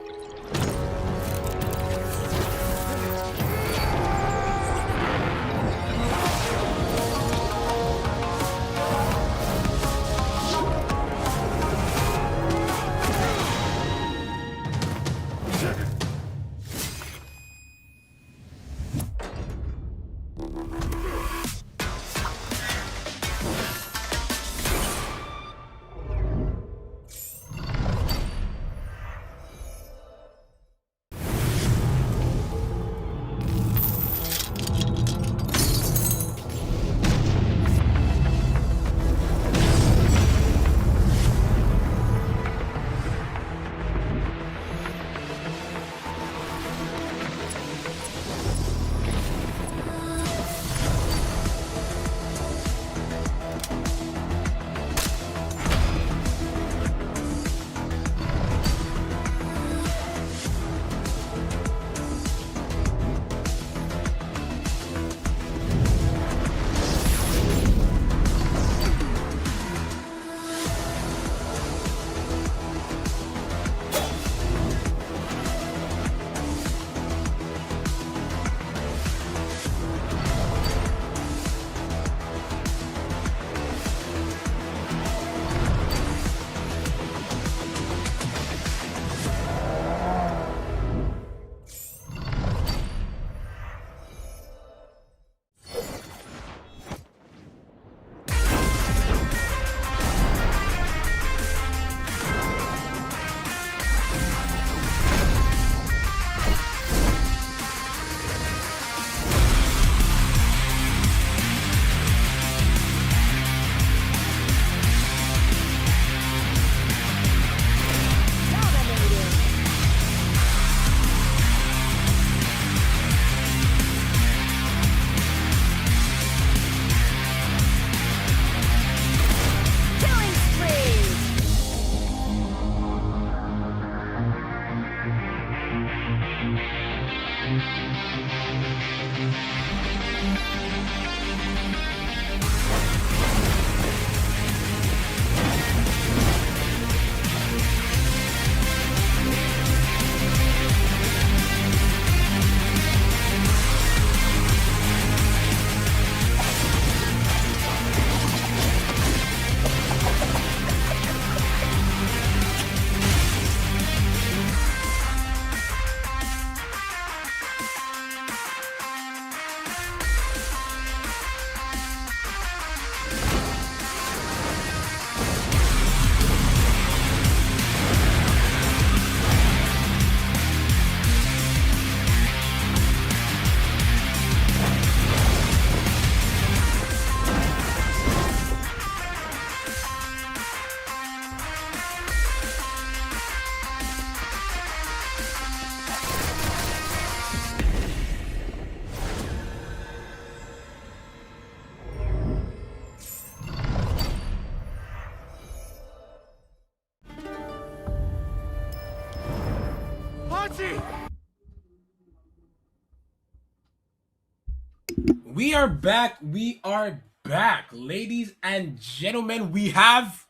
We are back. We are back, ladies and gentlemen. We have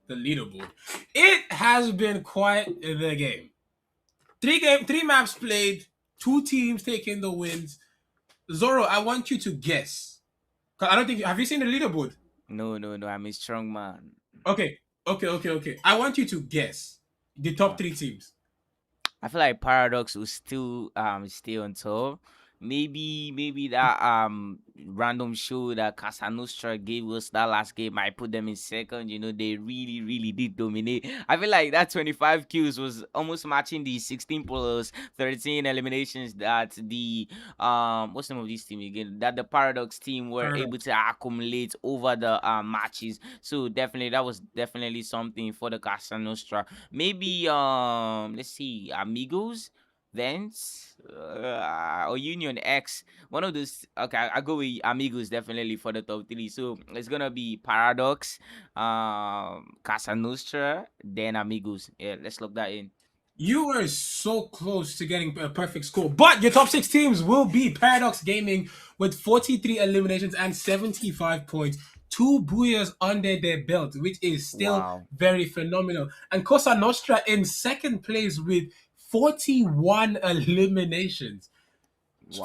the leaderboard. It has been quite the game. Three maps played, 2 teams taking the wins. Zoro, I want you to guess. 'Cause I don't think have you seen the leaderboard?
No, I'm a strong man.
Okay. I want you to guess the top 3 teams.
I feel like Paradox will still stay on top. Maybe that random show that Casa Nostra gave us that last game might put them in second. You know, they really did dominate. I feel like that 25 kills was almost matching the 16 plus 13 eliminations that the what's the name of this team again? That the Paradox team were able to accumulate over the matches. So definitely that was definitely something for the Casa Nostra. Maybe let's see, Amigos, Vents, or Union X. One of those. Okay, I go with Amigos definitely for the top 3. So it's gonna be Paradox, Casa Nostra, then Amigos. Yeah, let's lock that in.
You were so close to getting a perfect score, but your top 6 teams will be Paradox Gaming with 43 eliminations and 75 points. 2 booyahs under their belt, which is still very phenomenal. And Cosa Nostra in second place with 41 eliminations.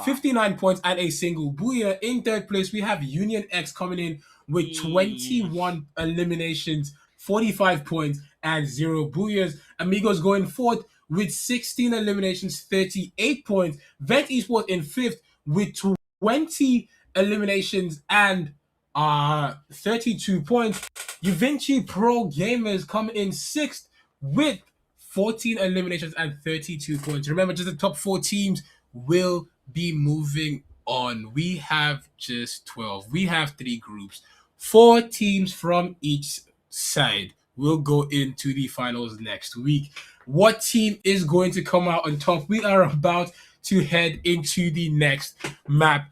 59 points and a single booyah. In third place, we have Union X coming in with 21 eliminations, 45 points, and 0 booyahs. Amigos going fourth with 16 eliminations, 38 points. Vent Esports in fifth with 20 eliminations and 32 points. EUVINCI Pro Gamers come in sixth with 14 eliminations and 32 points. Remember, just the top 4 teams will be moving on. We have just 12. We have 3 groups. 4 teams from each side will go into the finals next week. What team is going to come out on top? We are about to head into the next map.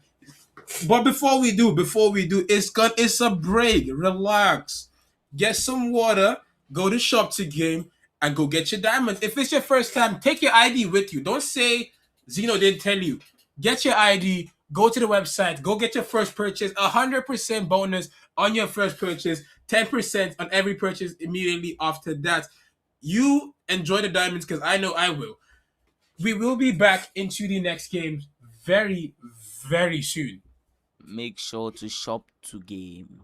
But before we do, it's a break. Relax. Get some water. Go to shop to game and go get your diamonds. If it's your first time, take your ID with you. Don't say Zeno didn't tell you. Get your ID. Go to the website. Go get your first purchase. 100% bonus on your first purchase. 10% on every purchase immediately after that. You enjoy the diamonds because I know I will. We will be back into the next game very, very soon.
Make sure to shop to game.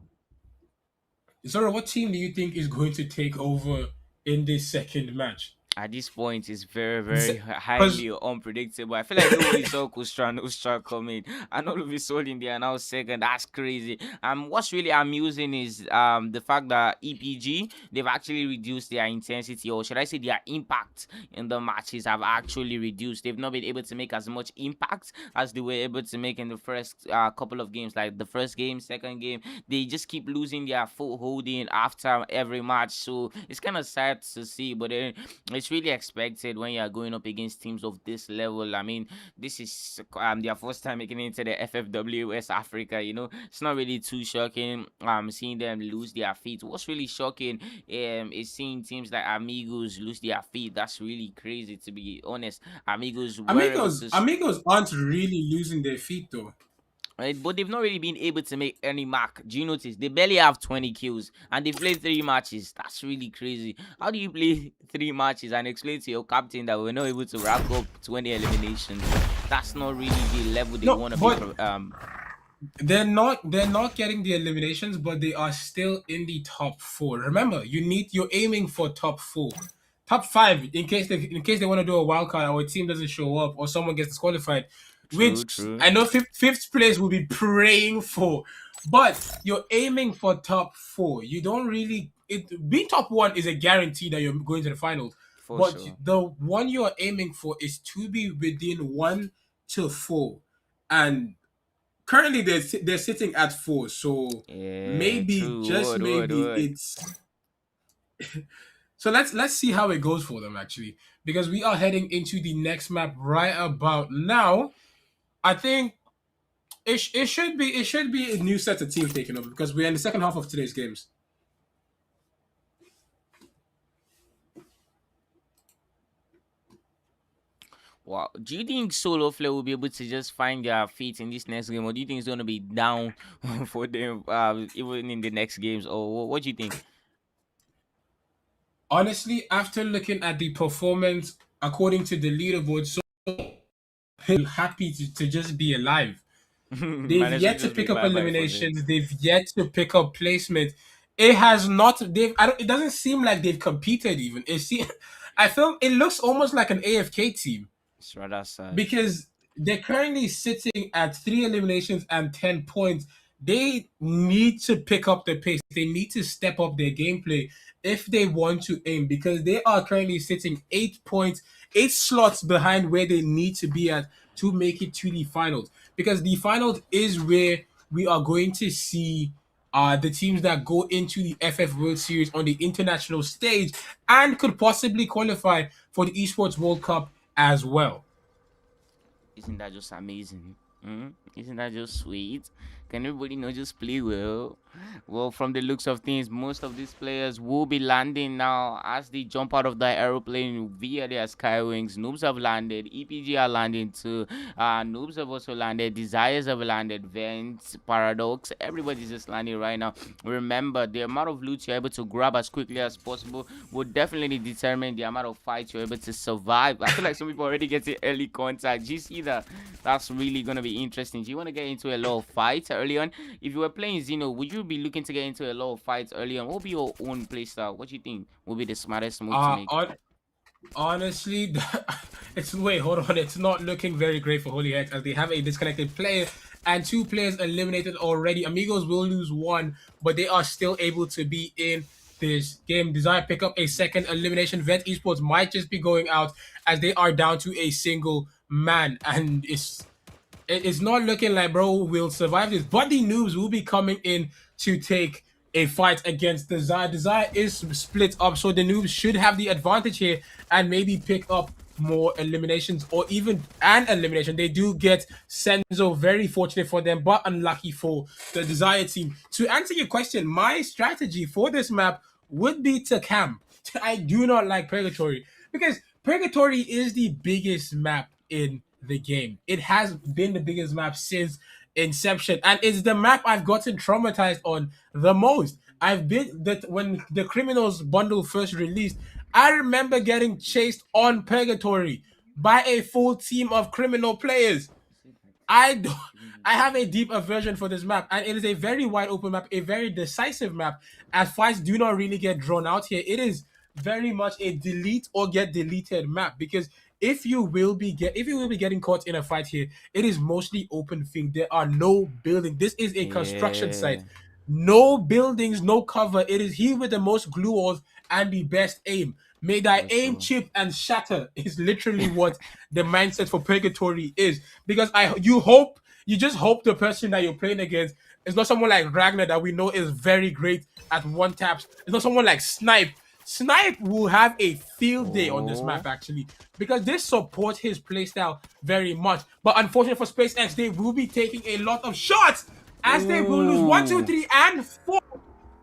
Zora, what team do you think is going to take over in this second match?
At this point, it's very highly unpredictable. I feel like nobody saw Nostra coming, and all of a sudden they are now second. That's crazy. What's really amusing is the fact that EPG, they've actually reduced their intensity, or should I say their impact in the matches have actually reduced. They've not been able to make as much impact as they were able to make in the first couple of games, like the first game, second game. They just keep losing their footholding after every match, so it's kind of sad to see, but then it's really expected when you are going up against teams of this level. I mean, this is their first time making it into the FFWS Africa. You know, it's not really too shocking. Seeing them lose their feet. What's really shocking is seeing teams like Amigos lose their feet. That's really crazy, to be honest. Amigos
aren't really losing their feet though.
Right, but they've not really been able to make any mark. Do you notice they barely have 20 kills and they played 3 matches? That's really crazy. How do you play 3 matches and explain to your captain that we're not able to rack up 20 eliminations? That's not really the level they want to be.
They're not getting the eliminations, but they are still in the top 4. Remember, you're aiming for top 4. Top 5 in case they want to do a wild card or a team doesn't show up or someone gets disqualified. True. I know fifth place will be praying for, but you're aiming for top 4. You don't really being top 1 is a guarantee that you're going to the finals. The one you're aiming for is to be within 1 to 4, and currently they're sitting at 4. So maybe it's. So let's see how it goes for them actually, because we are heading into the next map right about now. I think it should be a new set of teams taking over because we're in the second half of today's games.
Wow. Do you think Solo Flare will be able to just find their feet in this next game, or do you think it's going to be down for them even in the next games, or what do you think?
Honestly, after looking at the performance according to the leaderboard, so happy to just be alive. They've
Might as well
yet to
just be
pick up
bye bye for them.
eliminations. They've yet to pick up placement. It has not. They've. I don't. It doesn't seem like they've competed even. I feel it looks almost like an AFK team
It's rather sad.
because they're currently sitting at 3 eliminations and 10 points. They need to pick up the pace. They need to step up their gameplay if they want to aim because they are currently sitting 8 points, 8 slots behind where they need to be at to make it to the finals. Because the finals is where we are going to see the teams that go into the FF World Series on the international stage and could possibly qualify for the Esports World Cup as well.
Isn't that just amazing? Isn't that just sweet? Can everybody not just play well? Well, from the looks of things, most of these players will be landing now as they jump out of the aeroplane via their skywings. Noobs have landed. EPG are landing too. Noobs have also landed. Desires have landed. Vents, Paradox, everybody's just landing right now. Remember, the amount of loot you're able to grab as quickly as possible will definitely determine the amount of fights you're able to survive. I feel like some people already get to early contact. Do you see that? That's really going to be interesting. Do you want to get into a lot of fights early on? If you were playing Xeno, would you be looking to get into a lot of fights early on? What would be your own playstyle? What do you think will be the smartest move to make?
Honestly, hold on. It's not looking very great for HOLYHEX as they have a disconnected player and 2 players eliminated already. AMIGOS will lose 1, but they are still able to be in this game. Desire pick up a second elimination. Vent Esports might just be going out as they are down to a single man, and it's not looking like bro will survive this. But the noobs will be coming in to take a fight against Desire. Desire is split up, so the noobs should have the advantage here and maybe pick up more eliminations or even an elimination. They do get Senzo, very fortunate for them, but unlucky for the Desire team. To answer your question, my strategy for this map would be to camp. I do not like Purgatory because Purgatory is the biggest map in the game. It has been the biggest map since inception, and it's the map I've gotten traumatized on the most. I've been that when the Criminals bundle first released, I remember getting chased on Purgatory by a full team of criminal players. I have a deep aversion for this map, and it is a very wide open map, a very decisive map, as fights do not really get drawn out here. It is very much a delete or get deleted map because if you will be getting caught in a fight here, it is mostly open field. There are no buildings. This is a construction site. No buildings, no cover. It is he with the most glue walls and the best aim. May thy aim chip and shatter is literally what the mindset for Purgatory is. Because you just hope the person that you're playing against is not someone like Ragnar that we know is very great at one taps. It's not someone like Snipe. Snipe will have a field day on this map actually because this supports his playstyle very much. But unfortunately for SpaceX, they will be taking a lot of shots as they will lose 1, 2, 3, and 4.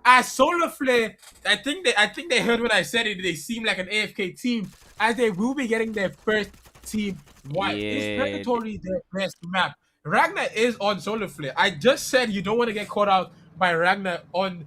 As Solar Flare, I think they heard when I said it. They seem like an AFK team as they will be getting their first team wipe. Is Purgatory their best map? Ragnar is on Solar Flare. I just said you don't want to get caught out by Ragnar on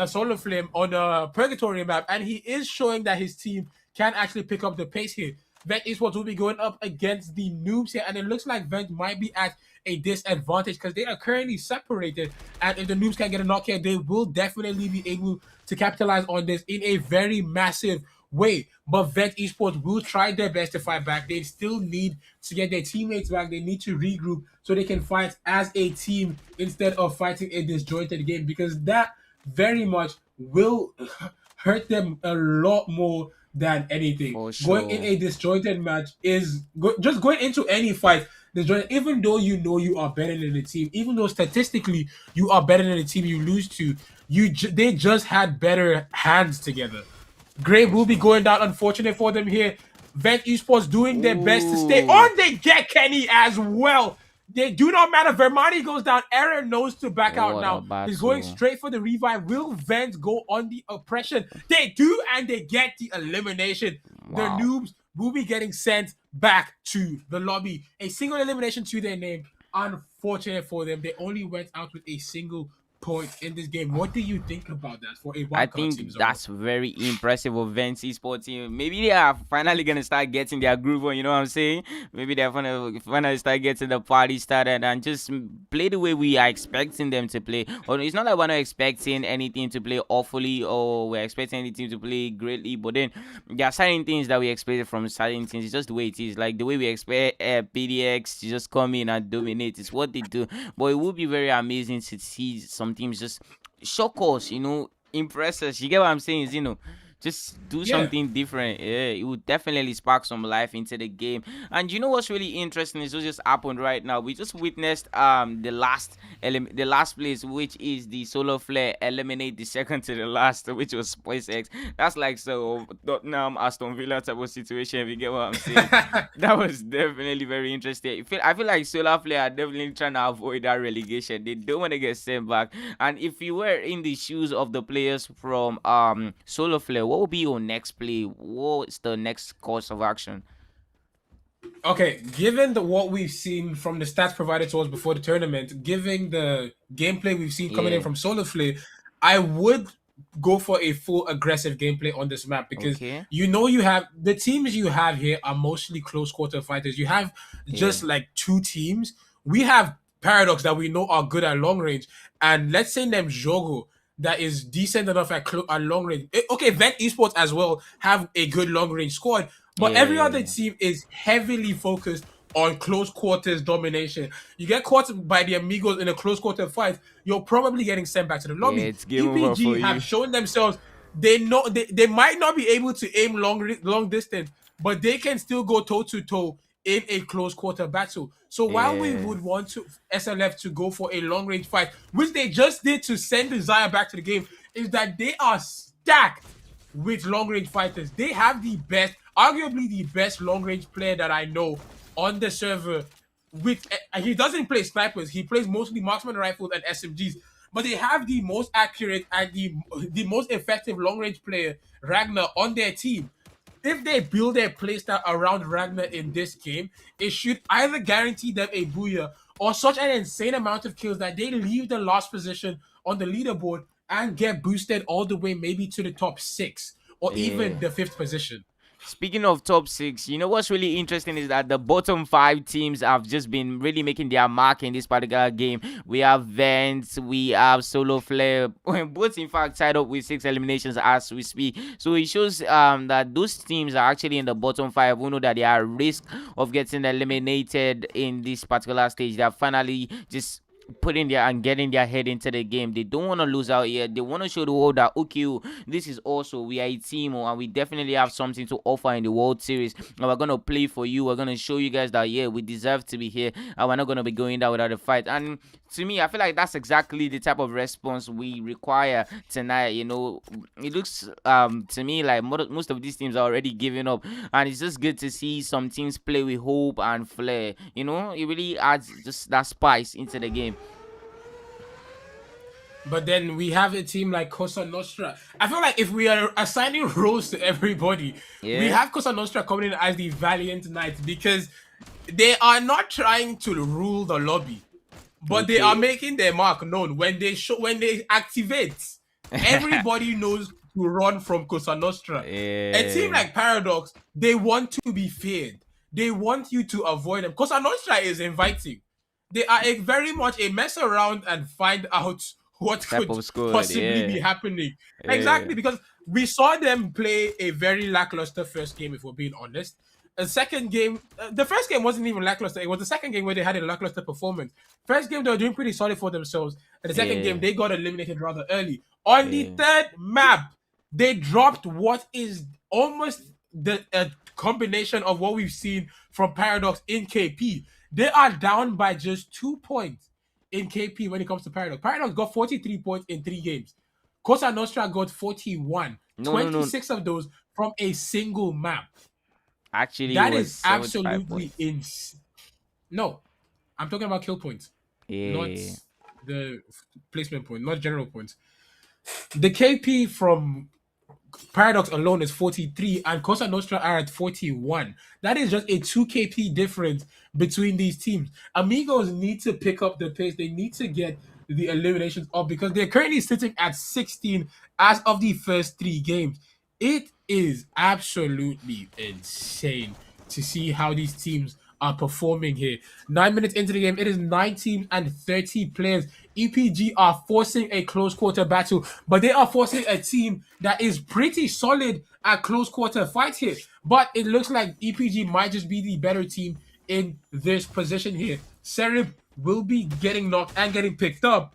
Solar Flame on a Purgatory map, and he is showing that his team can actually pick up the pace here. Vent Esports will be going up against the noobs here, and it looks like Vent might be at a disadvantage because they are currently separated, and if the noobs can get a knock here, they will definitely be able to capitalize on this in a very massive way. But Vent Esports will try their best to fight back. They still need to get their teammates back. They need to regroup so they can fight as a team instead of fighting a disjointed game, because that very much will hurt them a lot more than anything. Going in a disjointed match is just going into any fight disjointed, even though you know you are better than the team, even though statistically you are better than the team you lose to, they just had better hands together. Grave will be going down, unfortunate for them here. Vent Esports doing their best to stay on. They get Kenny as well. They do not matter. Vermani goes down. Aaron knows to back out now. He's going straight for the revive. Will Vent go on the oppression? They do, and they get the elimination. The noobs will be getting sent back to the lobby. A single elimination to their name. Unfortunate for them, they only went out with a single point in this game. What do you think about that for a
I
wildcard team?
think that's very impressive of Vance Esports team. Maybe they are finally gonna start getting their groove on. You know what I'm saying? Maybe they're gonna finally start getting the party started and just play the way we are expecting them to play. Or it's not like we're not expecting anything to play awfully or we're expecting anything to play greatly. But then there are certain things that we expected from certain teams. It's just the way it is. Like the way we expect PDX to just come in and dominate. It's what they do. But it would be very amazing to see some teams just shock us, impress us. You get what I'm saying? Is just do something different. Yeah, it would definitely spark some life into the game. And you know what's really interesting is what just happened right now. We just witnessed the last place, which is the Solar Flare eliminate the second to the last, which was SpaceX. That's like so Tottenham Aston Villa type of situation. If you get what I'm saying, that was definitely very interesting. I feel like Solar Flare are definitely trying to avoid that relegation. They don't want to get sent back. And if you were in the shoes of the players from Solar Flare, what will be your next play? What's the next course of action?
Okay, given what we've seen from the stats provided to us before the tournament, given the gameplay we've seen coming in from Solar Flare, I would go for a full aggressive gameplay on this map because you have the teams you have here are mostly close quarter fighters. You have just like two teams. We have Paradox that we know are good at long range, and let's say them Jogo that is decent enough at long range. Okay, Vent Esports as well have a good long range squad, but every other team is heavily focused on close quarters domination. You get caught by the Amigos in a close quarter fight, you're probably getting sent back to the lobby.
It's game over for
EPG have shown themselves they might not be able to aim long distance, but they can still go toe to toe in a close quarter battle. So while we would want to SLF to go for a long range fight, which they just did to send Desire back to the game, is that they are stacked with long range fighters. They have the best, arguably the best long range player that I know on the server. He doesn't play snipers, he plays mostly marksman rifles and SMGs, but they have the most accurate and the most effective long range player, Ragnar, on their team. If they build their playstyle around Ragnar in this game, it should either guarantee them a booyah or such an insane amount of kills that they leave the last position on the leaderboard and get boosted all the way maybe to the top 6 or even the 5th position.
Speaking of top 6, you know what's really interesting is that the bottom 5 teams have just been really making their mark in this particular game. We have Vents, we have Solo Flare, both in fact tied up with 6 eliminations as we speak. So it shows that those teams are actually in the bottom 5. We know that they are at risk of getting eliminated in this particular stage. They are finally just putting their and getting their head into the game. They don't want to lose out here. They want to show the world that okay, this is also we are a team and we definitely have something to offer in the World Series, and we're gonna play for you. We're gonna show you guys that we deserve to be here and we're not gonna be going down without a fight. And to me, I feel like that's exactly the type of response we require tonight. It looks to me like most of these teams are already giving up, and it's just good to see some teams play with hope and flair. It really adds just that spice into the game.
But then we have a team like Cosa Nostra. I feel like if we are assigning roles to everybody, we have Cosa Nostra coming in as the Valiant Knights because they are not trying to rule the lobby, but they are making their mark known. When they activate, everybody knows to run from Cosa Nostra. A team like Paradox, they want to be feared. They want you to avoid them. Cosa Nostra is inviting. They are very much a mess around and find out what could possibly be happening. Exactly, because we saw them play a very lackluster first game, if we're being honest. The second game, the first game wasn't even lackluster. It was the second game where they had a lackluster performance. First game, they were doing pretty solid for themselves. And the second game, they got eliminated rather early. On the third map, they dropped what is almost the combination of what we've seen from Paradox in KP. They are down by just 2 points in KP when it comes to Paradox. Paradox got 43 points in 3 games. Cosa Nostra got 41. 26 of those from a single map.
Actually,
that is absolutely insane. No, I'm talking about kill points. Not the placement point, not general points. The KP from Paradox alone is 43, and Cosa Nostra are at 41. That is just a 2 KP difference between these teams. Amigos need to pick up the pace. They need to get the eliminations up because they're currently sitting at 16 as of the first 3 games. It is absolutely insane to see how these teams are performing here. 9 minutes into the game, it is 9 teams and 30 players. EPG are forcing a close quarter battle, but they are forcing a team that is pretty solid at close quarter fight here. But it looks like EPG might just be the better team in this position here. Serif will be getting knocked and getting picked up.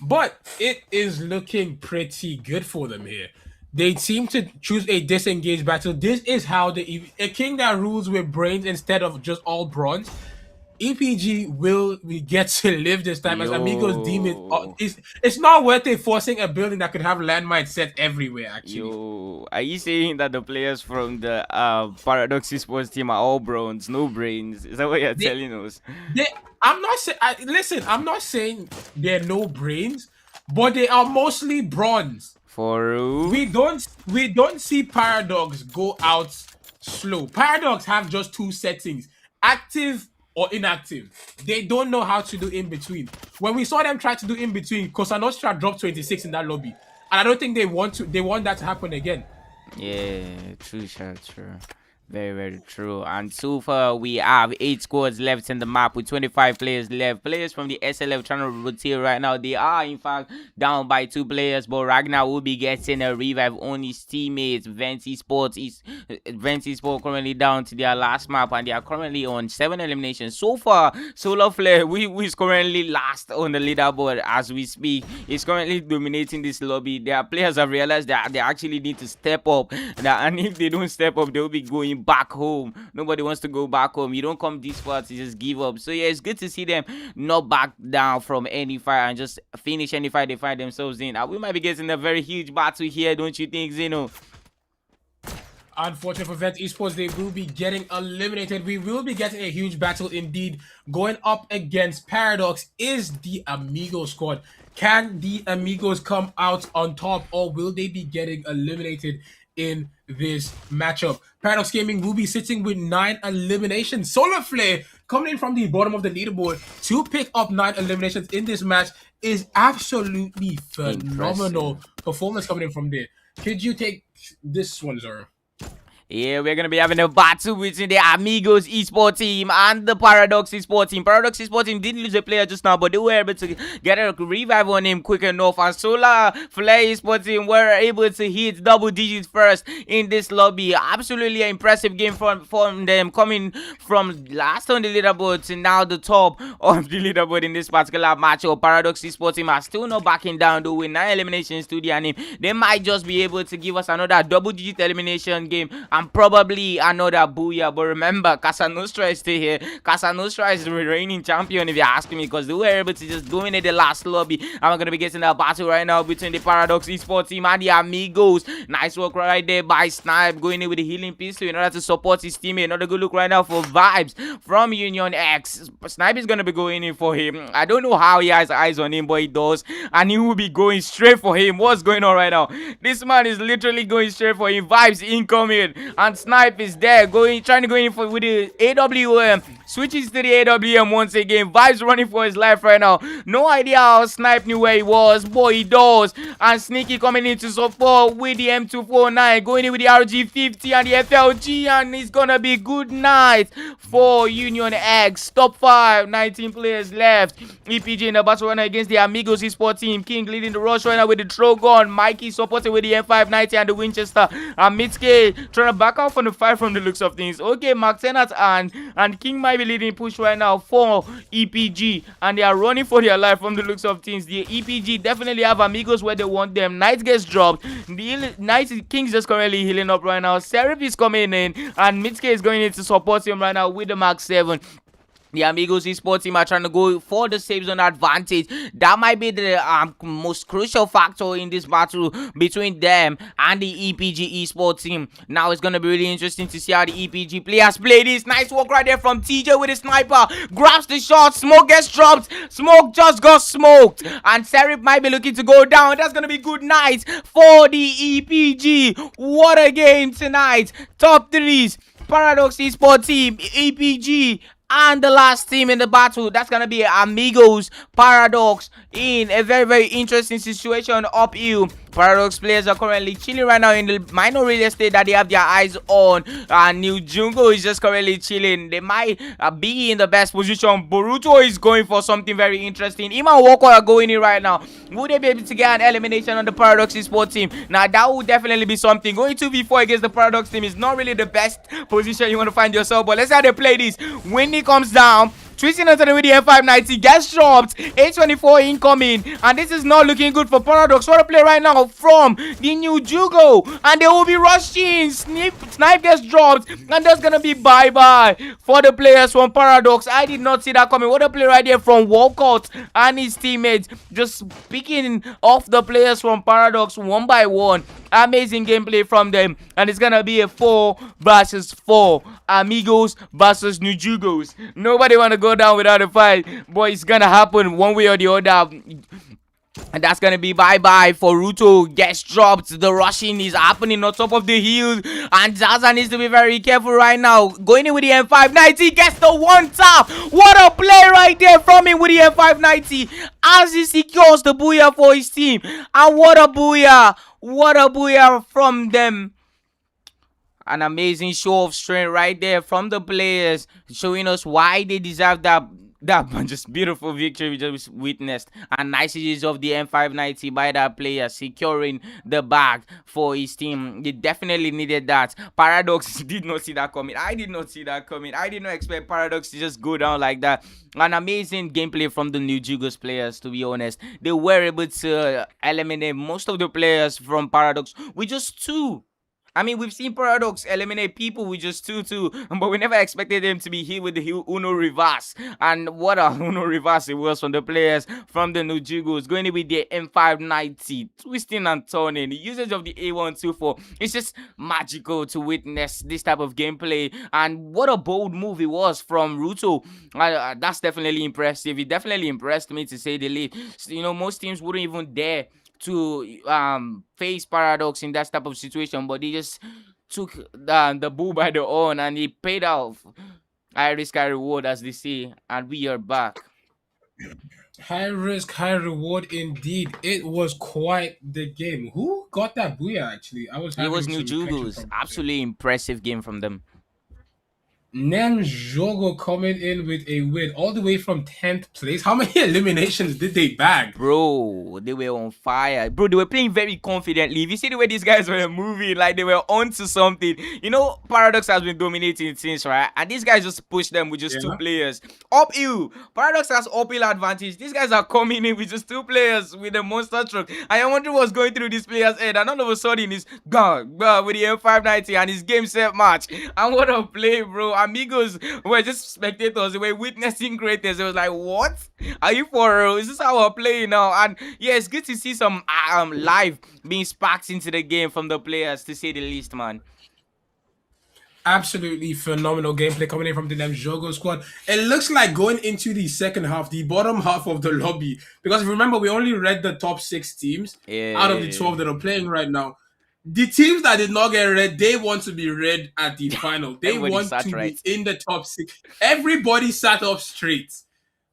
But it is looking pretty good for them here. They seem to choose a disengaged battle. This is how a king that rules with brains instead of just all bronze. EPG will get to live this time as Amigos deem it. It's not worth it forcing a building that could have landmines set everywhere, actually.
Are you saying that the players from the Paradox Esports team are all bronze, no brains? Is that what you're telling us?
I'm not saying. Listen, I'm not saying they're no brains, but they are mostly bronze.
For real?
We don't see Paradox go out slow. Paradox have just 2 settings: active or inactive. They don't know how to do in between. When we saw them try to do in between, Cosa Nostra dropped 26 in that lobby, and I don't think they want that to happen again.
Yeah, true, true. Very, very true. And so far, we have 8 squads left in the map with 25 players left. Players from the SLF trying to rotate right now. They are, in fact, down by 2 players, but Ragnar will be getting a revive on his teammates. EUVINCI Sport currently down to their last map, and they are currently on 7 eliminations. So far, Solar Flare, who is currently last on the leaderboard as we speak, is currently dominating this lobby. Their players have realized that they actually need to step up, and if they don't step up, they will be going back home. Nobody wants to go back home. You don't come this far to just give up. So yeah, it's good to see them not back down from any fight and just finish any fight they find themselves in. We might be getting a very huge battle here, don't you think, Zeno?
Unfortunate for Vent Esports, they will be getting eliminated. We will be getting a huge battle indeed. Going up against Paradox is the Amigos squad. Can the Amigos come out on top, or will they be getting eliminated in this matchup? Paradox Gaming will be sitting with 9 eliminations. Solar Flare coming in from the bottom of the leaderboard to pick up 9 eliminations in this match is absolutely phenomenal performance coming in from there. Could you take this one, Zoro?
Yeah, we're gonna be having a battle between the Amigos esports team and the Paradox esports team. Paradox esports team did lose a player just now, but they were able to get a revive on him quick enough. And Solar Flare esports team were able to hit double digits first in this lobby. Absolutely an impressive game from them, coming from last on the leaderboard to now the top of the leaderboard in this particular matchup. Paradox esports team are still not backing down though, with 9 eliminations to their name. They might just be able to give us another double-digit elimination game and probably another booyah. But remember, Cosa Nostra is still here. Cosa Nostra is the reigning champion, if you're asking me, because they were able to just dominate the last lobby. And we're going to be getting a battle right now between the Paradox esports team and the Amigos. Nice work right there by Snipe, going in with the healing pistol in order to support his teammate. Another good look right now for Vibes from Union X. Snipe is going to be going in for him. I don't know how he has eyes on him, but he does. And he will be going straight for him. What's going on right now? This man is literally going straight for him. Vibes incoming. And Snipe is there, trying to go in with the AWM. Switches to the AWM once again. Vibes running for his life right now. No idea how Snipe knew where he was, but he does. And Sneaky coming in to support with the M249. Going in with the RG50 and the FLG. And it's gonna be good night for Union X. Top 5, 19 players left. EPG in the battle right now against the Amigos esports team. King leading the rush right now with the Trogon. Mikey supported with the M590 and the Winchester. And Mitsuke trying to back out from the fight from the looks of things. Okay, Mark Tenat and King might be leading push right now for EPG. And they are running for their life from the looks of things. The EPG definitely have Amigos where they want them. Knight gets dropped. The Knight King's just currently healing up right now. Serif is coming in. And Mitsuke is going in to support him right now with the Mark 7. The Amigos esports team are trying to go for the safe zone advantage. That might be the most crucial factor in this battle between them and the EPG esports team. Now it's going to be really interesting to see how the EPG players play this. Nice work right there from TJ with the sniper. Grabs the shot. Smoke gets dropped. Smoke just got smoked. And Serif might be looking to go down. That's going to be good night for the EPG. What a game tonight. Top threes. Paradox esports team, EPG, and the last team in the battle, that's gonna be Amigos Paradox in a very, very interesting situation up hill. Paradox players are currently chilling right now in the minor real estate that they have their eyes on. New Jungle is just currently chilling. They might be in the best position. Boruto is going for something very interesting. Iman Walker are going in right now. Would they be able to get an elimination on the Paradox esports team? Now that would definitely be something. Going 2v4 against the Paradox team is not really the best position you want to find yourself, but let's see how they play this. When he comes down, twisting onto the with the M590, gets dropped, 824 incoming, and this is not looking good for Paradox. What a play right now from the New Jugo, and they will be rushing. Snipe gets dropped, and that's gonna be bye-bye for the players from Paradox. I did not see that coming. What a play right there from Walcott and his teammates, just picking off the players from Paradox one by one. Amazing gameplay from them, and it's gonna be a 4 versus 4. Amigos versus New Jugos. Nobody wanna go down without a fight, but it's gonna happen one way or the other. And that's gonna be bye-bye for Ruto. Gets dropped. The rushing is happening on top of the hill, and Zaza needs to be very careful right now. Going in with the M590, gets the one tap. What a play right there from him with the M590 as he secures the booyah for his team. And what a booyah! What a booyah from them. An amazing show of strength right there from the players, showing us why they deserve that just beautiful victory we just witnessed. And nice use of the M590 by that player, securing the bag for his team. They definitely needed that. Paradox did not see that coming. I did not see that coming. I did not expect Paradox to just go down like that. An amazing gameplay from the New Jugos players, to be honest. They were able to eliminate most of the players from Paradox with just 2. I mean, we've seen Paradox eliminate people with just 2-2, but we never expected them to be hit with the Uno reverse. And what a Uno reverse it was from the players from the New Jugos. Going in with the M590, twisting and turning. The usage of the A124, it's just magical to witness this type of gameplay. And what a bold move it was from Ruto. That's definitely impressive. It definitely impressed me, to say the least. You know, most teams wouldn't even dare to face Paradox in that type of situation, but they just took the bull by the horn, and he paid off. High risk, high reward, as they say, and we are back.
High risk, high reward indeed. It was quite the game. Who got that booyah actually?
It was New Jugos. Absolutely impressive game from them.
Nem Jogo coming in with a win all the way from 10th place. How many eliminations did they bag?
Bro, they were on fire. Bro, they were playing very confidently. If you see the way these guys were moving, like they were onto something. You know, Paradox has been dominating things, right? And these guys just pushed them with just 2 players. Uphill. Paradox has uphill advantage. These guys are coming in with just 2 players with a monster truck. I wonder what's going through this player's head. And all of a sudden, he's gone with the M590 and his game set match. And what a play, bro. Amigos were just spectators. They were witnessing greatness. It was like, what? Are you for real? Is this how we're playing now? And yeah, it's good to see some life being sparked into the game from the players, to say the least, man.
Absolutely phenomenal gameplay coming in from the Nem Jogo squad. It looks like going into the second half, the bottom half of the lobby, because remember, we only read the top 6 teams out of the 12 that are playing right now. The teams that did not get read, they want to be read at the final. They want to be in the top 6. Everybody sat up straight.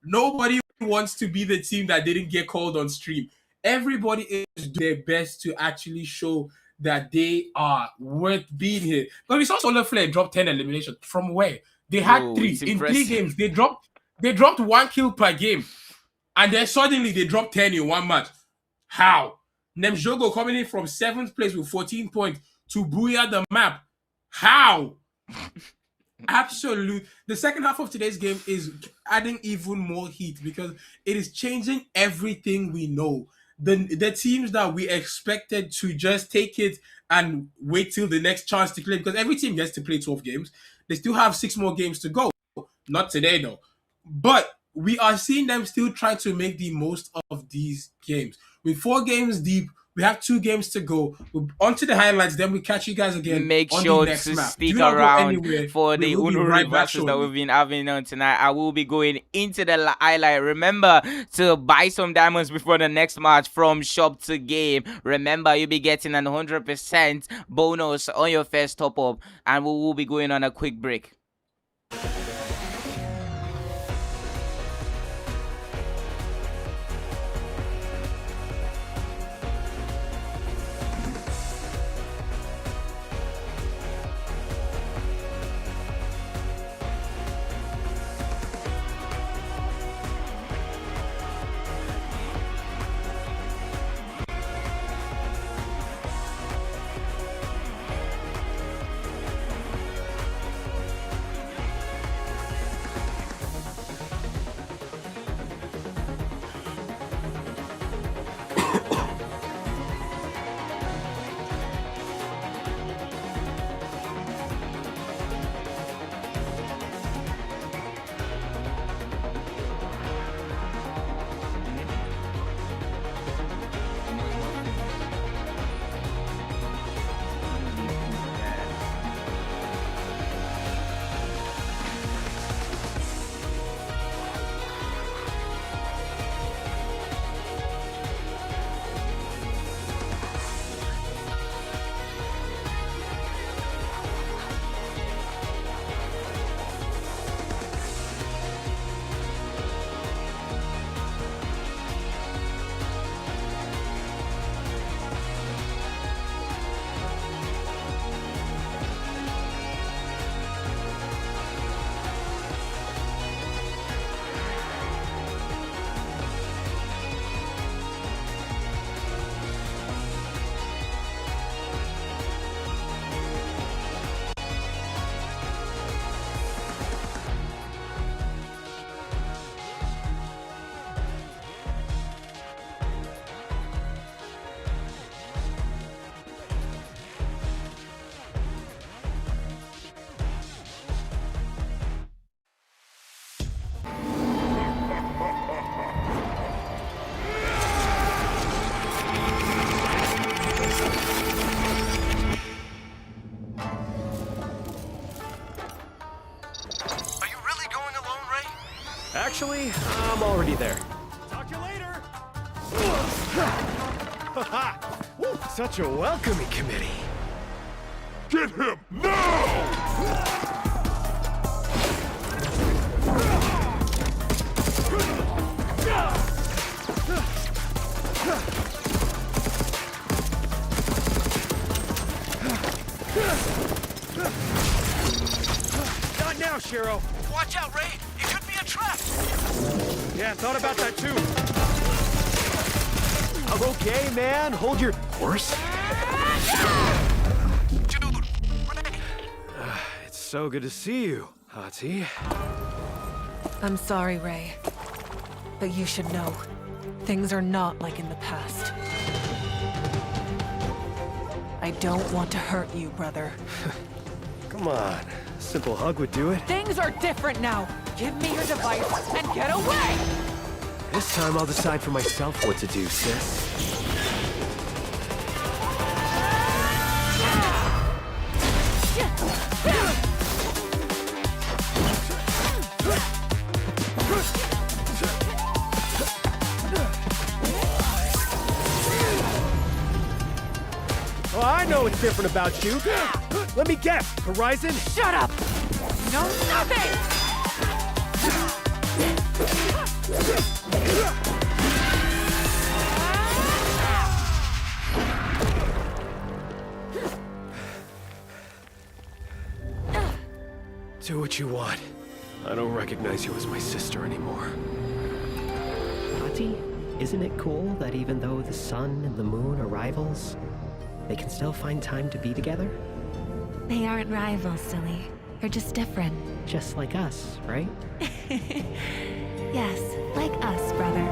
Nobody wants to be the team that didn't get called on stream. Everybody is doing their best to actually show that they are worth being here. But we saw Solar Flare drop 10 eliminations. From where? They had 3. In 3 games, they dropped 1 kill per game. And then suddenly they dropped 10 in 1 match. How? Nemjogo coming in from 7th place with 14 points to booyah the map. How? Absolute. The second half of today's game is adding even more heat because it is changing everything we know. The teams that we expected to just take it and wait till the next chance to play, because every team gets to play 12 games. They still have 6 more games to go. Not today, though. but we are seeing them still try to make the most of these games. With 4 games deep, we have 2 games to go. We're on to the highlights, then we catch you guys again.
Make
on
sure
the next
to
map.
stick
Do not go
around
anywhere.
for
We
the
will be
Uno
right back
reverses that
shortly.
we've been having on tonight. I will be going into the highlight. Remember to buy some diamonds before the next match from shop to game. Remember, you'll be getting an 100% bonus on your first top up, and we will be going on a quick break.
Actually, I'm already there. Talk to you later. Woo, such a welcoming committee.
Get him now!
Not now, Shiro.
Watch out, Ray. It could be a trap.
Yeah, thought about that too. I'm okay, man. Hold your horse.
Dude, Ray.
It's so good to see you, Hati.
I'm sorry, Ray. But you should know, things are not like in the past. I don't want to hurt you, brother.
Come on. A simple hug would do it.
Things are different now. Give me your device and get away!
This time I'll decide for myself what to do, sis.
Oh, I know what's different about you. Let me guess. Horizon?
Shut up! You know nothing!
Do what you want. I don't recognize you as my sister anymore.
Hati, isn't it cool that even though the sun and the moon are rivals, they can still find time to be together?
They aren't rivals, silly. They're just different.
Just like us, right?
Yes, like us, brother.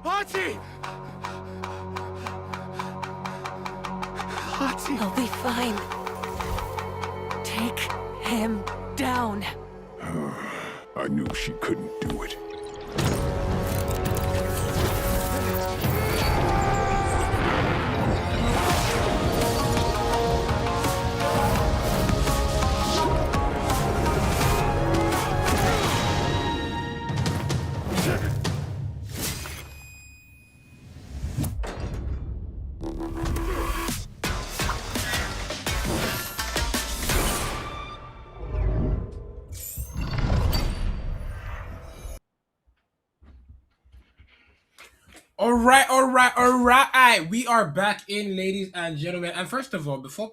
Hati! Hati!
I'll be fine. Take him down.
I knew she couldn't do it.
All right. We are back in, ladies and gentlemen. And first of all, before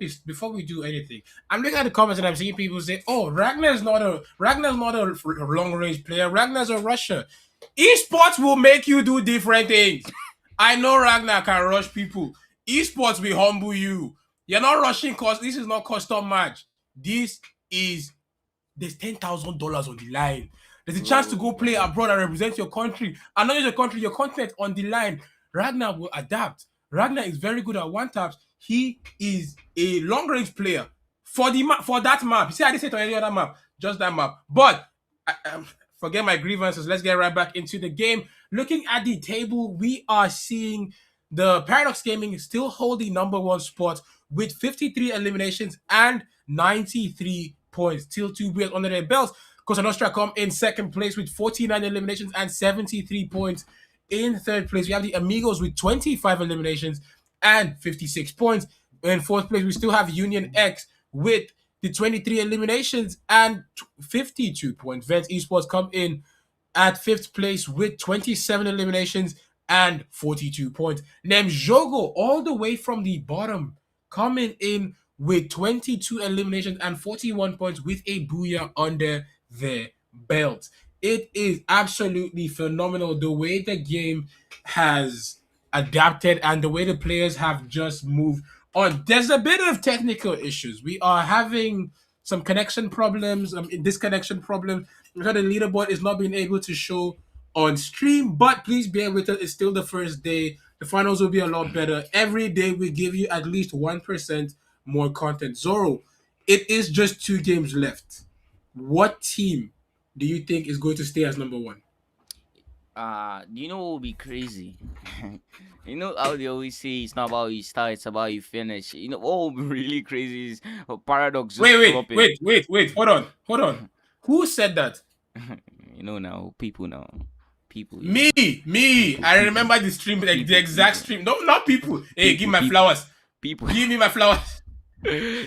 we do anything, I'm looking at the comments and I'm seeing people say, "Oh, Ragnar's not a long range player. Ragnar's a rusher." Esports will make you do different things. I know Ragnar can rush people. Esports will humble you. You're not rushing cause this is not custom match. There's $10,000 on the line. There's a chance to go play abroad and represent your country. And not just your country, your continent on the line. Ragnar will adapt. Ragnar is very good at one taps. He is a long range player for that map. See, I didn't say it on any other map, just that map. But forget my grievances. Let's get right back into the game. Looking at the table, we are seeing the Paradox Gaming still hold the #1 spot with 53 eliminations and 93 points. Still 2 wins under their belts. Cosa Nostra come in second place with 49 eliminations and 73 points. In third place, we have the Amigos with 25 eliminations and 56 points. In fourth place, we still have Union X with the 23 eliminations and 52 points. Vent Esports come in at fifth place with 27 eliminations and 42 points. Nemjogo, all the way from the bottom, coming in with 22 eliminations and 41 points with a booyah under their belt. It is absolutely phenomenal the way the game has adapted and the way the players have just moved on. There's a bit of technical issues. We are having some connection problems, disconnection problems. The leaderboard is not being able to show on stream, but please bear with us. It's still the first day. The finals will be a lot better. Every day we give you at least 1% more content. Zoro, it is just 2 games left. What team do you think is going to stay as #1?
You know what would be crazy? You know how they always say it's not about you start, it's about you finish. You know what would be really crazy is Paradox.
Wait. Hold on. Who said that?
You know now, people now. People.
Me. I remember the stream, the exact stream. No, not people. Hey, give me my flowers.
People.
Give me my flowers.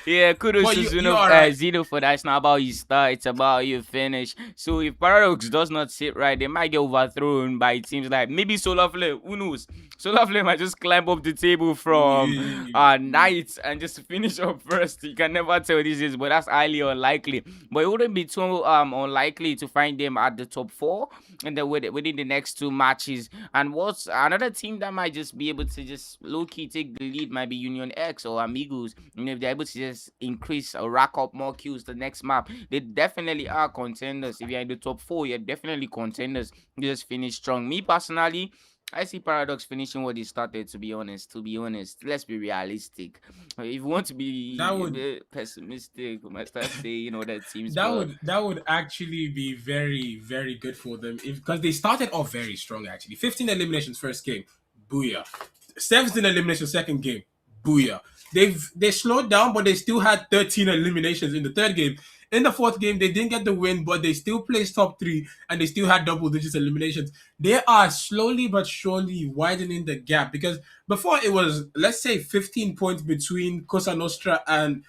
Yeah, kudos to Zeno for that. It's not about you start, it's about you finish. So if Paradox does not sit right, they might get overthrown by teams like maybe Solar Flame. Who knows? Solar Flame might just climb up the table from Knights and just finish up first. You can never tell this is, but that's highly unlikely. But it wouldn't be too unlikely to find them at the top 4 and then within the next 2 matches. And what's another team that might just be able to just low-key take the lead might be Union X or Amigos. You know, if they're able to just increase or rack up more kills the next map, they definitely are contenders. If you're in the top 4, you're definitely contenders. You just finish strong. Me personally, I see Paradox finishing what they started, to be honest. Let's be realistic. If you want to be pessimistic, we might start saying that teams.
That would actually be very, very good for them because they started off very strong actually. 15 eliminations first game, booyah. 17 eliminations second game, booyah. They slowed down, but they still had 13 eliminations in the third game. In the fourth game, they didn't get the win, but they still placed top 3 and they still had double-digit eliminations. They are slowly but surely widening the gap because before it was, let's say, 15 points between Cosa Nostra and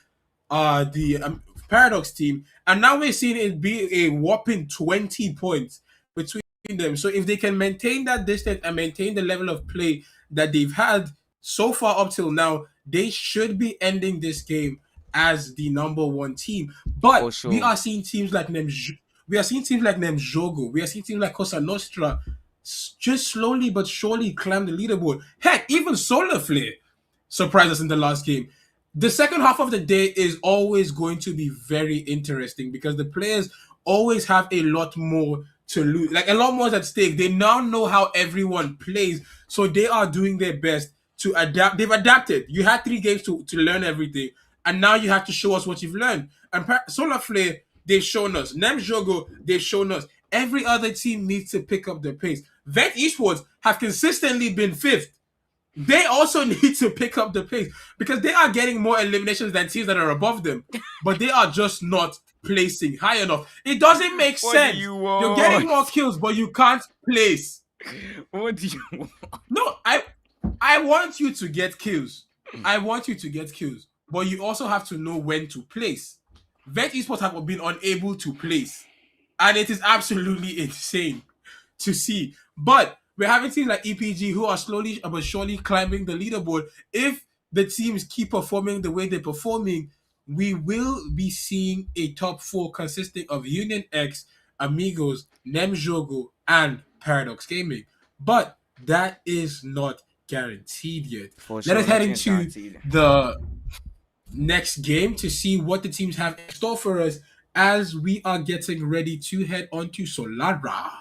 the Paradox team, and now we're seeing it be a whopping 20 points between them. So if they can maintain that distance and maintain the level of play that they've had so far up till now, they should be ending this game as the #1 team. But
sure,
we are seeing teams like Nemjogo, we are seeing teams like Cosa Nostra just slowly but surely climb the leaderboard. Heck, even Solar Flare surprised us in the last game. The second half of the day is always going to be very interesting because the players always have a lot more to lose, like a lot more at stake. They now know how everyone plays, so they are doing their best to adapt. They've adapted. You had 3 games to learn everything. and now you have to show us what you've learned. And Solar Flare, they've shown us. Nemjogo, they've shown us. Every other team needs to pick up their pace. Vet Esports have consistently been 5th. They also need to pick up the pace because they are getting more eliminations than teams that are above them, but they are just not placing high enough. It doesn't make sense. You're getting more kills, but you can't place.
What do you want?
No, I want you to get kills. I want you to get kills, but you also have to know when to place. Vet Esports have been unable to place, and it is absolutely insane to see. But we're having teams like EPG who are slowly but surely climbing the leaderboard. If the teams keep performing the way they're performing, we will be seeing a top 4 consisting of Union X, Amigos, Nemjogo, and Paradox Gaming. But that is not guaranteed yet. Let us head into the next game to see what the teams have in store for us as we are getting ready to head on to Solara.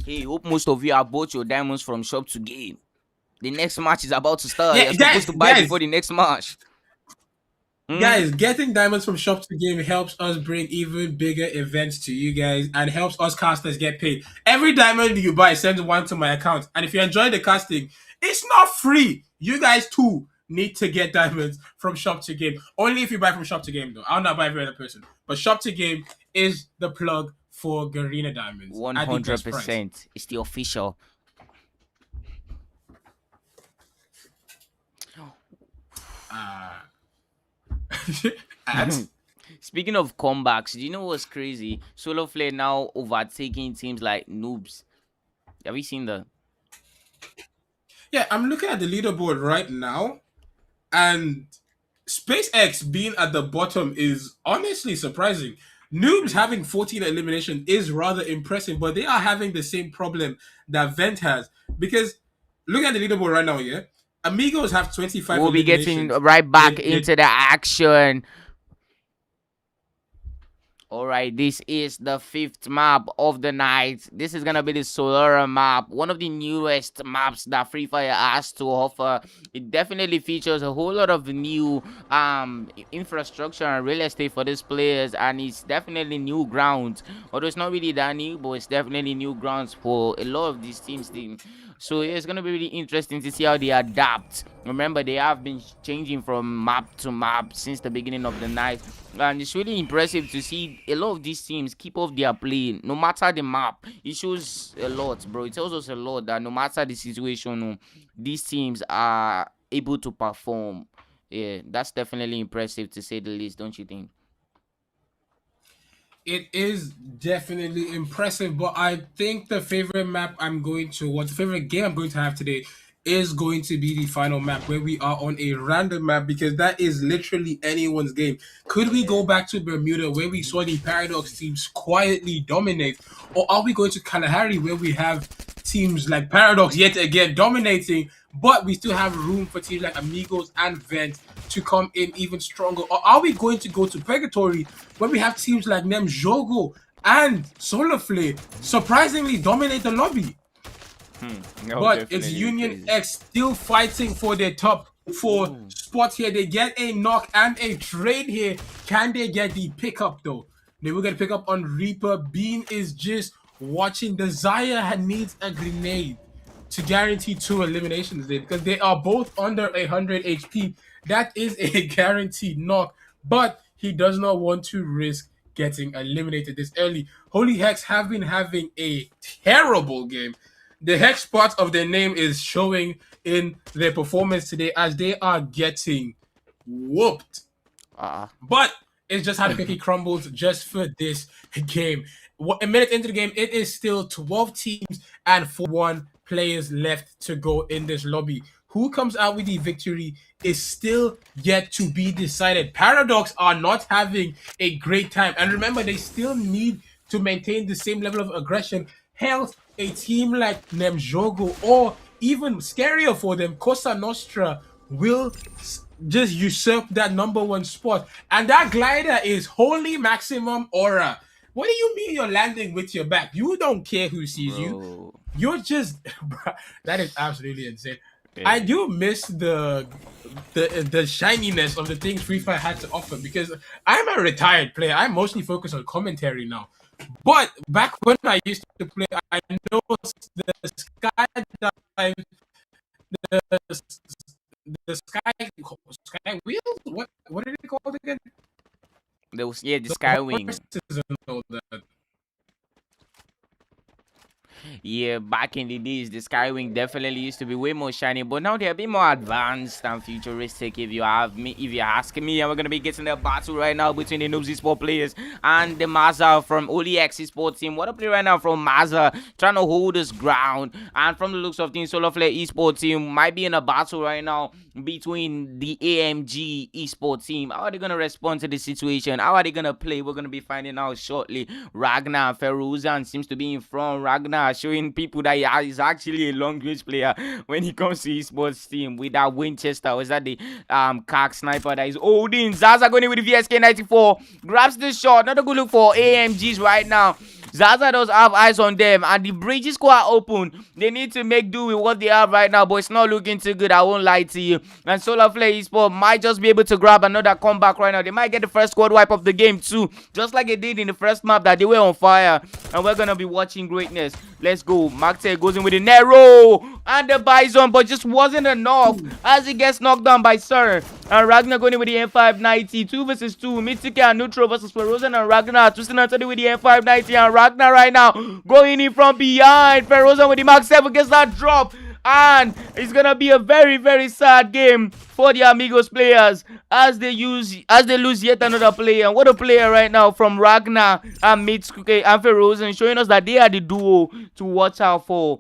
Hey, hope most of you have bought your diamonds from shop to game. The next match is about to start.
Yeah,
You're supposed to buy before the next match.
Guys, getting diamonds from shop to game helps us bring even bigger events to you guys and helps us casters get paid. Every diamond you buy sends one to my account. And if you enjoy the casting, it's not free. You guys too need to get diamonds from shop to game. Only if you buy from shop to game though. I'll not buy every other person. But shop to game is the plug for Garena diamonds.
100%. It's the official. Speaking of comebacks, do you know what's crazy? Solar Flare now overtaking teams like Noobs. Have you seen that?
Yeah, I'm looking at the leaderboard right now, and SpaceX being at the bottom is honestly surprising. Noobs having 14 elimination is rather impressive, but they are having the same problem that Vent has. Because look at the leaderboard right now, yeah? Amigos have 25
We'll be getting right back into the action. All right, this is the 5th map of the night. This is going to be the Solara map, one of the newest maps that Free Fire has to offer. It definitely features a whole lot of new infrastructure and real estate for these players, and it's definitely new grounds. Although it's not really that new, but it's definitely new grounds for a lot of these teams. So it's going to be really interesting to see how they adapt. Remember, they have been changing from map to map since the beginning of the night. And it's really impressive to see a lot of these teams keep off their play. No matter the map, it shows a lot, bro. It tells us a lot that no matter the situation, these teams are able to perform. Yeah, that's definitely impressive to say the least, don't you think?
It is definitely impressive, but I think the favorite map the favorite game I'm going to have today is going to be the final map where we are on a random map, because that is literally anyone's game. Could we go back to Bermuda where we saw the Paradox teams quietly dominate, or are we going to Kalahari where we have teams like Paradox yet again dominating, but we still have room for teams like Amigos and Vent to come in even stronger? Or are we going to go to Purgatory where we have teams like Nemjogo and Solar Flare surprisingly dominate the lobby?
No,
but it's Union X still fighting for their top 4 spot here. They get a knock and a trade here. Can they get the pickup though? They will get a pickup on Reaper. Bean is just watching. Desire needs a grenade to guarantee 2 eliminations there, because they are both under 100 HP. That is a guaranteed knock, but he does not want to risk getting eliminated this early. HOLYHEX have been having a terrible game. The hex part of their name is showing in their performance today as they are getting whooped. But it's just how the cookie crumbles just for this game. A minute into the game, it is still 12 teams and 41 players left to go in this lobby. Who comes out with the victory is still yet to be decided. Paradox are not having a great time. And remember, they still need to maintain the same level of aggression. Hell, a team like Nemjogo, or even scarier for them, Cosa Nostra, will just usurp that #1 spot. And that glider is holy maximum aura. What do you mean you're landing with your back? You don't care who sees you. You're just... that is absolutely insane. I do miss the shininess of the things Free Fire had to offer, because I'm a retired player. I mostly focus on commentary now. But back when I used to play, I know the skydive, the sky wheels. What are they called again?
The Skywing.
Horses and all that.
Yeah, back in the days, the Skywing definitely used to be way more shiny, but now they're a bit more advanced and futuristic. If you ask me, and we're gonna be getting a battle right now between the Noobs Esport players and the Maza from HOLYHEX Esport team. What a play right now from Maza, trying to hold his ground, and from the looks of things, Solar Flare Esport team might be in a battle right now between the AMG Esport team. How are they gonna respond to the situation? How are they gonna play? We're gonna be finding out shortly. Ragnar Feruzan seems to be in front. Ragnar showing people that he is actually a long range player when it comes to esports team with that Winchester. Or is that the cock sniper that is holding? Zaza going in with the VSK 94, grabs the shot. Not a good look for AMGs right now. Zaza does have eyes on them, and the bridges quite open. They need to make do with what they have right now, but it's not looking too good. I won't lie to you. And Solar Flare Esport might just be able to grab another comeback right now. They might get the first squad wipe of the game too, just like they did in the first map that they were on fire. And we're gonna be watching greatness. Let's go. Mark goes in with the Nero and the Bison, but just wasn't enough as he gets knocked down by Sir. And Ragnar going in with the M590. 2 versus 2. Mitsuki and Neutral versus Ferozen and Ragnar. Twisting and turning with the M590. And Ragnar right now going in from behind. Ferozen with the Mark 7 gets that drop. And it's gonna be a very, very sad game for the Amigos players as they lose yet another player. And what a player right now from Ragnar and Mitsuki and Ferozen, showing us that they are the duo to watch out for.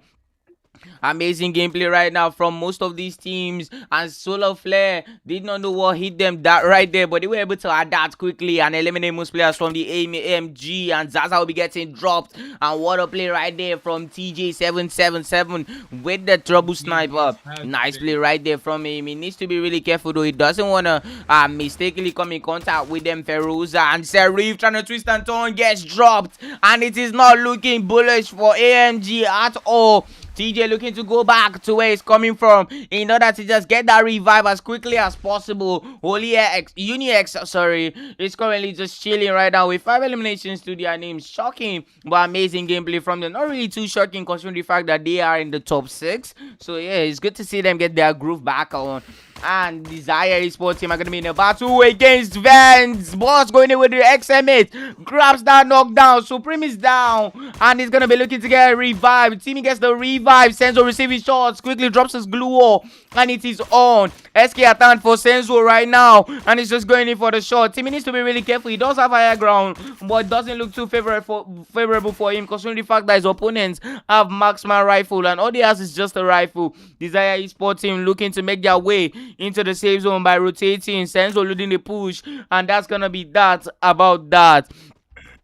Amazing gameplay right now from most of these teams, and Solar Flare did not know what hit them that right there, but they were able to adapt quickly and eliminate most players from the AMG, and Zaza will be getting dropped. And what a play right there from TJ777 with the trouble sniper. Nice play right there from him. He needs to be really careful though. He doesn't want to mistakenly come in contact with them. Feruza and Serif trying to twist and turn gets dropped, and it is not looking bullish for AMG at all. TJ looking to go back to where he's coming from in order to just get that revive as quickly as possible. UniX, sorry, is currently just chilling right now with 5 eliminations to their names. Shocking, but amazing gameplay from them. Not really too shocking considering the fact that they are in the top 6. So yeah, it's good to see them get their groove back on. And Desire Esports team are going to be in a battle against Vance. Boss going in with the XM8. Grabs that knockdown. Supreme is down. And he's going to be looking to get a revive. Timmy gets the revive. Senzo receiving shots. Quickly drops his glue wall. And it is on. SK attack for Senzo right now. And he's just going in for the shot. Timmy needs to be really careful. He does have higher ground, but it doesn't look too favorable for him, considering the fact that his opponents have marksman rifle. And all he has is just a rifle. Desire Esports team looking to make their way into the safe zone by rotating. Senzo leading the push, and that's gonna be that about that.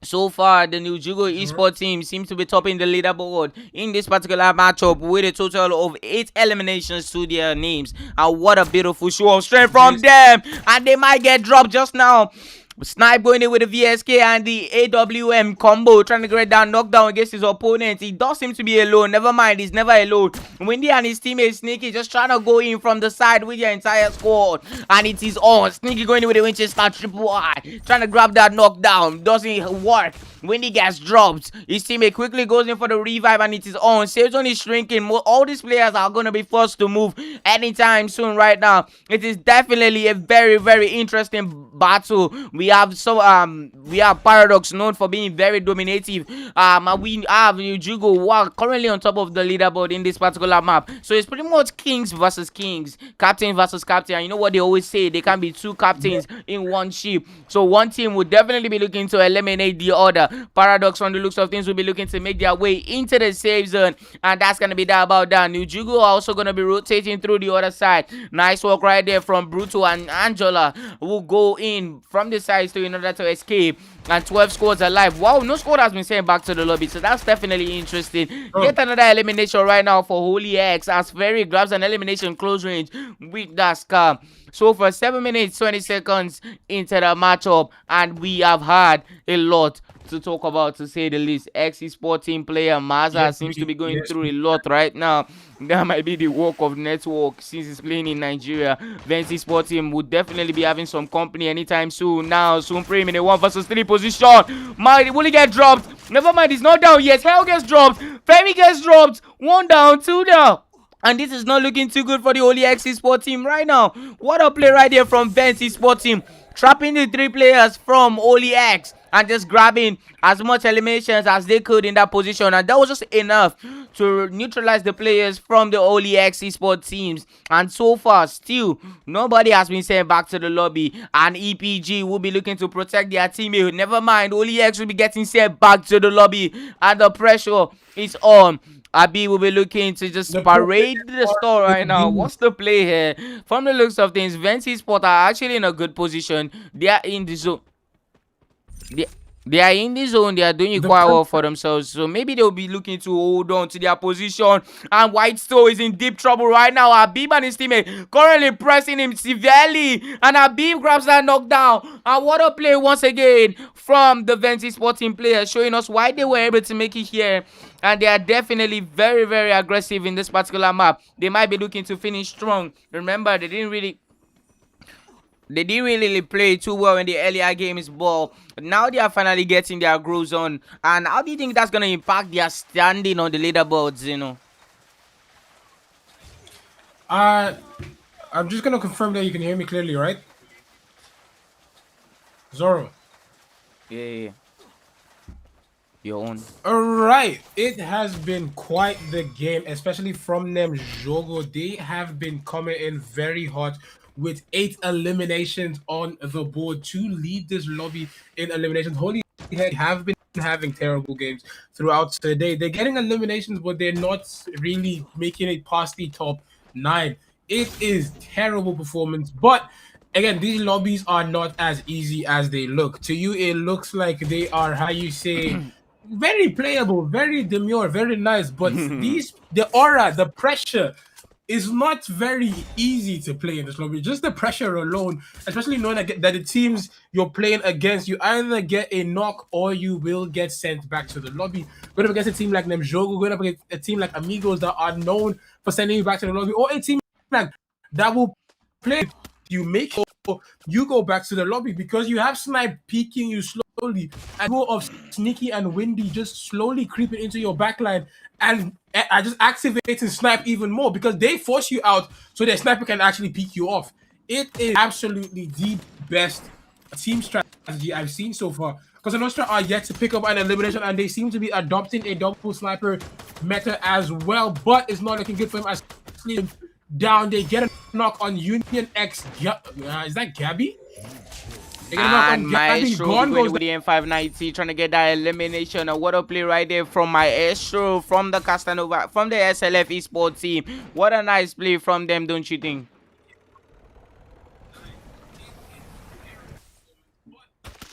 So far, the New Jugo Esports team seems to be topping the leaderboard in this particular matchup with a total of 8 eliminations to their names. And what a beautiful show of strength from them. And they might get dropped just now. Snipe going in with the VSK and the AWM combo, trying to get that knockdown against his opponent. He does seem to be alone. Never mind, he's never alone. Windy and his teammate Sneaky just trying to go in from the side with their entire squad. And it is on. Sneaky going in with the Winchester triple I, trying to grab that knockdown. Doesn't work. Windy gets dropped. His teammate quickly goes in for the revive, and it is on. Safe zone is shrinking. All these players are going to be forced to move anytime soon right now. It is definitely a very, very interesting battle. We have Paradox, known for being very dominative. And we have Jugo, who are currently on top of the leaderboard in this particular map. So it's pretty much kings versus kings, captain versus captain. And you know what they always say, they can be 2 captains in one ship. So one team would definitely be looking to eliminate the other. Paradox, on the looks of things, will be looking to make their way into the safe zone, and that's gonna be that about that. New Jugo are also gonna be rotating through the other side. Nice work right there from Bruto, and Angela will go in from the sides in order to escape. And 12 squads alive. Wow, no squad has been sent back to the lobby, so that's definitely interesting. Yet another elimination right now for HOLYHEX as Ferry grabs an elimination close range with that scar. So for 7 minutes 20 seconds into the matchup, and we have had a lot to talk about, to say the least. Ex-Sporting player Maza seems to be going through a lot right now. That might be the work of network since he's playing in Nigeria. Vinci Sporting would definitely be having some company anytime soon. Now, Supreme in a 1 versus 3 position. Will he get dropped? Never mind, he's not down yet. Hell gets dropped. Femi gets dropped. 1 down, 2 down. And this is not looking too good for the HOLYHEX Sport team right now. What a play right there from Vinci Sport team. Trapping the 3 players from HOLYHEX and just grabbing as much eliminations as they could in that position. And that was just enough to neutralize the players from the HOLYHEX Sport teams. And so far, still, nobody has been sent back to the lobby. And EPG will be looking to protect their teammate. Never mind, HOLYHEX will be getting sent back to the lobby. And the pressure is on. Abi will be looking to just parade the store right now. What's the play here? From the looks of things, Vinci Sport are actually in a good position. They are in the zone. They are in the zone. They are doing quite well for themselves. So maybe they'll be looking to hold on to their position. And White Store is in deep trouble right now. Habib and his teammate currently pressing him severely. And Habib grabs that knockdown. And what a play once again from the Vinci Sporting players, showing us why they were able to make it here. And they are definitely very, very aggressive in this particular map. They might be looking to finish strong. Remember, they didn't really play too well in the earlier games, but now they are finally getting their grooves on. And how do you think that's going to impact their standing on the leaderboards, you know?
I'm just going to confirm that you can hear me clearly, right? Zoro.
Yeah. Your own.
Alright, it has been quite the game, especially from them Jogo. They have been coming in very hot with 8 eliminations on the board to lead this lobby in eliminations. HOLYHEX have been having terrible games throughout today. They're getting eliminations, but they're not really making it past the top 9. It is terrible performance, but again, these lobbies are not as easy as they look. To you, it looks like they are, how you say, very playable, very demure, very nice, but the aura, the pressure is not very easy to play in this lobby. Just the pressure alone, especially knowing that the teams you're playing against, you either get a knock or you will get sent back to the lobby. Going up against a team like Nemjogo, going up against a team like Amigos that are known for sending you back to the lobby, or a team like that will play you, make sure you go back to the lobby because you have Snipe peeking you slowly, and go of Sneaky and Windy just slowly creeping into your backline and just activating Snipe even more because they force you out so their sniper can actually peek you off. It is absolutely the best team strategy I've seen so far because the Nostra are yet to pick up an elimination and they seem to be adopting a double sniper meta as well, but it's not looking good for them as down. They get a knock on Union X. Is that Gabby?
And Maestro going with the M590 trying to get that elimination. And what a play right there from Maestro, from the Castanova, from the SLF eSport team. What a nice play from them, don't you think?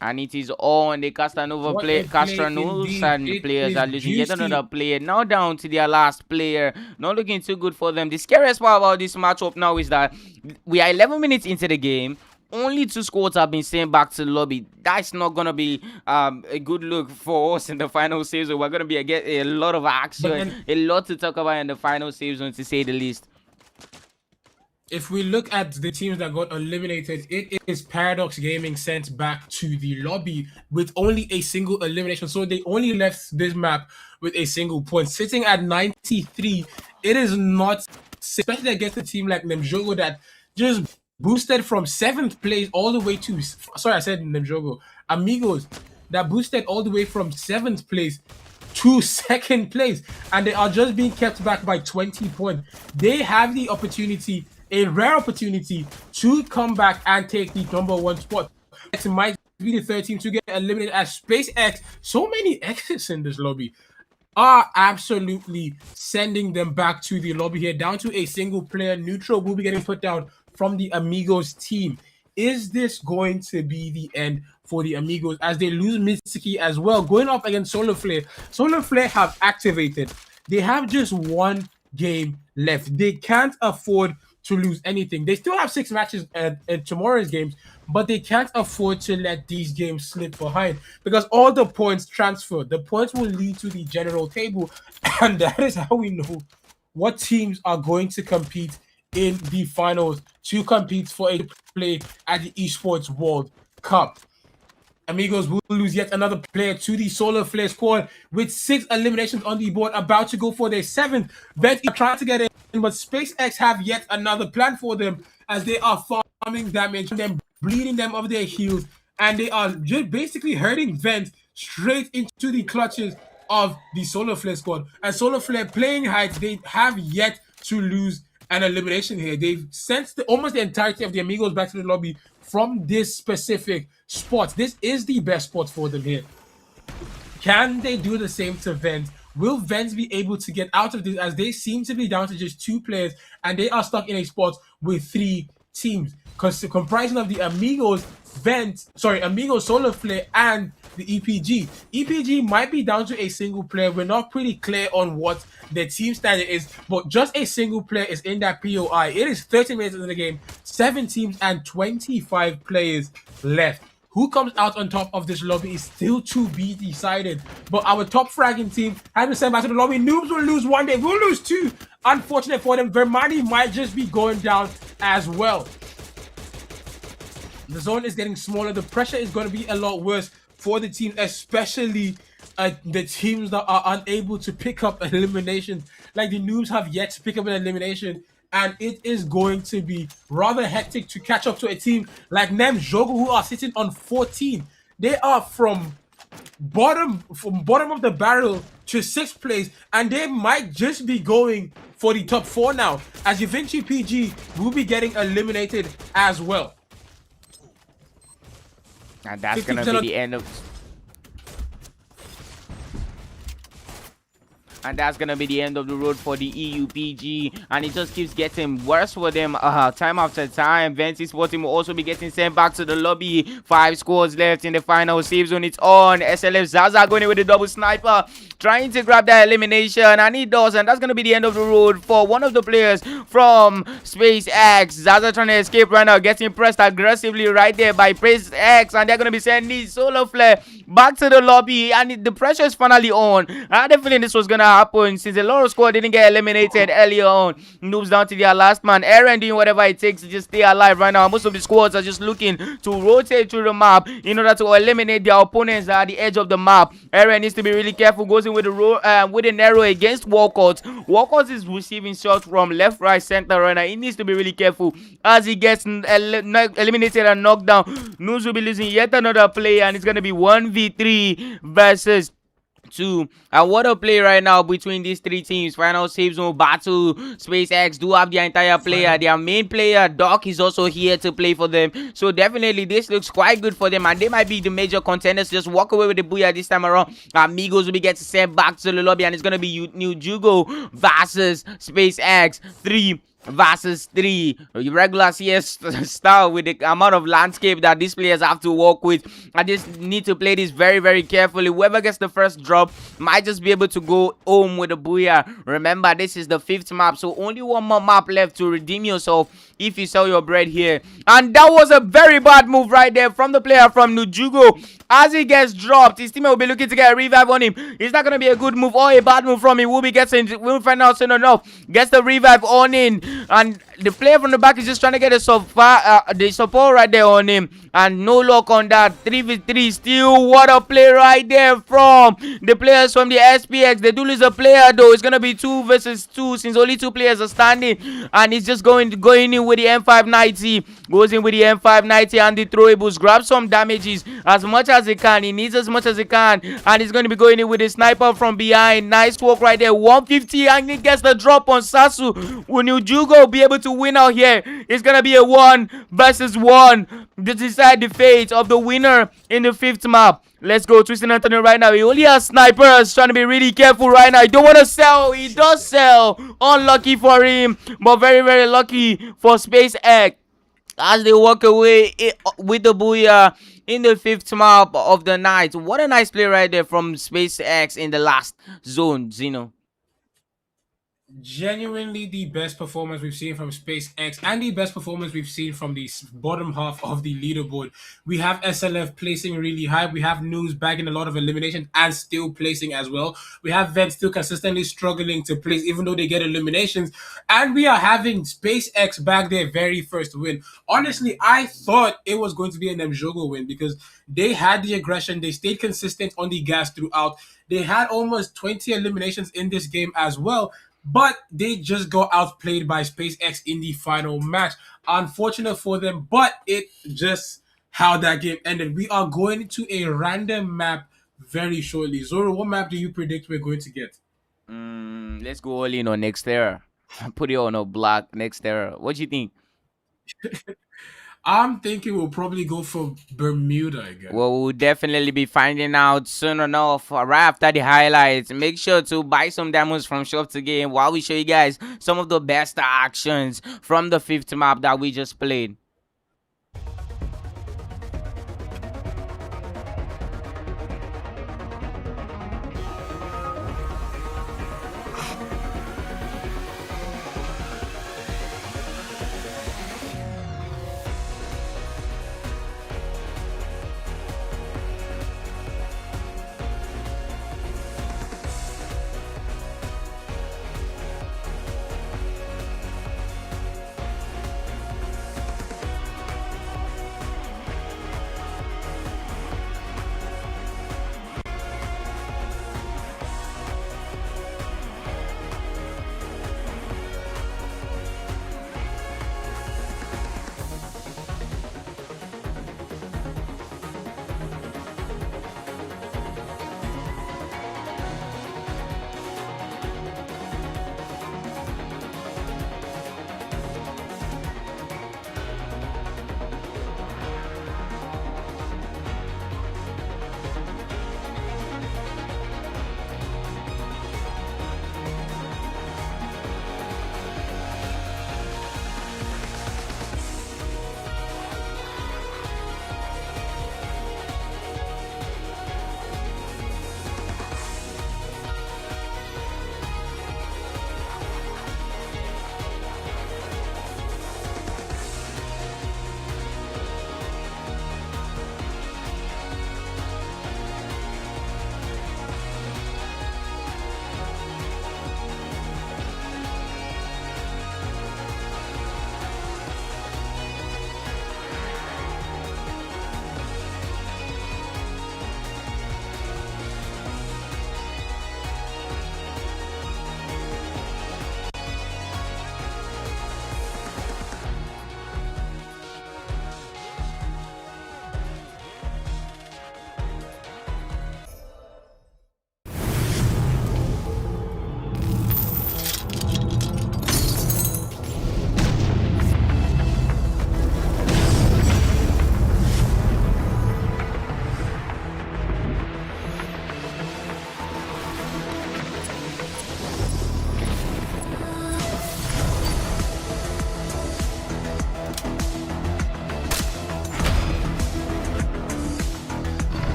And it is on the Castanova play. Castanovas and players are losing yet another player. Now down to their last player. Not looking too good for them. The scariest part about this matchup now is that we are 11 minutes into the game. Only 2 squads have been sent back to the lobby. That's not going to be a good look for us in the final season. We're going to get a lot of action. A lot to talk about in the final season, to say the least.
If we look at the teams that got eliminated, it is Paradox Gaming sent back to the lobby with only a single elimination. So they only left this map with a single point. Sitting at 93, it is not, especially against a team like Nemjogo that just boosted from 7th place all the way to, sorry, I said Nemjogo, Amigos, that boosted all the way from 7th place to 2nd place. And they are just being kept back by 20 points. They have the opportunity, a rare opportunity, to come back and take the #1 spot. It might be the 13 to get eliminated as SpaceX. So many exits in this lobby are absolutely sending them back to the lobby here, down to a single player. Neutral will be getting put down from the Amigos team. Is this going to be the end for the Amigos as they lose Mitsuki as well, going up against Solar Flare? Solar Flare have activated. They have just 1 game left. They can't afford to lose anything. They still have 6 matches at tomorrow's games, but they can't afford to let these games slip behind because all the points transfer. The points will lead to the general table, and that is how we know what teams are going to compete in the finals to compete for a play at the Esports World Cup. Amigos will lose yet another player to the Solar Flare squad with 6 eliminations on the board, about to go for their 7th. Vent are trying to get in, but SpaceX have yet another plan for them as they are farming damage, them bleeding them over their heels, and they are just basically hurting Vent straight into the clutches of the Solar Flare squad. And Solar Flare playing heights, they have yet to lose an elimination here. They've sent almost the entirety of the Amigos back to the lobby from this specific spot. This is the best spot for them here. Can they do the same to Vent? Will Vent be able to get out of this, as they seem to be down to just 2 players and they are stuck in a spot with 3 teams? Because the comprising of the Amigos, Amigos, Solar Flare, and the EPG. EPG might be down to a single player. We're not pretty clear on what their team standard is, but just a single player is in that POI. It is 30 minutes into the game, 7 teams and 25 players left. Who comes out on top of this lobby is still to be decided. But our top fragging team has been sent back to the lobby. Noobs will lose 1 day. We'll lose 2. Unfortunate for them. Vermani might just be going down as well. The zone is getting smaller. The pressure is going to be a lot worse for the team, especially the teams that are unable to pick up eliminations. Like the Noobs have yet to pick up an elimination, and it is going to be rather hectic to catch up to a team like Nem Jogo, who are sitting on 14. They are from bottom of the barrel to 6th place, and they might just be going for the top 4 now, as EUVINCI PG will be getting eliminated as well.
And that's gonna be the end of... And that's gonna be the end of the road for the EUPG, and it just keeps getting worse for them time after time. Venti Sport Team will also be getting sent back to the lobby. 5 scores left in the final save zone. It's on. SLF Zaza going in with a double sniper, trying to grab that elimination, and he does, and that's gonna be the end of the road for one of the players from SpaceX. Zaza trying to escape right now, getting pressed aggressively right there by SpaceX, and they're gonna be sending Solar Flare back to the lobby, and the pressure is finally on. I had a feeling this was gonna happen since the Loro squad didn't get eliminated earlier on. Noobs down to their last man. Aaron doing whatever it takes to just stay alive right now. Most of the squads are just looking to rotate through the map in order to eliminate their opponents at the edge of the map. Aaron needs to be really careful. Goes in with an arrow against Walcott. Walcott is receiving shots from left, right, center right now. He needs to be really careful as he gets eliminated and knocked down. Noobs will be losing yet another player, and it's going to be 1v3 versus 2. And what a play right now between these 3 teams. Final save zone battle. SpaceX do have their entire player. Their main player Doc is also here to play for them, so definitely this looks quite good for them, and they might be the major contenders to just walk away with the booyah this time around. Amigos will be getting sent back to the lobby, and it's gonna be New Jugo versus SpaceX. 3 versus 3, regular CS style, with the amount of landscape that these players have to work with. I just need to play this very, very carefully. Whoever gets the first drop might just be able to go home with a booyah. Remember, this is the 5th map, so only 1 more map left to redeem yourself if you sell your bread here. And that was a very bad move right there from the player from Nujugo. As he gets dropped, his teammate will be looking to get a revive on him. It's not going to be a good move or a bad move from him. We'll find out soon enough. Gets the revive on in, and the player from the back is just trying to get the support right there on him, and no luck on that. 3v3 still. What a play right there from the players from the SPX. They do lose a player though. It's gonna be 2 versus 2 since only 2 players are standing, and he's just going in with the M590. Goes in with the M590 and the throwables. Grabs some damages as much as he can. He needs as much as he can, and he's going to be going in with a sniper from behind. Nice work right there. 150, and he gets the drop on Sasu. Will Nujugo be able to win out here? It's gonna be a 1 versus 1 to decide the fate of the winner in the 5th map. Let's go. Tristan Anthony right now. He only has snipers. Trying to be really careful right now. He don't want to sell. He does sell. Unlucky for him, but very, very lucky for SpaceX as they walk away with the booyah in the 5th map of the night. What a nice play right there from SpaceX in the last zone, Zeno.
Genuinely the best performance we've seen from SpaceX and the best performance we've seen from the bottom half of the leaderboard. We have SLF placing really high. We have News bagging a lot of elimination and still placing as well. We have Vent still consistently struggling to place even though they get eliminations. And we are having SpaceX bag their very first win. Honestly, I thought it was going to be an Mjogo win because they had the aggression. They stayed consistent on the gas throughout. They had almost 20 eliminations in this game as well. But they just got outplayed by SpaceX in the final match. Unfortunate for them, but it just how that game ended. We are going to a random map very shortly. Zoro, what map do you predict we're going to get?
Let's go all in on next era. Put it on a block next era. What do you think?
I'm thinking we'll probably go for Bermuda again.
Well, we'll definitely be finding out soon enough right after the highlights. Make sure to buy some diamonds from Shop to Game while we show you guys some of the best actions from the 5th map that we just played.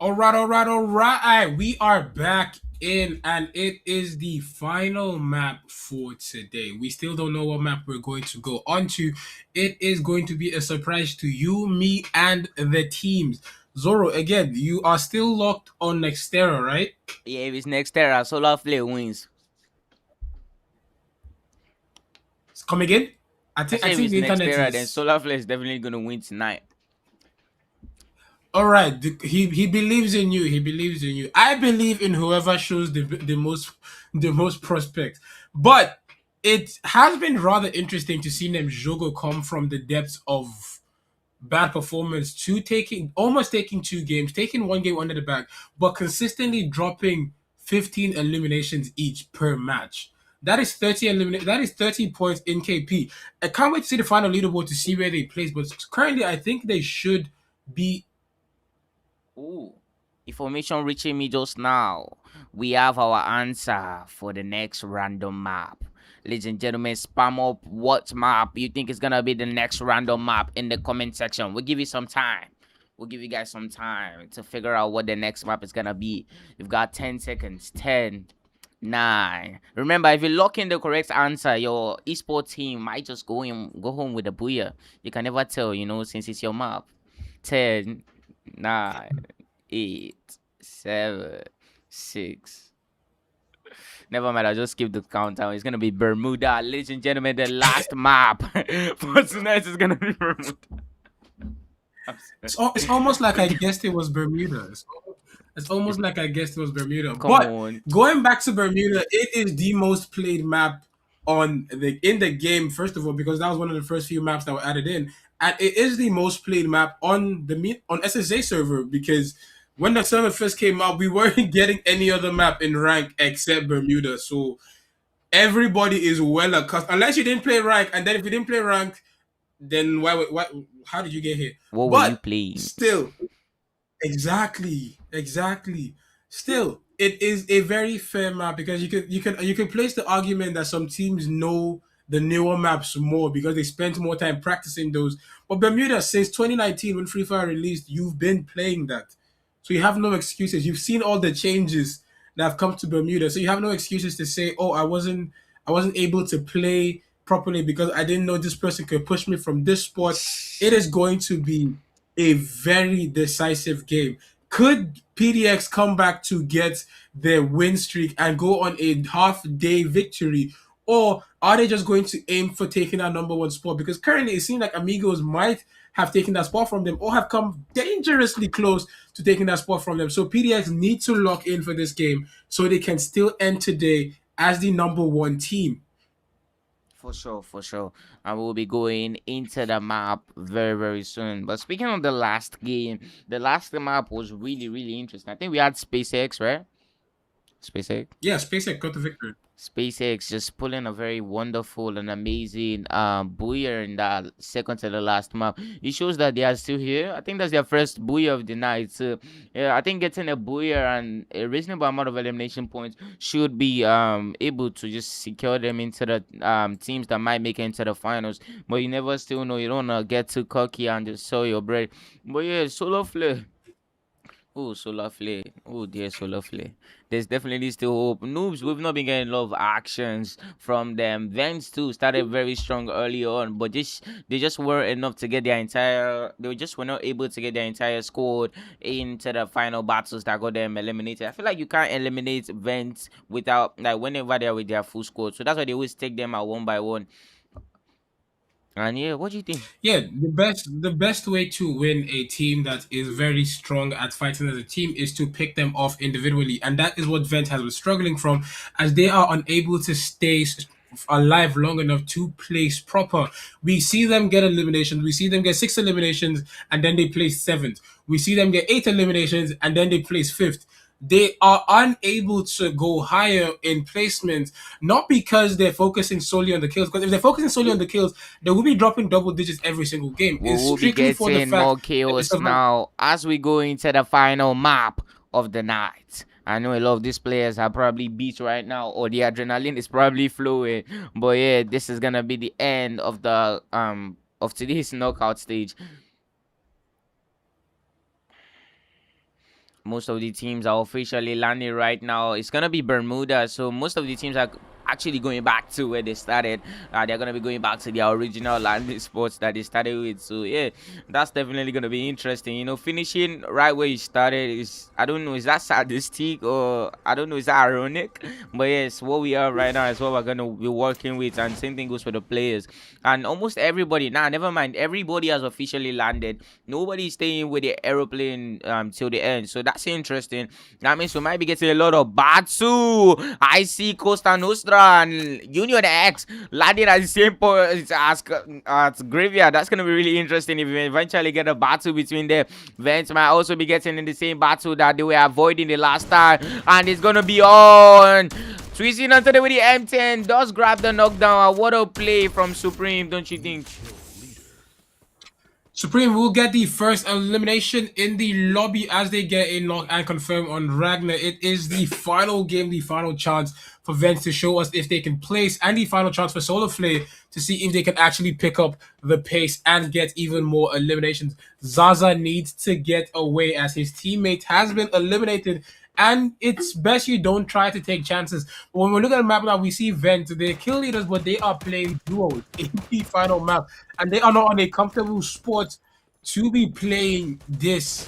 All right. We are back in, and it is the final map for today. We still don't know what map we're going to go on to. It is going to be a surprise to you, me, and the teams. Zoro, again, you are still locked on Nextera, right?
Yeah, if it's Nextera, Solar Flare wins.
Come again?
I said if
think
it's
the internet
Nextera, then
is.
Solar Flare is definitely gonna win tonight.
All right, he believes in you. He believes in you. I believe in whoever shows the most prospect. But it has been rather interesting to see Jogo come from the depths of bad performance to almost taking 2 games, taking 1 game under the bag, but consistently dropping 15 eliminations each per match. That is 30 points in KP. I can't wait to see the final leaderboard to see where they place. But currently, I think they should be.
Ooh. Information reaching me just now. We have our answer for the next random map. Ladies and gentlemen, spam up what map you think is gonna be the next random map in the comment section. We'll give you some time. We'll give you guys some time to figure out what the next map is gonna be. You've got 10 seconds. 10, 9. Remember, if you lock in the correct answer, your esports team might just go home with a booyah. You can never tell, since it's your map. 10, 9, 8, 7, 6. Never mind, I'll just skip the countdown. It's gonna be Bermuda. Ladies and gentlemen, the last map for tonight is gonna be Bermuda.
It's almost like I guessed it was Bermuda. It's almost like I guessed it was Bermuda.
Come
but
on.
Going back to Bermuda, it is the most played map in the game. First of all, because that was one of the first few maps that were added in, and it is the most played map on SSA server, because when the server first came out, we weren't getting any other map in rank except Bermuda. So everybody is well accustomed, unless you didn't play rank, and then if you didn't play rank, then why? How did you get here?
What were you playing?
Still, exactly. Still, it is a very fair map, because you can place the argument that some teams know the newer maps more because they spent more time practicing those. But Bermuda, since 2019 when Free Fire released, you've been playing that. So you have no excuses. You've seen all the changes that have come to Bermuda. So you have no excuses to say, "Oh, I wasn't able to play properly because I didn't know this person could push me from this spot." It is going to be a very decisive game. Could PDX come back to get their win streak and go on a half-day victory? Or are they just going to aim for taking that #1 spot? Because currently it seems like AMIGOS might have taken that spot from them or have come dangerously close to taking that spot from them. So PDX need to lock in for this game so they can still end today as the #1 team.
For sure. And we'll be going into the map very, very soon. But speaking of the last game, the last map was really, really interesting. I think we had SpaceX, right? SpaceX?
Yeah, SpaceX got the victory.
SpaceX just pulling a very wonderful and amazing booyer in that second to the last map. It shows that they are still here. I think that's their first booyer of the night. So yeah, I think getting a booyer and a reasonable amount of elimination points should be able to just secure them into the teams that might make it into the finals. But you never still know. You don't want to get too cocky and just sell your bread. But yeah, Solar Flare. Oh, Solar Flare. Oh, dear Solar Flare. There's definitely still hope. Noobs, we've not been getting a lot of actions from them. Vents, too, started very strong early on, but they just weren't enough to get their entire... They just were not able to get their entire squad into the final battles that got them eliminated. I feel like you can't eliminate Vents without... Like, whenever they're with their full squad. So that's why they always take them out one by one. And yeah, what do you think?
Yeah, the best way to win a team that is very strong at fighting as a team is to pick them off individually, and that is what Vent has been struggling from, as they are unable to stay alive long enough to place proper. We see them get eliminations, we see them get 6 eliminations, and then they place 7th. We see them get 8 eliminations, and then they place 5th. They are unable to go higher in placement, not because they're focusing solely on the kills. Because if they're focusing solely on the kills, they will be dropping double digits every single game.
We'll be getting more chaos now as we go into the final map of the night. I know a lot of these players are probably beat right now, or the adrenaline is probably flowing. But yeah, this is gonna be the end of the of today's knockout stage. most of the teams are officially landing right now. It's gonna be Bermuda, so most of the teams are actually going back to where they started. They're gonna be going back to their original landing spots that they started with. So yeah, that's definitely gonna be interesting. You know, finishing right where you started is, I don't know, is that sadistic or I don't know, is that ironic? But yes, what we are right now is what we're gonna be working with, and same thing goes for the players. And almost everybody, never mind, everybody has officially landed. Nobody's staying with the aeroplane till the end. So that's interesting. That means we might be getting a lot of Batsu. I see Costa Nostra and Union X landing at the same point as Graveyard. That's gonna be really interesting if we eventually get a battle between them. Vents might also be getting in the same battle that they were avoiding the last time, and it's gonna be on. Twisting onto the with the M10 does grab the knockdown. What a play from Supreme, don't you think?
Supreme will get the first elimination in the lobby as they get a knock and confirm on Ragnar. It is the final game, the final chance for Vents to show us if they can place, and the final chance for Solar Flare to see if they can actually pick up the pace and get even more eliminations. Zaza needs to get away as his teammate has been eliminated, and it's best you don't try to take chances. But when we look at the map now, we see Vent, they're kill leaders, but they are playing duos in the final map, and they are not on a comfortable spot to be playing this.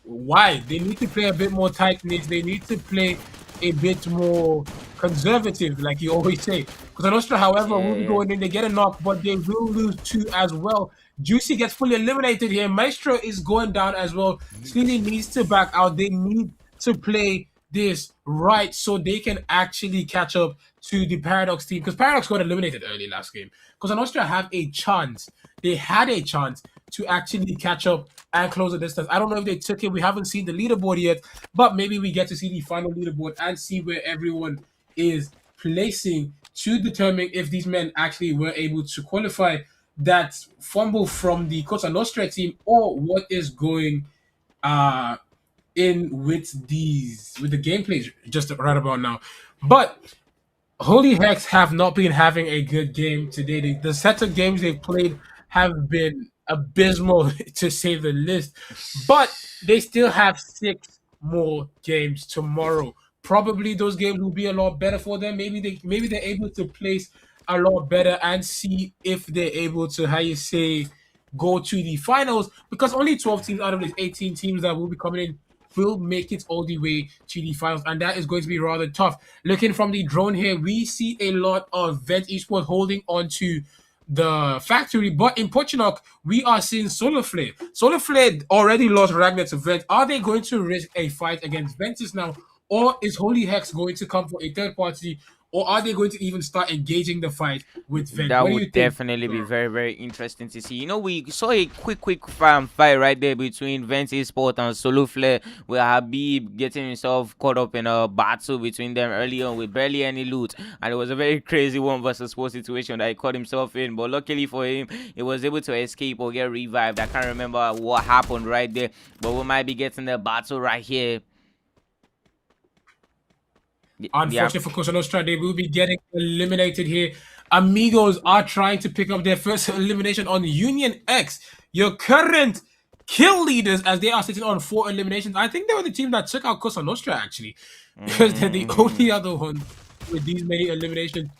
Why? They need to play a bit more tight knit. They need to play a bit more conservative, like you always say. Because Nostra, however, will be going in, they get a knock, but they will lose two as well. Juicy gets fully eliminated here. Maestro is going down as well. Sleely needs to back out. They need to play this right so they can actually catch up to the Paradox team, because Paradox got eliminated early last game. Because Nostra have a chance. They had a chance to actually catch up and close the distance. I don't know if they took it. We haven't seen the leaderboard yet, but maybe we get to see the final leaderboard and see where everyone is placing to determine if these men actually were able to qualify that fumble from the Cosa Nostra team, or what is going in with the gameplays just right about now. But HOLYHEX have not been having a good game today. The set of games they've played have been abysmal to say the least, but they still have 6 more games tomorrow. Probably those games will be a lot better for them. Maybe they're able to place a lot better and see if they're able to, how you say, go to the finals, because only 12 teams out of the 18 teams that will be coming in will make it all the way to the finals, and that is going to be rather tough. Looking from the drone here, we see a lot of Vent Esports holding on to the factory, but in Pochinock, we are seeing Solar Flare. Solar Flare already lost Ragnar to Vent. Are they going to risk a fight against Ventus now, or is HOLYHEX going to come for a third party, or are they going to even start engaging the fight with Vent?
That would definitely be very, very interesting to see. You know, we saw a quick fight right there between Vent Esports and Solar Flare, where Habib getting himself caught up in a battle between them early on with barely any loot, and it was a very crazy 1-versus-4 situation that he caught himself in. But luckily for him, he was able to escape or get revived. I can't remember what happened right there, but we might be getting the battle right here.
Unfortunately for Cosa Nostra, they will be getting eliminated here. Amigos are trying to pick up their first elimination on Union X, your current kill leaders, as they are sitting on 4 eliminations. I think they were the team that took out Cosa Nostra, actually, because they're the only other one with these many eliminations.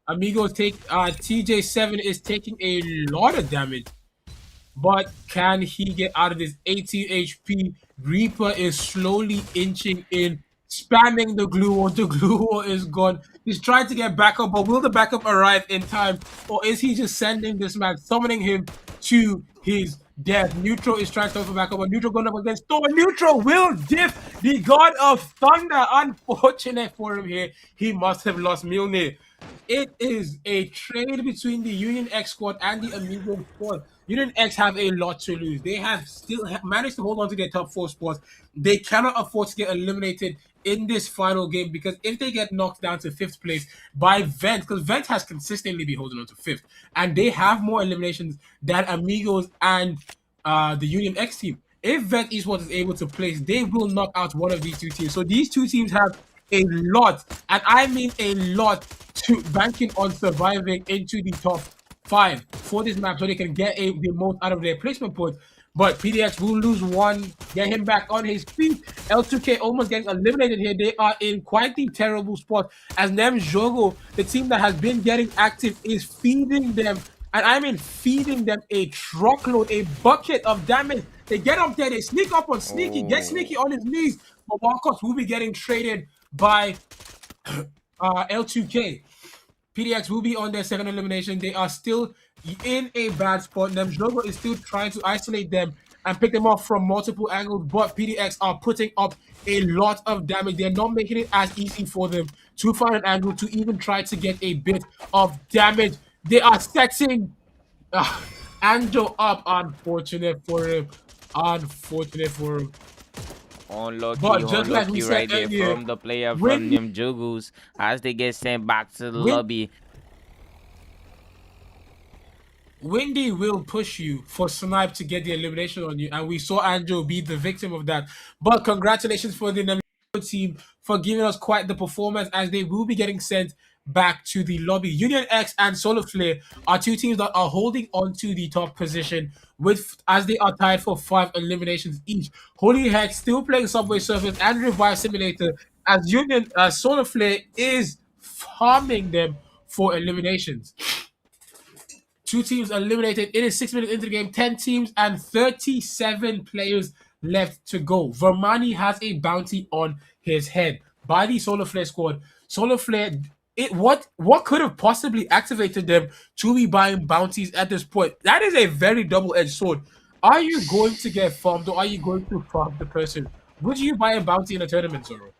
Amigos take TJ7 is taking a lot of damage, but can he get out of this? 18 HP. Reaper is slowly inching in, spamming the glue wall. The glue wall is gone. He's trying to get backup, but will the backup arrive in time, or is he just sending this man, summoning him to his death? Neutral is trying to for backup, but Neutral going up against Thor. Neutral will diff the God of Thunder. Unfortunate for him here. He must have lost Mjolnir. It is a trade between the Union X squad and the Amigo squad. Union X have a lot to lose. They have still managed to hold on to their top 4 spots. They cannot afford to get eliminated in this final game, because if they get knocked down to 5th place by Vent, because Vent has consistently been holding on to 5th, and they have more eliminations than Amigos and the Union X team. If Vent Esports is able to place, they will knock out one of these 2 teams. So these 2 teams have a lot, and I mean a lot, to banking on surviving into the top 5 for this map, so they can get the most out of their placement points. But PDX will lose 1, get him back on his feet, L2K almost getting eliminated here. They are in quite the terrible spot as Nem Jogo, the team that has been getting active, is feeding them. And I mean feeding them a truckload, a bucket of damage. They get up there, they sneak up on Sneaky, get Sneaky on his knees. But Marcos will be getting traded by L2K. PDX will be on their second elimination. They are still in a bad spot. Nemjogo is still trying to isolate them and pick them off from multiple angles, but PDX are putting up a lot of damage. They're not making it as easy for them to find an angle to even try to get a bit of damage. They are setting Anjo up. Unfortunate for him. Unfortunate for him.
Unlucky,
But just like
unlucky
we said
right there
earlier,
from the player from Nimjogus as they get sent back to the lobby.
Windy will push you for Snipe to get the elimination on you, and we saw Anjo be the victim of that. But congratulations for the Nemjogo team for giving us quite the performance, as they will be getting sent back to the lobby. Union X and Solar Flare are two teams that are holding on to the top position as they are tied for 5 eliminations each. HOLYHEX still playing Subway Surfers and Revive Simulator, as Solar Flare is farming them for eliminations. 2 teams eliminated. It is 6 minutes into the game. 10 teams and 37 players left to go. Vermani has a bounty on his head by the Solar Flare squad. Solar Flare, what could have possibly activated them to be buying bounties at this point? That is a very double-edged sword. Are you going to get farmed, or are you going to farm the person? Would you buy a bounty in a tournament, Zoro?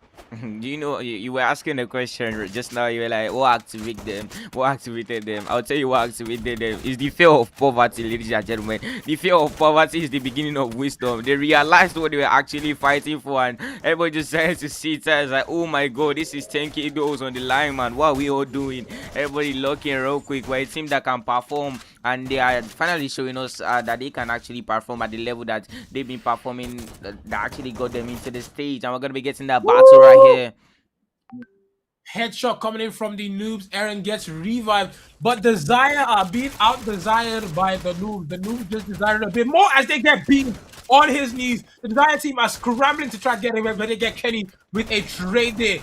You know, you were asking a question just now. You were like, what activated them? What activated them? I'll tell you what activated them. It's the fear of poverty, ladies and gentlemen. The fear of poverty is the beginning of wisdom. They realized what they were actually fighting for, and everybody just started to see it as like, oh my god, this is 10k goals on the line, man. What are we all doing? Everybody locking real quick. We're a team that can perform, and they are finally showing us that they can actually perform at the level that they've been performing, that actually got them into the stage. And we're going to be getting that battle right here.
Headshot coming in from the noobs. Aaron gets revived, but Desire are being out-desired by the noobs. The noobs just desire a bit more as they get beaten on his knees. The Desire team are scrambling to try to get him, but they get Kenny with a trade there.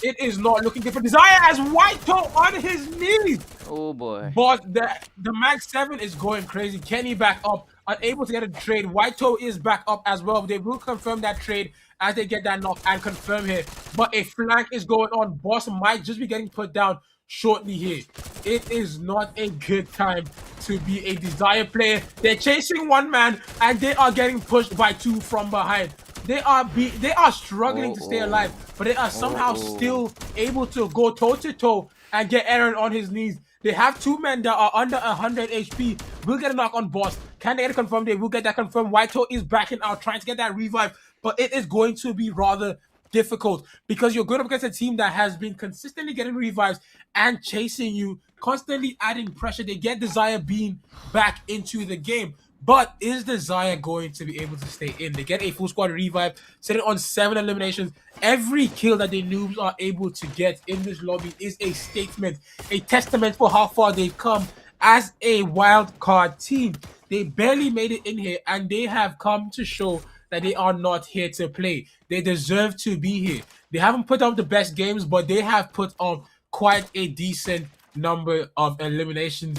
It is not looking good for Desire as White Toe on his knees.
Oh boy.
But the Mag 7 is going crazy. Kenny back up, unable to get a trade. White Toe is back up as well. They will confirm that trade as they get that knock and confirm here. But a flank is going on. Boss might just be getting put down shortly here. It is not a good time to be a Desire player. They're chasing one man and they are getting pushed by 2 from behind. They are struggling to stay alive, but they are somehow still able to go toe-to-toe and get Aaron on his knees. They have 2 men that are under 100 HP. Will get a knock on Boss. Can they get it confirmed? They will get that confirmed. White Toe is backing out, trying to get that revive, but it is going to be rather difficult because you're going up against a team that has been consistently getting revives and chasing you, constantly adding pressure. They get Desire being back into the game. But is Desire going to be able to stay in? They get a full squad revive, sitting on 7 eliminations. Every kill that the noobs are able to get in this lobby is a statement, a testament for how far they've come as a wild card team. They barely made it in here, and they have come to show that they are not here to play. They deserve to be here. They haven't put up the best games, but they have put on quite a decent number of eliminations.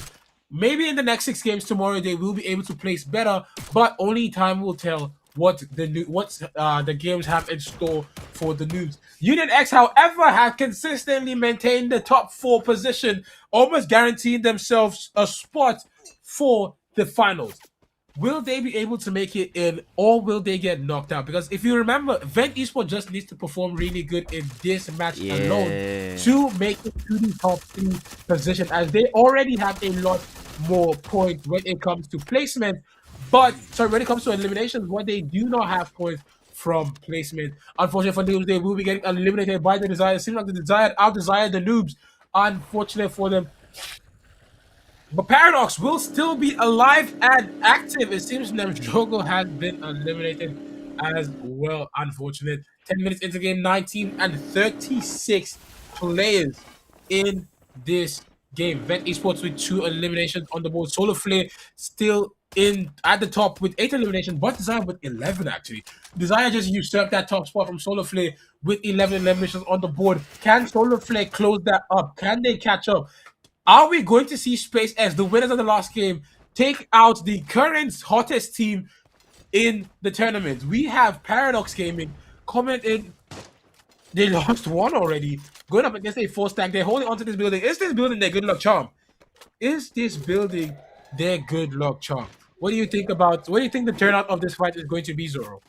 Maybe in the next 6 games tomorrow, they will be able to place better, but only time will tell what the games have in store for the noobs. Union X, however, have consistently maintained the top 4 position, almost guaranteeing themselves a spot for the finals. Will they be able to make it in, or will they get knocked out? Because if you remember, Vent Esports just needs to perform really good in this match alone to make it to the top 3 position, as they already have a lot more points when it comes to placement. But when it comes to eliminations, what they do not have points from placement. Unfortunately for them, they will be getting eliminated by the Desire. It seems like the Desire out-desire the noobs. Unfortunate for them. But Paradox will still be alive and active. It seems Nemjogo has been eliminated as well. Unfortunate. 10 minutes into the game, 19 and 36 players in this game. Vent Esports with 2 eliminations on the board. Solar Flare still in at the top with 8 eliminations, but Desire with 11 actually. Desire just usurped that top spot from Solar Flare with 11 eliminations on the board. Can Solar Flare close that up? Can they catch up? Are we going to see SpaceX, the winners of the last game, take out the current hottest team in the tournament? We have Paradox Gaming coming in. They lost one already. Going up against a 4-stack. They're holding onto this building. Is this building their good luck charm? Is this building their good luck charm? What do you think the turnout of this fight is going to be, Zoro?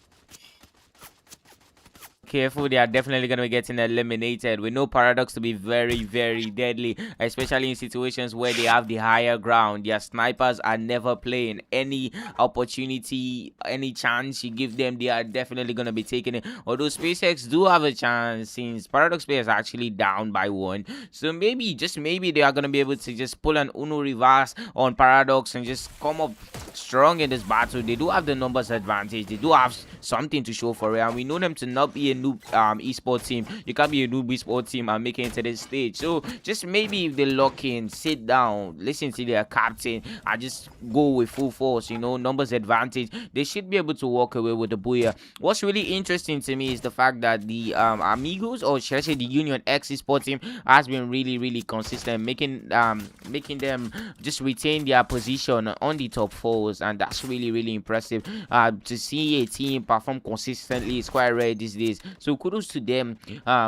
Careful, they are definitely going to be getting eliminated. We know Paradox to be very, very deadly, especially in situations where they have the higher ground. Their snipers are never playing. Any opportunity, any chance you give them, they are definitely going to be taking it. Although SpaceX do have a chance since Paradox player is actually down by 1. So maybe, just maybe, they are going to be able to just pull an Uno reverse on Paradox and just come up strong in this battle. They do have the numbers advantage. They do have something to show for it, and we know them to not be a noob esports team. You can't be a noob esports team and make it into this stage. So just maybe if they lock in, sit down, listen to their captain, and just go with full force, you know, numbers advantage, they should be able to walk away with the booyah. What's really interesting to me is the fact that the Amigos, or should I say the Union X esports team, has been really, really consistent, making them just retain their position on the top 4s, and that's really, really impressive. To see a team perform consistently is quite rare these days. So kudos to them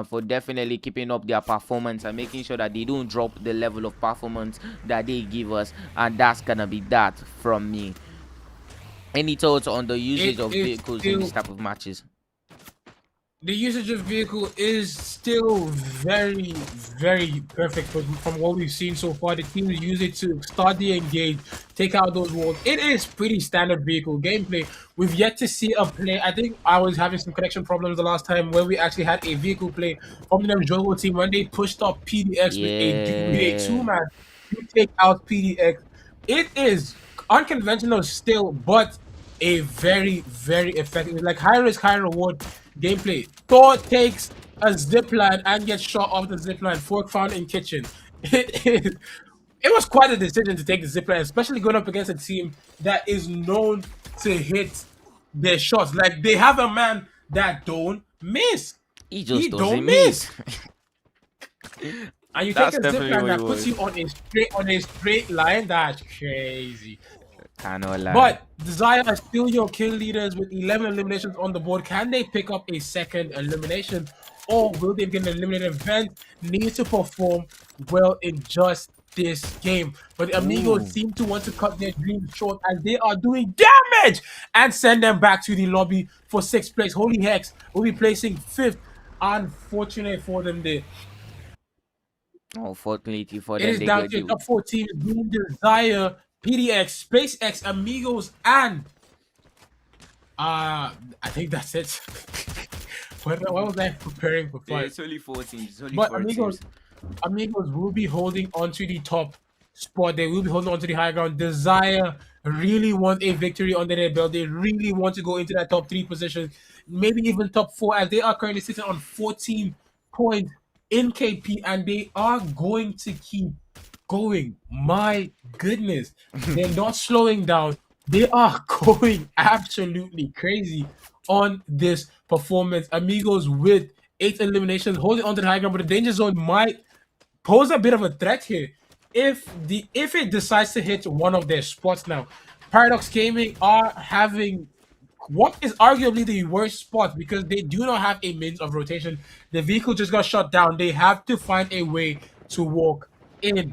for definitely keeping up their performance and making sure that they don't drop the level of performance that they give us. And that's gonna be that from me. Any thoughts on the usage of vehicles in this type of matches?
The usage of vehicle is still very, very perfect from what we've seen so far. The teams use it to start the engage, take out those walls. It is pretty standard vehicle gameplay. We've yet to see a play. I think I was having some connection problems the last time where we actually had a vehicle play from the Jogo team when they pushed up PDX with a 2-man to take out PDX. It is unconventional still, but a very, very effective, like high risk, high reward gameplay. Thor takes a zipline and gets shot off the zipline. Fork found in kitchen. It was quite a decision to take the zipline, especially going up against a team that is known to hit their shots. Like, they have a man that don't miss.
He just don't miss.
And you take a zipline that puts you on a straight line. That's crazy. But Desire are still your kill leaders with 11 eliminations on the board. Can they pick up a second elimination, or will they get an eliminated? Vent needs to perform well in just this game. But the Amigos seem to want to cut their dreams short as they are doing damage and send them back to the lobby for 6th place. HOLYHEX will be placing 5th. Unfortunate for them there.
Unfortunately for them,
it is down to the top 4 teams being Desire, PDX, SpaceX, Amigos, and I think that's it. What was I preparing for 5?
Yeah, it's only 4 teams. It's only
but
4
Amigos will be holding onto the top spot. They will be holding onto the high ground. Desire really want a victory under their belt. They really want to go into that top 3 position, maybe even top 4, as they are currently sitting on 14 points in KP, and they are going to keep going. My goodness, they're not slowing down. They are going absolutely crazy on this performance. Amigos with 8 eliminations, holding on to the high ground, but the danger zone might pose a bit of a threat here if it decides to hit one of their spots. Now, Paradox Gaming are having what is arguably the worst spot because they do not have a means of rotation. The vehicle just got shut down. They have to find a way to walk in.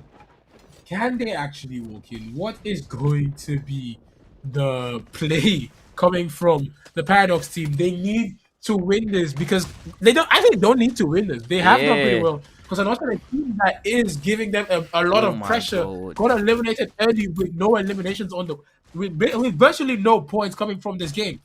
Can they actually walk in? What is going to be the play coming from the Paradox team? They need to win this because they don't need to win this. They have done pretty well. Because another team that is giving them a lot of pressure got eliminated early with no eliminations on the with virtually no points coming from this game.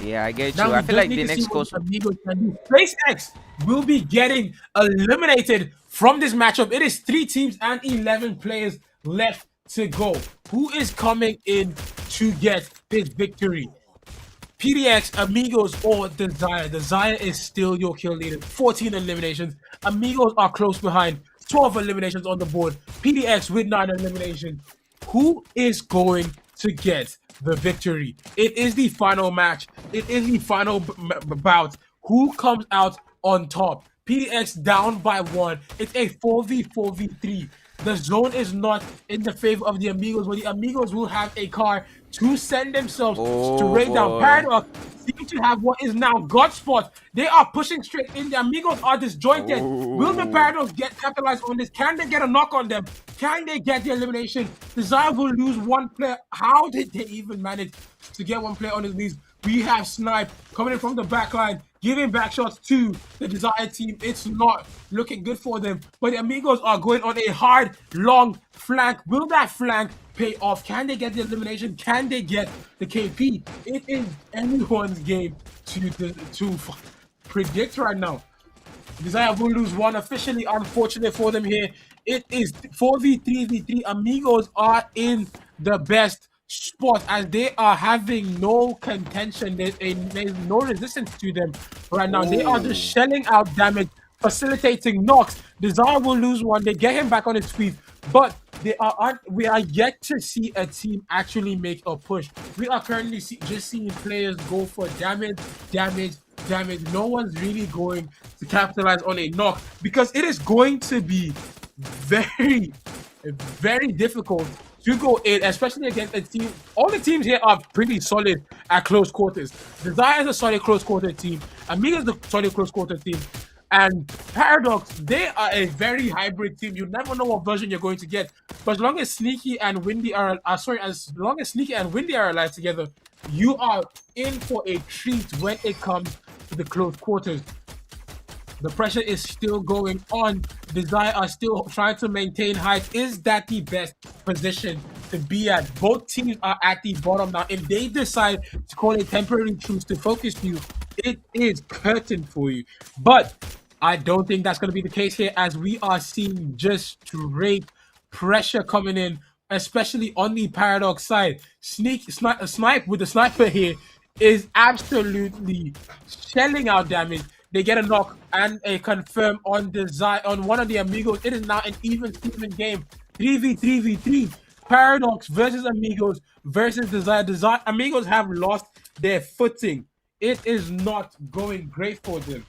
Yeah, I get you.
Now,
I feel like the next course
SpaceX will be getting eliminated from this matchup. It is 3 teams and 11 players left to go. Who is coming in to get this victory? PDX, Amigos, or Desire? Desire is still your kill leader. 14 eliminations. Amigos are close behind. 12 eliminations on the board. PDX with 9 eliminations. Who is going to get the victory. It is the final match. It is the final bout. Who comes out on top? PDX down by 1. It's a 4v4v3. The zone is not in the favor of the Amigos, but the Amigos will have a car to send themselves straight down. Paradox seem to have what is now God spot. They are pushing straight in. The Amigos are disjointed. Will the Paradox get capitalized on this? Can they get a knock on them? Can they get the elimination? Desire will lose 1 player. How did they even manage to get 1 player on his knees? We have Snipe coming in from the back line, giving back shots to the Desire team. It's not looking good for them. But the Amigos are going on a hard, long flank. Will that flank pay off? Can they get the elimination? Can they get the KP? It is anyone's game to predict right now. Desire will lose 1. Officially unfortunate for them here. It is 4v3v3. Amigos are in the best spot as they are having no contention. There's no resistance to them right now. They are just shelling out damage, facilitating knocks. Desire will lose 1. They get him back on his feet, but we are yet to see a team actually make a push. We are currently just seeing players go for damage. No one's really going to capitalize on a knock because it is going to be very, very difficult to go in, especially against a team. All the teams here are pretty solid at close quarters. Desire is a solid close quarter team. Amiga is a solid close quarter team. And Paradox, they are a very hybrid team. You never know what version you're going to get. But as long as Sneaky and Windy are alive together, you are in for a treat when it comes to the close quarters. The pressure is still going on. Desire are still trying to maintain height. Is that the best position to be at? Both teams are at the bottom now. If they decide to call a temporary truce to focus you, it is curtain for you. But I don't think that's going to be the case here, as we are seeing just straight pressure coming in, especially on the Paradox side. Snipe with the sniper here is absolutely shelling out damage. They get a knock and a confirm on one of the Amigos. It is now an even Steven game. 3v3v3. Paradox versus Amigos versus Desire. Amigos have lost their footing. It is not going great for them.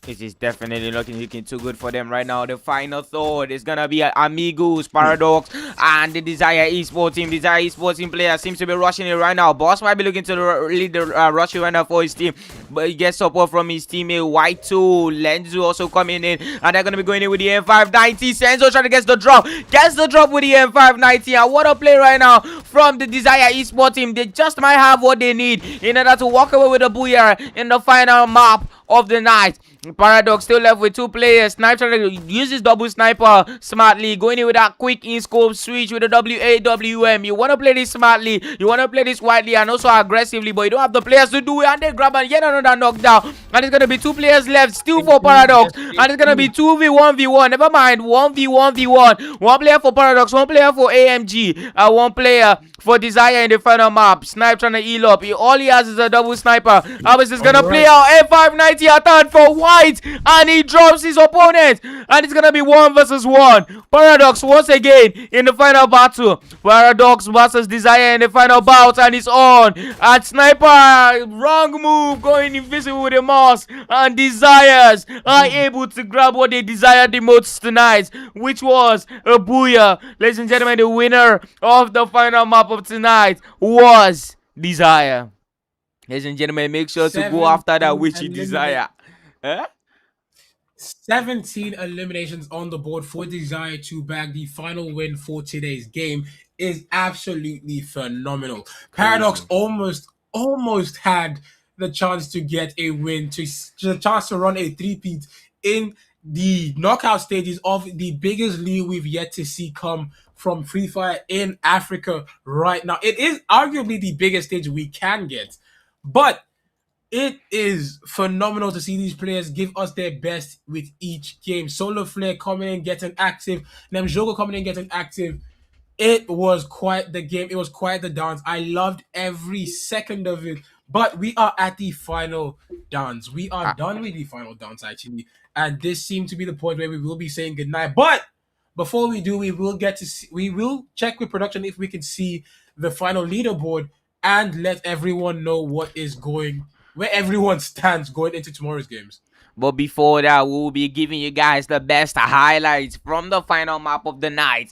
This is definitely looking too good for them right now. The final thought is gonna be Amigos, Paradox, and the Desire Esports team. Desire Esports team player seems to be rushing it right now. Boss might be looking to lead the rush right now for his team, but he gets support from his teammate White2. Lenzu also coming in, and they're gonna be going in with the M590. Senzo trying to get the drop. Gets the drop with the M590. And what a play right now from the Desire Esports team. They just might have what they need in order to walk away with a booyah in the final map of the night. Paradox still left with 2 players. Snipe trying to use his double sniper smartly, going in with that quick in-scope switch with the WAWM. You want to play this smartly, you want to play this widely and also aggressively, but you don't have the players to do it, and they grab and get another knockdown. And it's going to be 2 players left still for Paradox, and it's going to be 2v1v1. Never mind, 1v1v1. 1 player for Paradox, 1 player for AMG, 1 player for Desire in the final map. Snipe trying to heal up. All he has is a double sniper. Albus is going to play out M590 attack for White, and he drops his opponent, and it's gonna be 1 versus 1. Paradox once again in the final battle. Paradox versus Desire in the final bout, and it's on. And Sniper, wrong move, going invisible with the mouse, and Desires are able to grab what they desire the most tonight, which was a booyah. Ladies and gentlemen, the winner of the final map of tonight was Desire. Ladies and gentlemen, make sure to go after that witchy Desire.
17 eliminations on the board for Desire to bag the final win for today's game is absolutely phenomenal. Paradox almost had the chance to get a win, the chance to run a three-peat in the knockout stages of the biggest league we've yet to see come from Free Fire in Africa right now. It is arguably the biggest stage we can get, but it is phenomenal to see these players give us their best with each game. Solo Flare coming in, getting active. Nemjogo coming in, getting active. It was quite the game. It was quite the dance. I loved every second of it. But we are at the final dance. We are done with the final dance, actually. And this seemed to be the point where we will be saying goodnight. But before we do, we will check with production if we can see the final leaderboard and let everyone know where everyone stands going into tomorrow's games.
But before that, we will be giving you guys the best highlights from the final map of the night.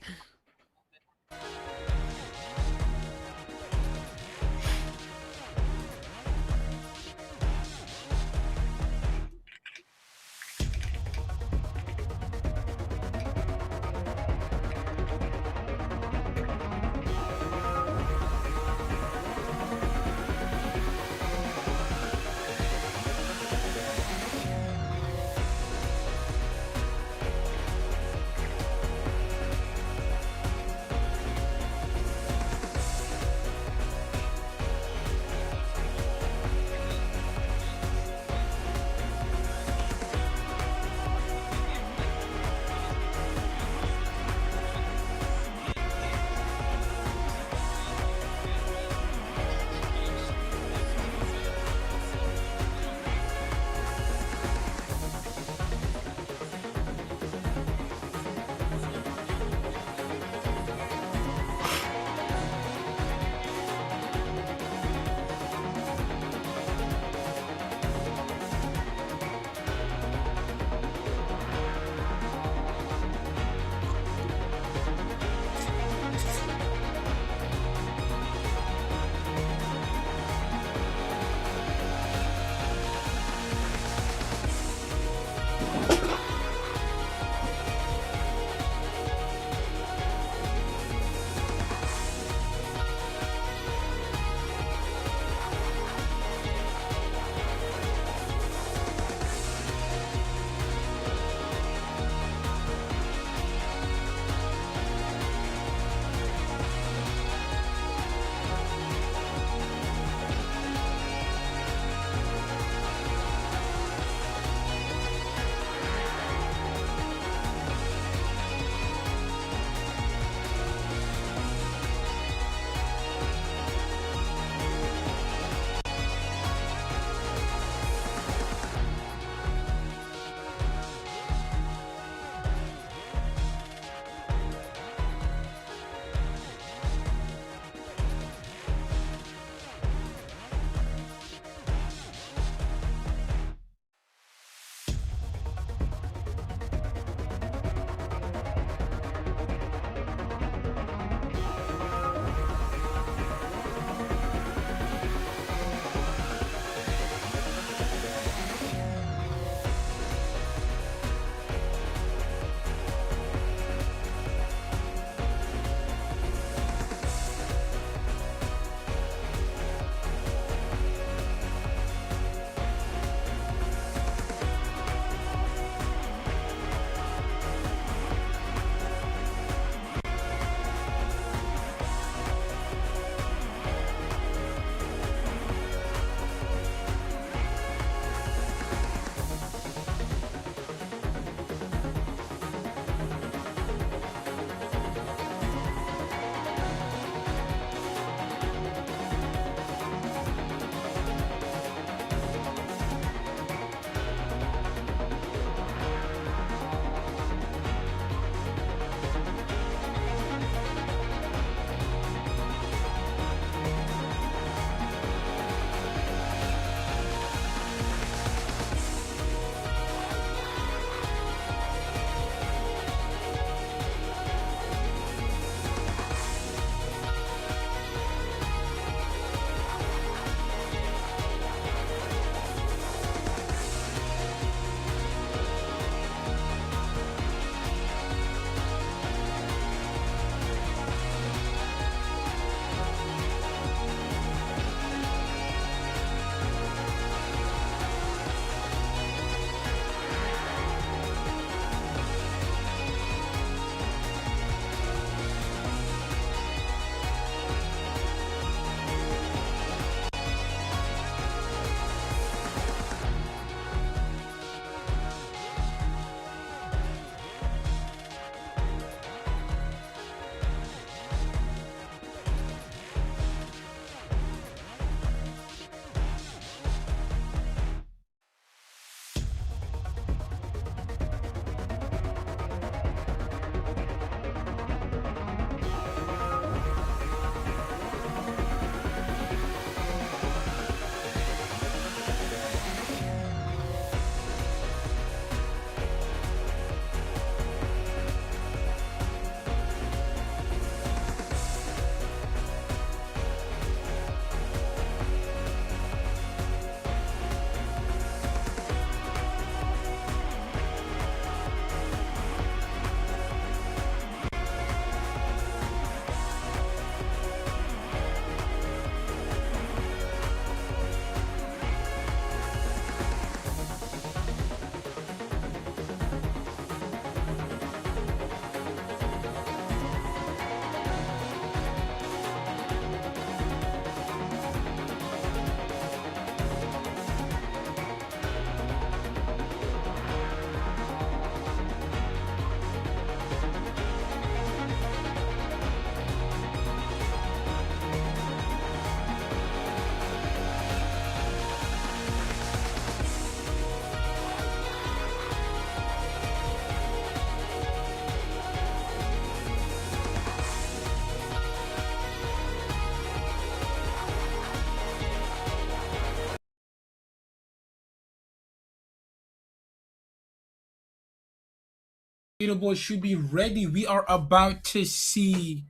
leaderboard should be ready. We are about to see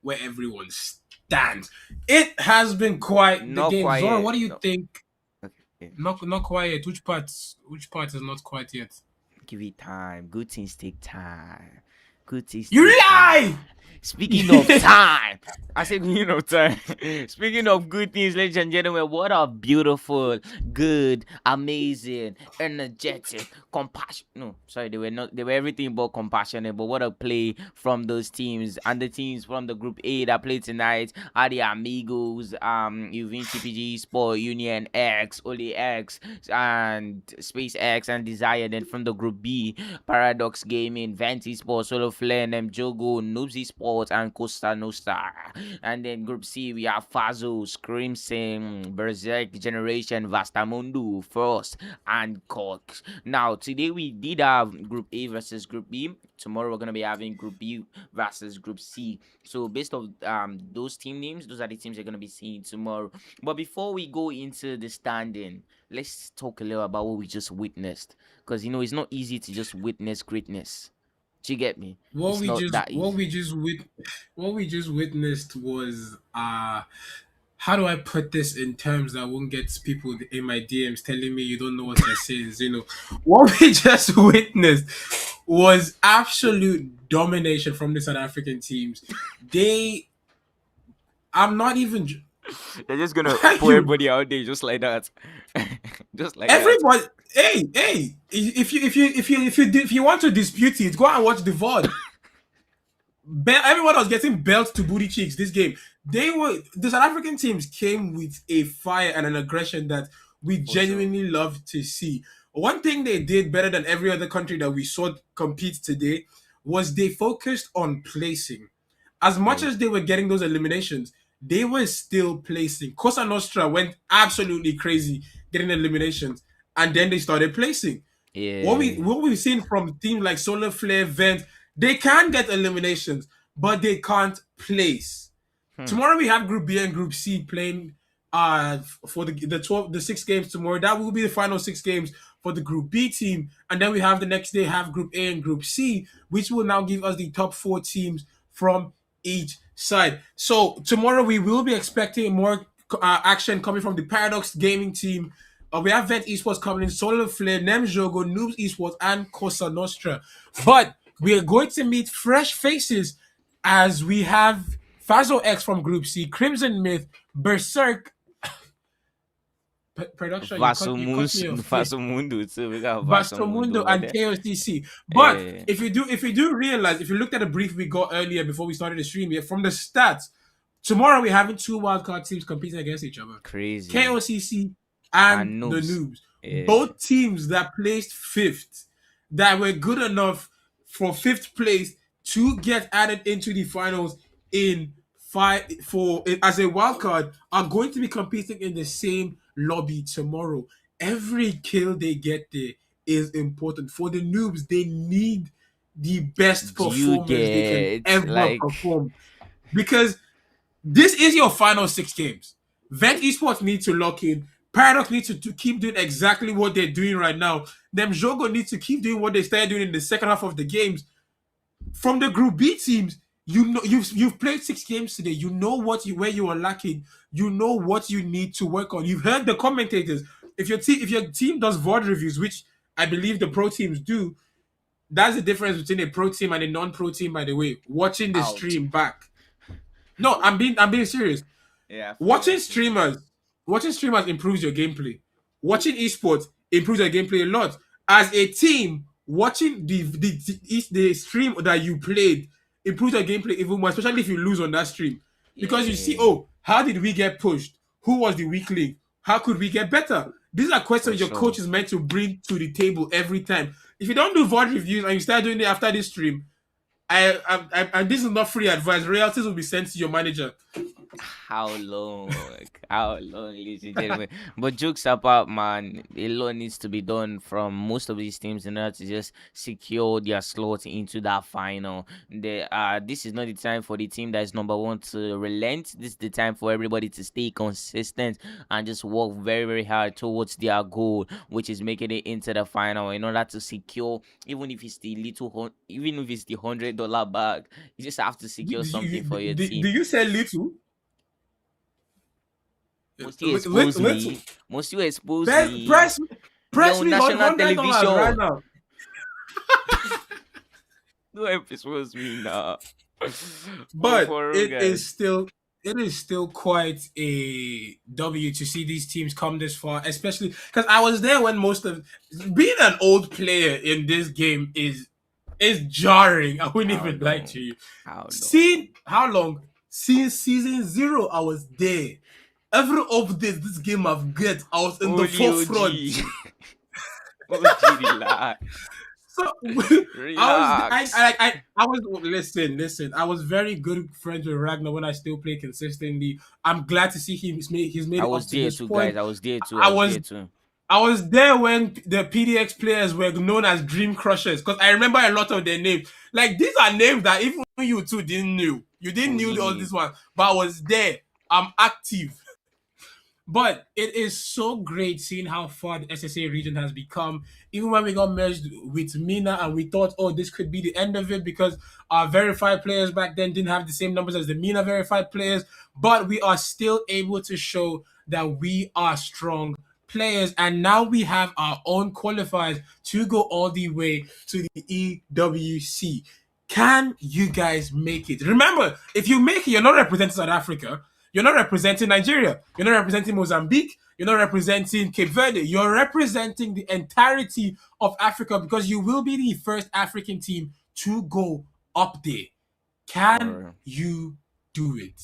where everyone stands. It has been quite the
Not
game. Zora,
quiet.
what do you
No.
think?
Okay.
Not quiet. Which part is not quiet yet?
Give it time. Good things take time. Good things.
You
take
lie!
time. Speaking of time, I said, time. Speaking of good things, ladies and gentlemen, what a beautiful, good, amazing, energetic, compassion. No, sorry, they were not. They were everything but compassionate. But what a play from those teams, and the teams from the Group A that played tonight are the AMIGOS, EUVINCI PG Sport, Union X, HOLYHEX, and SpaceX and Desire. Then from the Group B, Paradox Gaming, Venti Sport, Solo Flare, Jogo, Noobsy Sport, and Costa Nostra. And then Group C, we have Fazo, Screamsing, Berserk Generation, Vastamundo, Frost, and Cox. Now, today we did have Group A versus Group B. Tomorrow we're gonna be having Group B versus Group C. So based on those team names, those are the teams you're gonna be seeing tomorrow. But before we go into the standing, let's talk a little about what we just witnessed. Because it's not easy to just witness greatness. Do you get me?
What
It's
we
not
just
that easy.
what we just witnessed was how do I put this in terms that won't get people in my DMs telling me you don't know what they're saying? What we just witnessed was absolute domination from the South African teams. I'm not even.
They're just gonna
Why
put
you-
everybody out there just like that. Just like
Everybody, hey! If you want to dispute it, go and watch the VOD. Everyone was getting belts to booty cheeks this game. The South African teams came with a fire and an aggression that we genuinely love to see. One thing they did better than every other country that we saw compete today was they focused on placing. As much as they were getting those eliminations, they were still placing. Cosa Nostra went absolutely crazy getting eliminations, and then they started placing.
Yeah.
What we've seen from teams like Solar Flare, Vent, they can get eliminations, but they can't place. Tomorrow we have Group B and Group C playing for the 6 games tomorrow. That will be the final 6 games for the Group B team, and then we have the next day have Group A and Group C, which will now give us the top 4 teams from each side. So tomorrow we will be expecting more action coming from the Paradox Gaming team. We have Vent Esports coming in, Solar Flare, Jogo, Noobs Esports, and Cosa Nostra. But we are going to meet fresh faces as we have Fazo X from Group C, Crimson Myth, Berserk, production,
Vasomundo too. We got
Vastomundo and KOCC. But if you do realize, if you looked at the brief we got earlier before we started the stream here, from the stats, tomorrow we're having 2 wildcard teams competing against each other.
Crazy.
KOCC and the Noobs. Both teams that placed 5th, that were good enough for 5th place to get added into the finals as a wildcard, are going to be competing in the same lobby tomorrow. Every kill they get there is important. For the Noobs, they need the best performance they can ever perform, because this is your final 6 games. Vent Esports need to lock in. Paradox needs to keep doing exactly what they're doing right now. Them Jogo needs to keep doing what they started doing in the second half of the games. From the Group B teams, you've played 6 games today. You know where you are lacking. You know what you need to work on. You've heard the commentators. If your team does VOD reviews, which I believe the pro teams do, that's the difference between a pro team and a non-pro team. By the way, watching the stream back. No, I'm being serious.
Yeah.
Watching streamers improves your gameplay. Watching esports improves your gameplay a lot. As a team, watching the stream that you played improves your gameplay even more, especially if you lose on that stream. Because you see, how did we get pushed? Who was the weak link? How could we get better? These are questions your coach is meant to bring to the table every time. If you don't do VOD reviews and you start doing it after this stream, and this is not free advice, royalties will be sent to your manager.
How long? How long, ladies and gentlemen? But jokes apart, man, a lot needs to be done from most of these teams in order to just secure their slot into that final. This is not the time for the team that is number one to relent. This is the time for everybody to stay consistent and just work very, very hard towards their goal, which is making it into the final in order to secure, even if it's even if it's the $100 bag, you just have to secure something for your team.
Do you say little?
Must you expose me? Must you expose me?
Press
Yo,
me
national
on $100
television
right now.
Don't expose me now.
But
For
it
guys.
is still quite a W to see these teams come this far, especially because I was there when most of being an old player in this game is jarring. I wouldn't even lie to you. Seeing how long since season 0 I was there. Every update this game I've get, I was in the forefront.
OG, relax.
So
Relax.
I was listen. I was very good friends with Ragnar when I still play consistently. I'm glad to see he's made
I
it
was
up to
there
this
too,
point.
guys. I was there too.
I was there when the PDX players were known as Dream Crushers because I remember a lot of their names. Like these are names that even you two didn't know. You didn't know all this one, but I was there. I'm active. But it is so great seeing how far the SSA region has become. Even when we got merged with Mina and we thought, oh, this could be the end of it because our verified players back then didn't have the same numbers as the Mina verified players. But we are still able to show that we are strong players. And now we have our own qualifiers to go all the way to the EWC. Can you guys make it? Remember, if you make it, you're not representing South Africa. You're not representing Nigeria. You're not representing Mozambique. You're not representing Cape Verde. You're representing the entirety of Africa because you will be the first African team to go up there. Can you do it?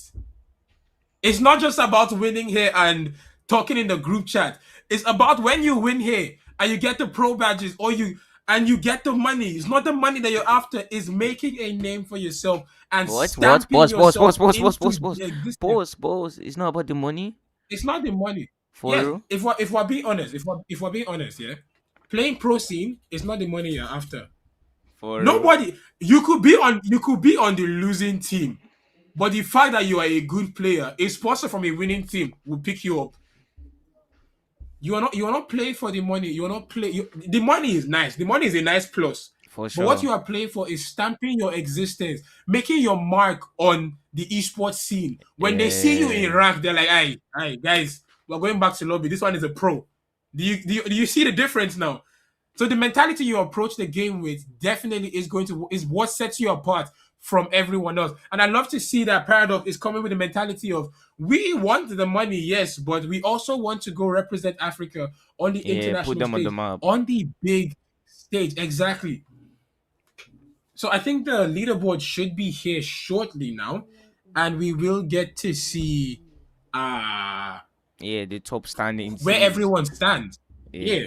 It's not just about winning here and talking in the group chat. It's about when you win here and you get the pro badges or you get the money. It's not the money that you're after. It's making a name for yourself and stamping yourself
Pause. It's not about the money.
It's not the money.
For real?
If we're being honest, if we're being honest, yeah, playing pro scene is not the money you're after.
For
nobody, you could be on the losing team, but the fact that you are a good player, a sponsor from a winning team will pick you up. You are not playing for the money. You are not playing. The money is nice. The money is a nice plus.
For sure.
But what you are playing for is stamping your existence, making your mark on the esports scene. When they see you in rank, they're like, "Hey, guys, we're going back to lobby. This one is a pro." Do you see the difference now? So the mentality you approach the game with definitely is what sets you apart from everyone else. And I love to see that Paradox is coming with the mentality of we want the money, yes, but we also want to go represent Africa on the international
put them
stage,
on the map.
on the big stage. Exactly. So I think the leaderboard should be here shortly now, and we will get to see
the top standings
where everyone stands. Yeah.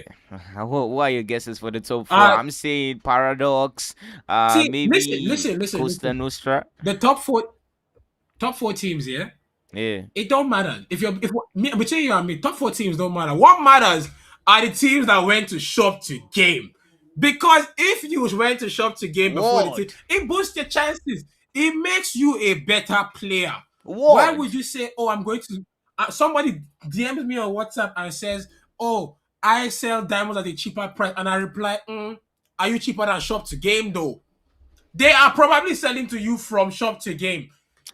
What are your guesses for the top 4? I'm saying Paradox. Maybe
listen.
Costa Nostra.
The top four teams, yeah.
Yeah.
It don't matter between you and me. Top 4 teams don't matter. What matters are the teams that went to shop to game. Because if you went to shop to game before the team, it boosts your chances. It makes you a better player. Why would you say, "Oh, I'm going to"? Somebody DMs me on WhatsApp and says, "Oh, I sell diamonds at a cheaper price," and I reply, "Are you cheaper than shop to game though?" They are probably selling to you from shop to game.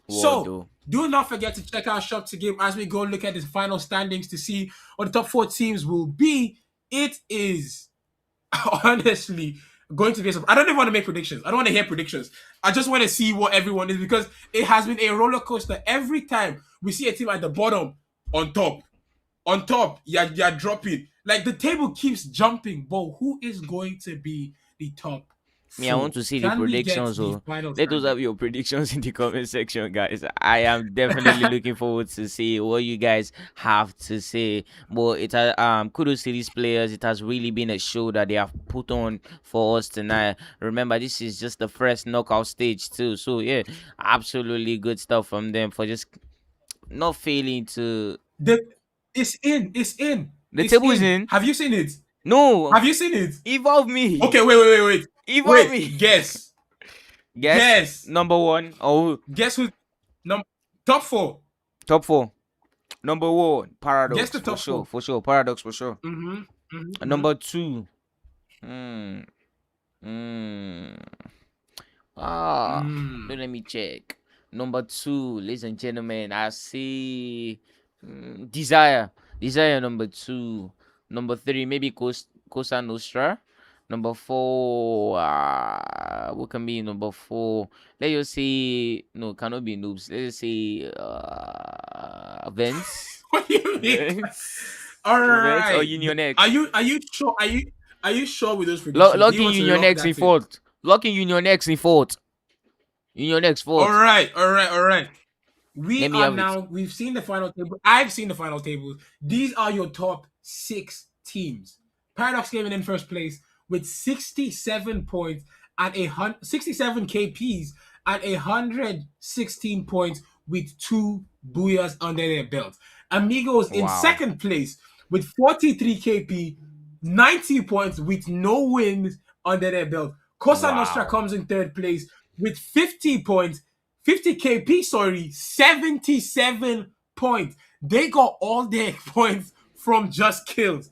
Do not forget to check out shop to game as we go look at the final standings to see what the top 4 teams will be. It is honestly going to be I don't even want to make predictions. I don't want to hear predictions. I just want to see what everyone is because it has been a roller coaster. Every time we see a team at the bottom, on top, you're dropping. Like the table keeps jumping, but who is going to be the top 4?
I want to see the predictions. Let us have your predictions in the comment section, guys. I am definitely looking forward to see what you guys have to say. But it has kudos to these players. It has really been a show that they have put on for us tonight. Remember, this is just the first knockout stage too. So yeah, absolutely good stuff from them for just not failing to.
It's in. It's in.
The
It's
table is in.
Have you seen it?
No.
Have you seen it?
Evolve me.
Okay, wait.
Evolve me.
Guess.
Guess. Number 1. Oh.
Guess who? Top 4.
Top 4. Number 1. Paradox.
Guess the top 4.
For sure. Paradox for sure. Number 2. Let me check. Number 2, ladies and gentlemen, I see Desire. Desire number 2. Number 3, maybe Cosa Nostra. Number 4, what can be number 4? Let's just say, no, cannot be noobs. Let's just say Vince.
What do you mean? All
Vince
right.
or Union X.
Are you sure? Are you sure with those predictions?
Locking Union X in 4th. Locking Union X in 4th. Union X 4th.
All right. We've seen the final table. I've seen the final table. These are your top 6 teams. Paradox came in first place with 67 points and 67 KPs and 116 points with 2 booyahs under their belt. Amigos in second place with 43 KP, 90 points with no wins under their belt. Cosa Nostra comes in third place with 50 points, 50 KP, 77 points. They got all their points from just kills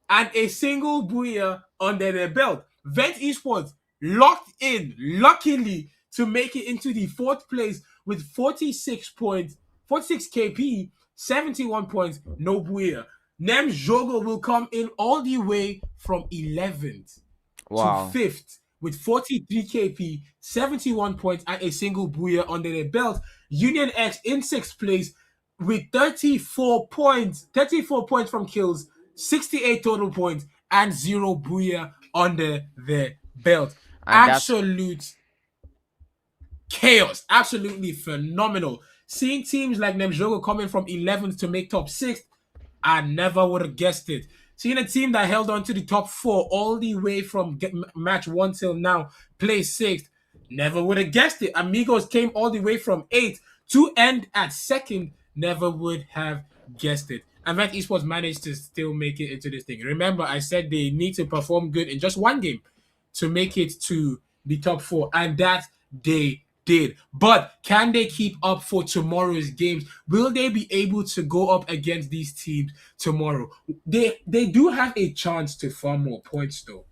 and a single booyah under their belt. Vent Esports locked in, luckily, to make it into the 4th place with 46 points, 46 KP, 71 points, no booyah. Nem Jogo will come in all the way from 11th to 5th with 43 KP, 71 points, and a single booyah under their belt. Union X in 6th place with 34 points from kills, 68 total points, and 0 booyah under their belt. And absolute chaos. Absolutely phenomenal. Seeing teams like Nemjogo coming from 11th to make top 6, I never would have guessed it. Seeing a team that held on to the top 4 all the way from match 1 till now, placed 6th, never would have guessed it. Amigos came all the way from 8th to end at 2nd, never would have guessed it. And Vent Esports managed to still make it into this thing. Remember, I said they need to perform good in just one game to make it to the top 4, and that they did. But can they keep up for tomorrow's games? Will they be able to go up against these teams tomorrow? They do have a chance to farm more points, though.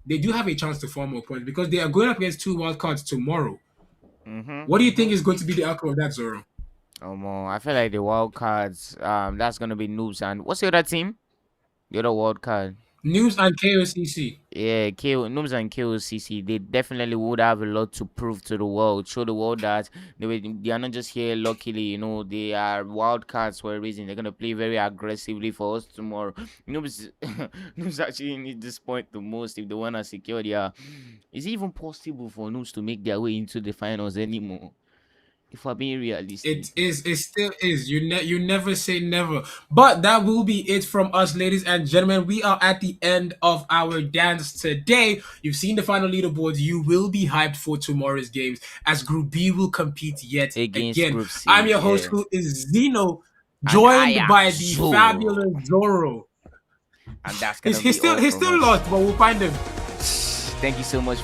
They do have a chance to farm more points because they are going up against 2 wildcards tomorrow. What do you think is going to be the outcome of that, Zoro?
I feel like the wild cards, that's gonna be Noobs and what's the other team? The other wild card.
Noobs and KOCC.
Yeah, Noobs and KOCC. They definitely would have a lot to prove to the world. Show the world that they are not just here luckily. They are wild cards for a reason. They're gonna play very aggressively for us tomorrow. Noobs, Noobs actually need this point the most if they wanna secure their. Is it even possible for Noobs to make their way into the finals anymore? If we're being realistic,
it still is. You never say never. But that will be it from us, ladies and gentlemen. We are at the end of our dance today. You've seen the final leaderboards. You will be hyped for tomorrow's games as Group B will compete yet again.
Group C,
I'm your host, who is Zeno, joined by the fabulous Zoro.
And that's gonna
he's still lost, but we'll find him.
Thank you so much